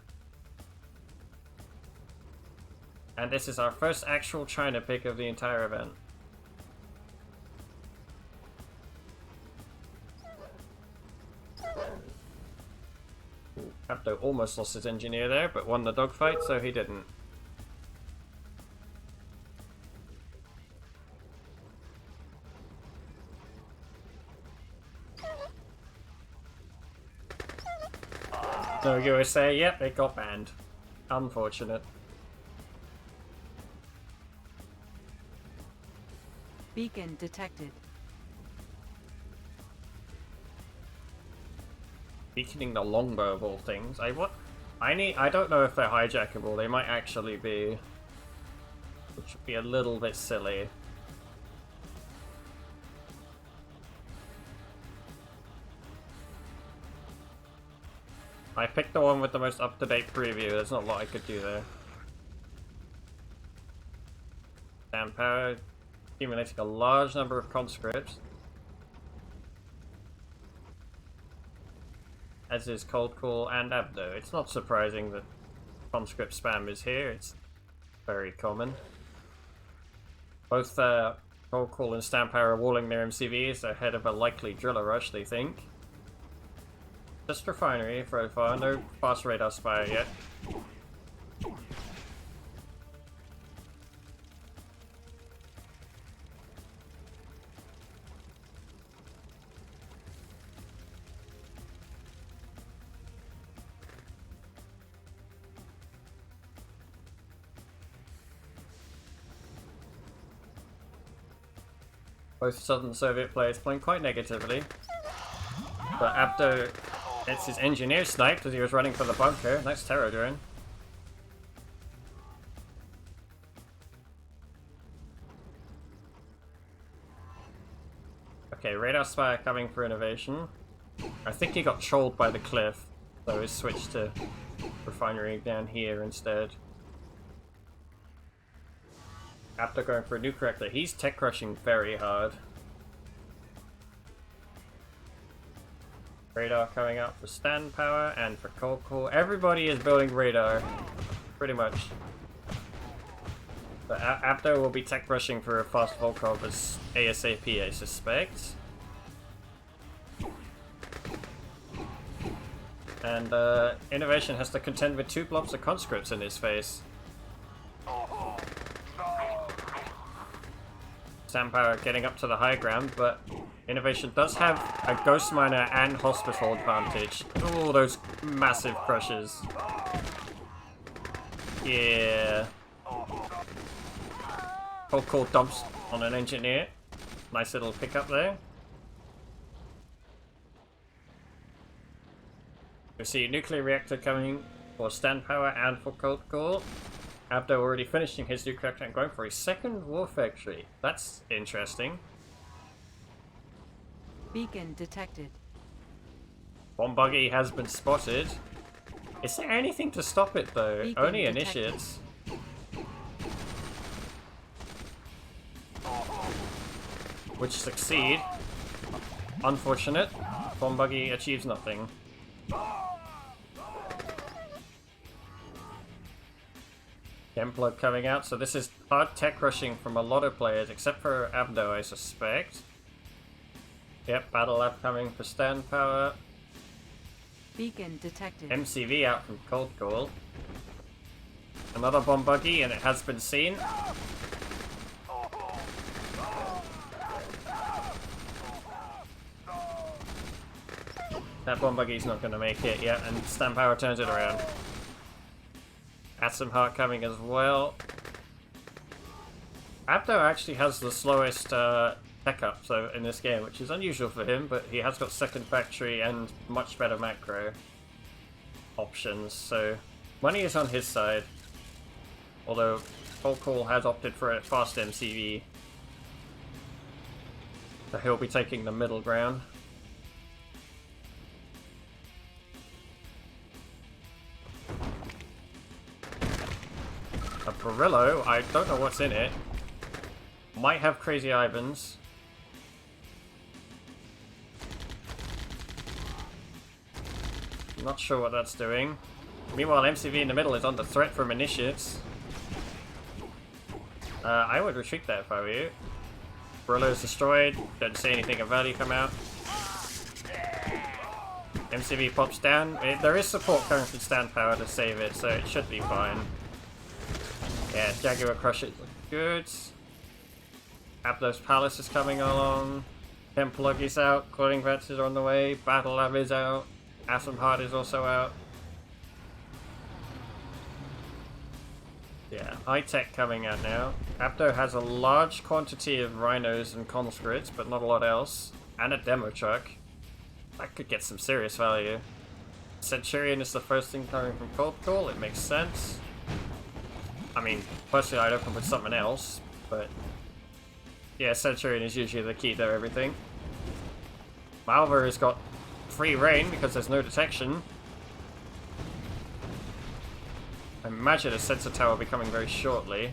And this is our first actual China pick of the entire event. Abdo almost lost his engineer there, but won the dogfight, so he didn't. So you would say, yep, it got banned. Unfortunate. Beacon detected. Beaconing the longbow of all things. I don't know if they're hijackable. They might actually be, which would be a little bit silly. I picked the one with the most up-to-date preview. There's not a lot I could do there. Damn power, accumulating a large number of conscripts. As is Cold Call and Abdo. It's not surprising that conscript spam is here. It's very common. Both Cold Call and Stand Power are walling their MCVs ahead of a likely driller rush, they think. Just refinery so far, no fast radar spire yet. Both Southern Soviet players playing quite negatively. But Abdo gets his engineer sniped as he was running for the bunker. Nice terror drone. Okay, radar spire coming for Innovation. I think he got trolled by the cliff, so he switched to refinery down here instead. After going for a nuke reactor, he's tech crushing very hard. Radar coming out for Stand Power and for Cold Call. Everybody is building radar, pretty much. But Abdo will be tech rushing for a fast Volkov as ASAP, I suspect. And Innovation has to contend with 2 blobs of conscripts in his face. Stand Power getting up to the high ground, but Innovation does have a Ghost Miner and Hospital advantage. Oh, those massive crushes. Yeah. Cold Call dumps on an engineer. Nice little pickup there. We see nuclear reactor coming for Stand Power and for Cold Call. Abdo already finishing his nuclear reactor and going for his second Wharfare tree. That's interesting. Beacon detected. Bomb buggy has been spotted. Is there anything to stop it though? Beacon Only detected. initiates. Which succeed. Unfortunate. Bomb buggy achieves nothing. Plug coming out, so this is hard tech rushing from a lot of players, except for Abdo, I suspect. Yep, Battle Lab coming for stand power. Beacon detected. MCV out from Cold Call. Another bomb buggy, and it has been seen. That bomb buggy's not going to make it yet, and stand power turns it around. Atom Heart coming as well. Abdo actually has the slowest tech up so in this game, which is unusual for him, but he has got second factory and much better macro options, so money is on his side. Although Cold Call has opted for a fast MCV, so he'll be taking the middle ground. A Barillo, I don't know what's in it. Might have Crazy Ivans. Not sure what that's doing. Meanwhile, MCV in the middle is under threat from Initiates. I would retreat there if I were you. Barillo is destroyed. Don't see anything of value come out. MCV pops down. There is support coming from stand power to save it, so it should be fine. Yeah, Jaguar Crush it good. Abdo's Palace is coming along. Plug is out. Clothing Vets is on the way. Battle Lab is out. Atom Heart is also out. Yeah, high tech coming out now. Abdo has a large quantity of rhinos and conscripts, but not a lot else. And a demo truck. That could get some serious value. Centurion is the first thing coming from Cold Call. It makes sense. I mean, personally I'd open with something else, but yeah, Centurion is usually the key to everything. Malvar has got free reign because there's no detection. I imagine a sensor tower will be coming very shortly.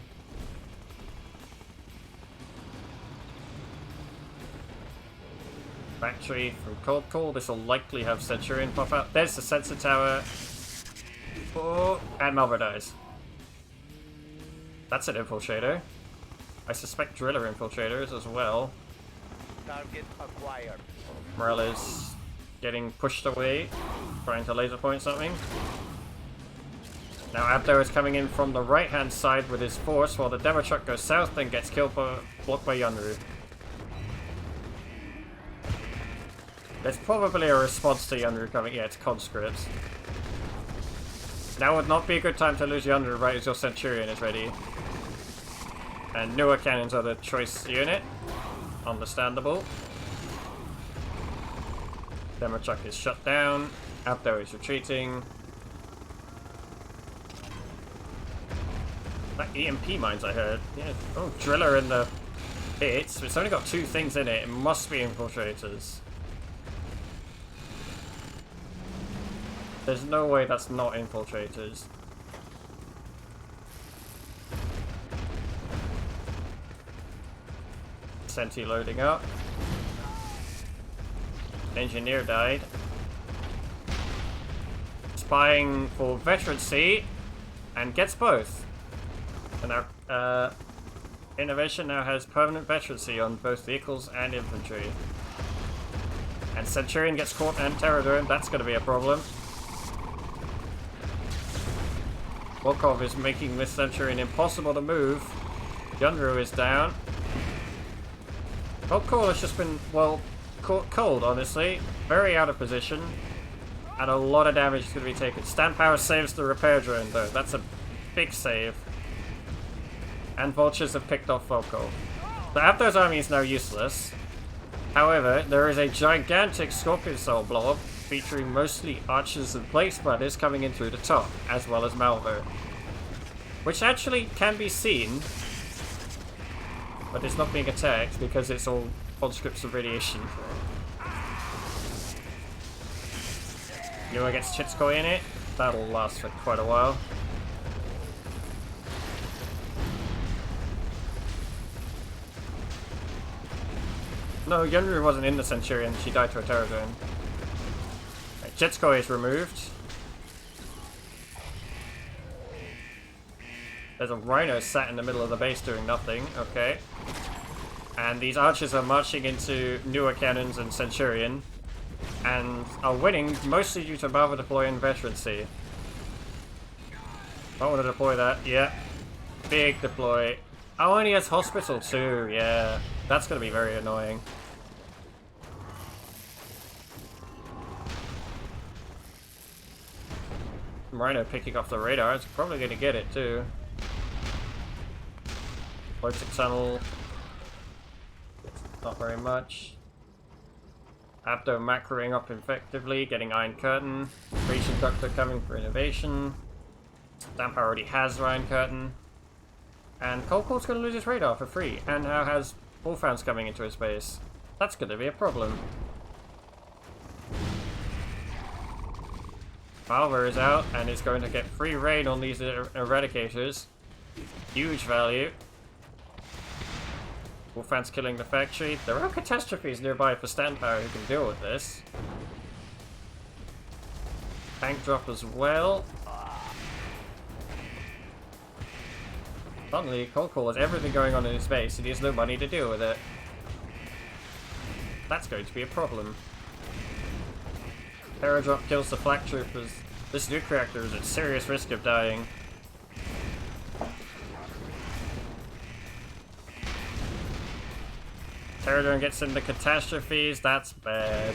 Factory from Cold Call. This will likely have Centurion pop out. There's the sensor tower. Oh, and Malvar dies. That's an infiltrator. I suspect driller infiltrators as well. Target acquired. Morel is getting pushed away, trying to laser point something. Now Abdo is coming in from the right hand side with his force, while the demo truck goes south and gets killed by, blocked by Yunru. There's probably a response to Yunru coming. Yeah, it's conscripts. Now would not be a good time to lose Yunru right as your Centurion is ready. And newer cannons are the choice unit. Understandable. Demo truck is shut down. Abdo is retreating. That EMP mines I heard. Yeah. Oh, driller in the pits. It's only got 2 things in it. It must be infiltrators. There's no way that's not infiltrators. Senti loading up. Engineer died. Spying for veterancy and gets both. And our innovation now has permanent veterancy on both vehicles and infantry. And Centurion gets caught and Terradome. That's going to be a problem. Volkov is making this Centurion impossible to move. Yunru is down. Cold Call has just been, well, cold, honestly. Very out of position. And a lot of damage is going to be taken. Stand power saves the repair drone, though. That's a big save. And vultures have picked off Volkov. So Abdo's army is now useless. However, there is a gigantic Scorpion Soul blob featuring mostly archers and plate spreaders coming in through the top, as well as Malvo. Which actually can be seen, but it's not being attacked because it's all conscripts of radiation. Newer gets Chitskoi in it. That'll last for quite a while. No, Yunru wasn't in the Centurion. She died to a Terradome. Right, Chitskoi is removed. There's a rhino sat in the middle of the base doing nothing. Okay. And these archers are marching into newer cannons and Centurion. And are winning mostly due to Bravo deploy and veterancy. I want to deploy that. Yeah. Big deploy. Oh, and he has hospital too. Yeah. That's going to be very annoying. Rhino picking off the radar. It's probably going to get it too. Floating tunnel. Not very much. Abdo macroing up effectively, getting Iron Curtain. Breach Inductor coming for innovation. Stamp already has Iron Curtain. And Cold Cold's going to lose his radar for free. And now has Wolfhounds coming into his base. That's going to be a problem. Malware is out and is going to get free reign on these eradicators. Huge value. Wolfhound's killing the factory. There are catastrophes nearby for stand power who can deal with this. Tank drop as well. Suddenly, Cold Call has everything going on in his base and he has no money to deal with it. That's going to be a problem. Paradrop kills the flak troopers. This nuke reactor is at serious risk of dying. Paradrone gets into catastrophes. That's bad.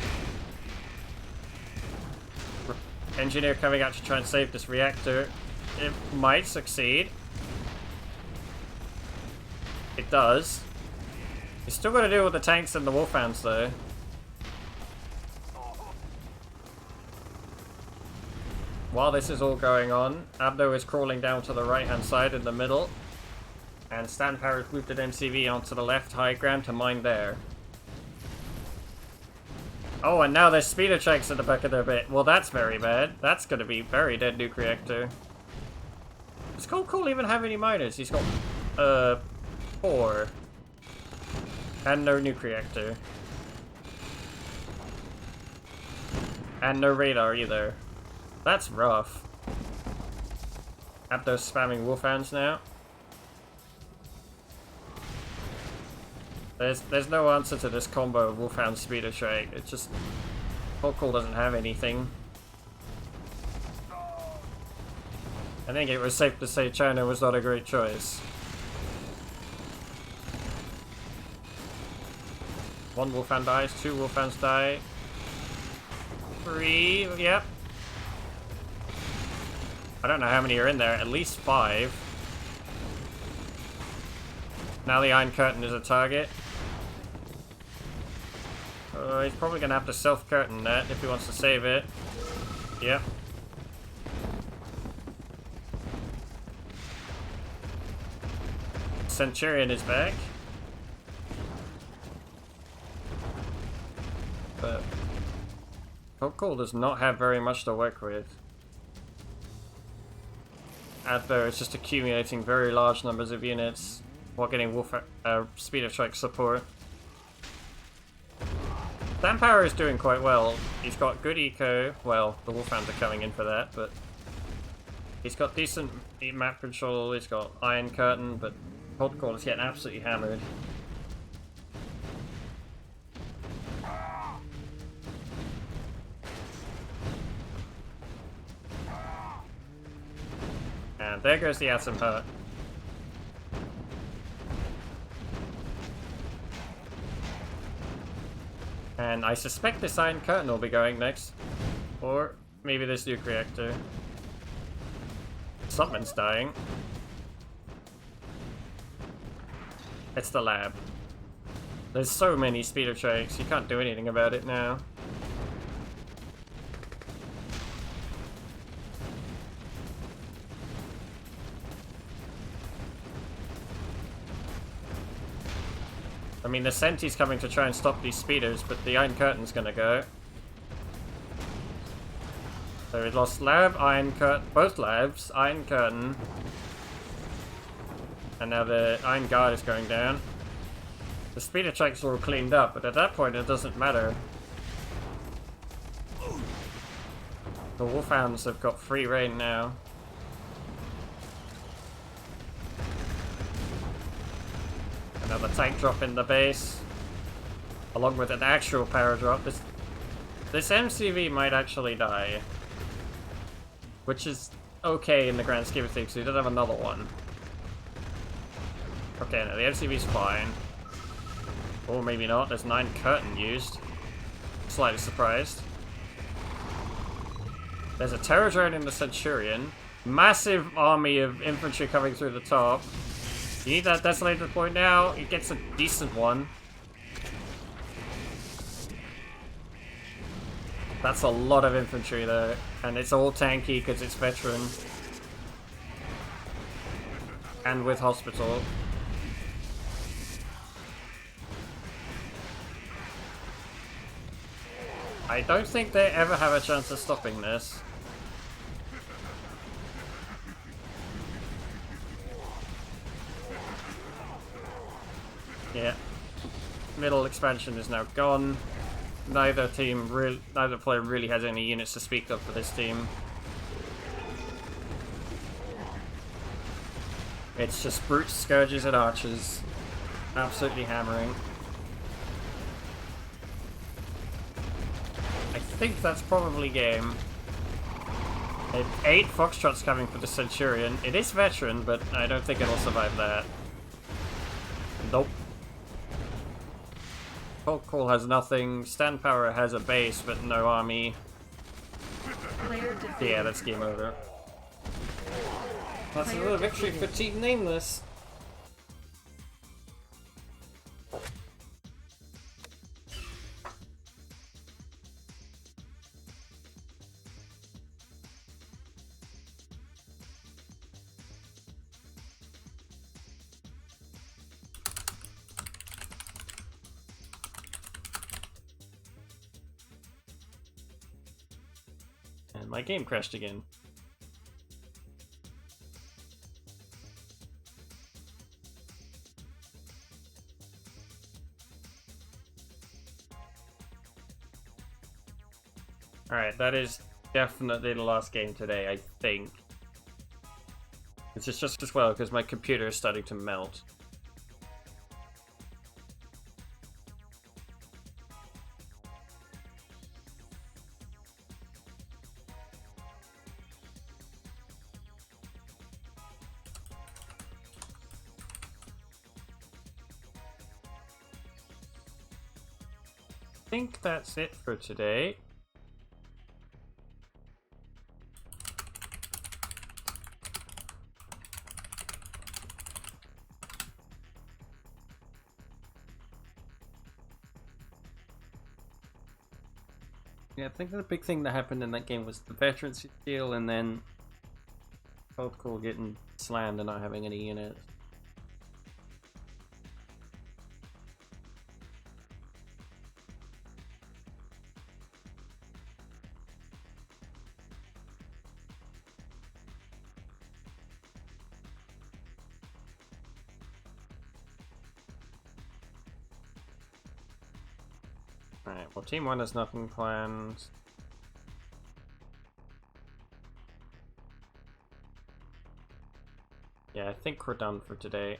Engineer coming out to try and save this reactor. It might succeed. It does. He's still got to deal with the tanks and the Wolfhounds though. While this is all going on, Abdo is crawling down to the right-hand side in the middle. And Stand Power has moved an MCV onto the left high ground to mine there. Oh, and now there's speeder tracks at the back of their bit. Well, that's very bad. That's going to be very dead nuke reactor. Does Cold Call even have any miners? He's got, 4. And no nuke reactor. And no radar either. That's rough. Abdo's spamming Wolfhounds now. There's no answer to this combo of Wolfhound Speeder Trade. It's just... Cold Call doesn't have anything. I think it was safe to say China was not a great choice. One Wolfhound dies, 2 Wolfhounds die. 3, yep. I don't know how many are in there, at least 5. Now the Iron Curtain is a target. He's probably going to have to self-curtain that if he wants to save it. Yep. Centurion is back. But Cold Call does not have very much to work with. Adver is just accumulating very large numbers of units while getting Speeder Strike support. Stand Power is doing quite well. He's got good eco. Well, the Wolfhounds are coming in for that, but he's got decent map control. He's got Iron Curtain, but Cold Call is getting absolutely hammered. And there goes the Atom Hut. And I suspect this Iron Curtain will be going next. Or maybe this nuke reactor. Something's dying. It's the lab. There's so many speeder tracks, you can't do anything about it now. I mean, the Senti's coming to try and stop these speeders, but the Iron Curtain's gonna go. So we lost lab, Iron Curtain, both labs, Iron Curtain. And now the Iron Guard is going down. The speeder tracks are all cleaned up, but at that point it doesn't matter. The Wolfhounds have got free reign now. tank drop in the base, along with an actual power drop. This MCV might actually die, which is okay in the grand scheme of things. We did have another one. Okay, no, the MCV's fine. Or maybe not. There's 9 curtain used. Slightly surprised. There's a terror drone in the Centurion. Massive army of infantry coming through the top. You need that desolated point now. It gets a decent one. That's a lot of infantry though. And it's all tanky because it's veteran. And with hospital. I don't think they ever have a chance of stopping this. Yeah. Middle expansion is now gone. Neither player really has any units to speak of for this team. It's just brutes, scourges, and archers. Absolutely hammering. I think that's probably game. 8 Foxtrots coming for the Centurion. It is veteran, but I don't think it'll survive that. Nope. Cold Call has nothing. Stand Power has a base, but no army. Yeah, that's game over. That's another victory for Team Nameless. And my game crashed again. Alright, that is definitely the last game today, I think. It's just as well because my computer is starting to melt. I think that's it for today. Yeah, I think the big thing that happened in that game was the veterancy deal and then Cold Call getting slammed and not having any units. Alright, well Team 1 has nothing planned. Yeah, I think we're done for today.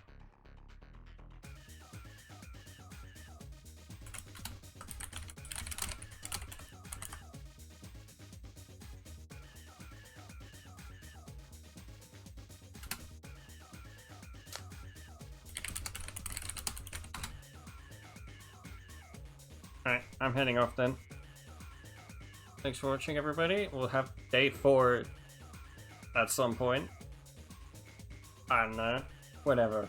Alright, I'm heading off then. Thanks for watching, everybody. We'll have day 4 at some point. I don't know. Whatever.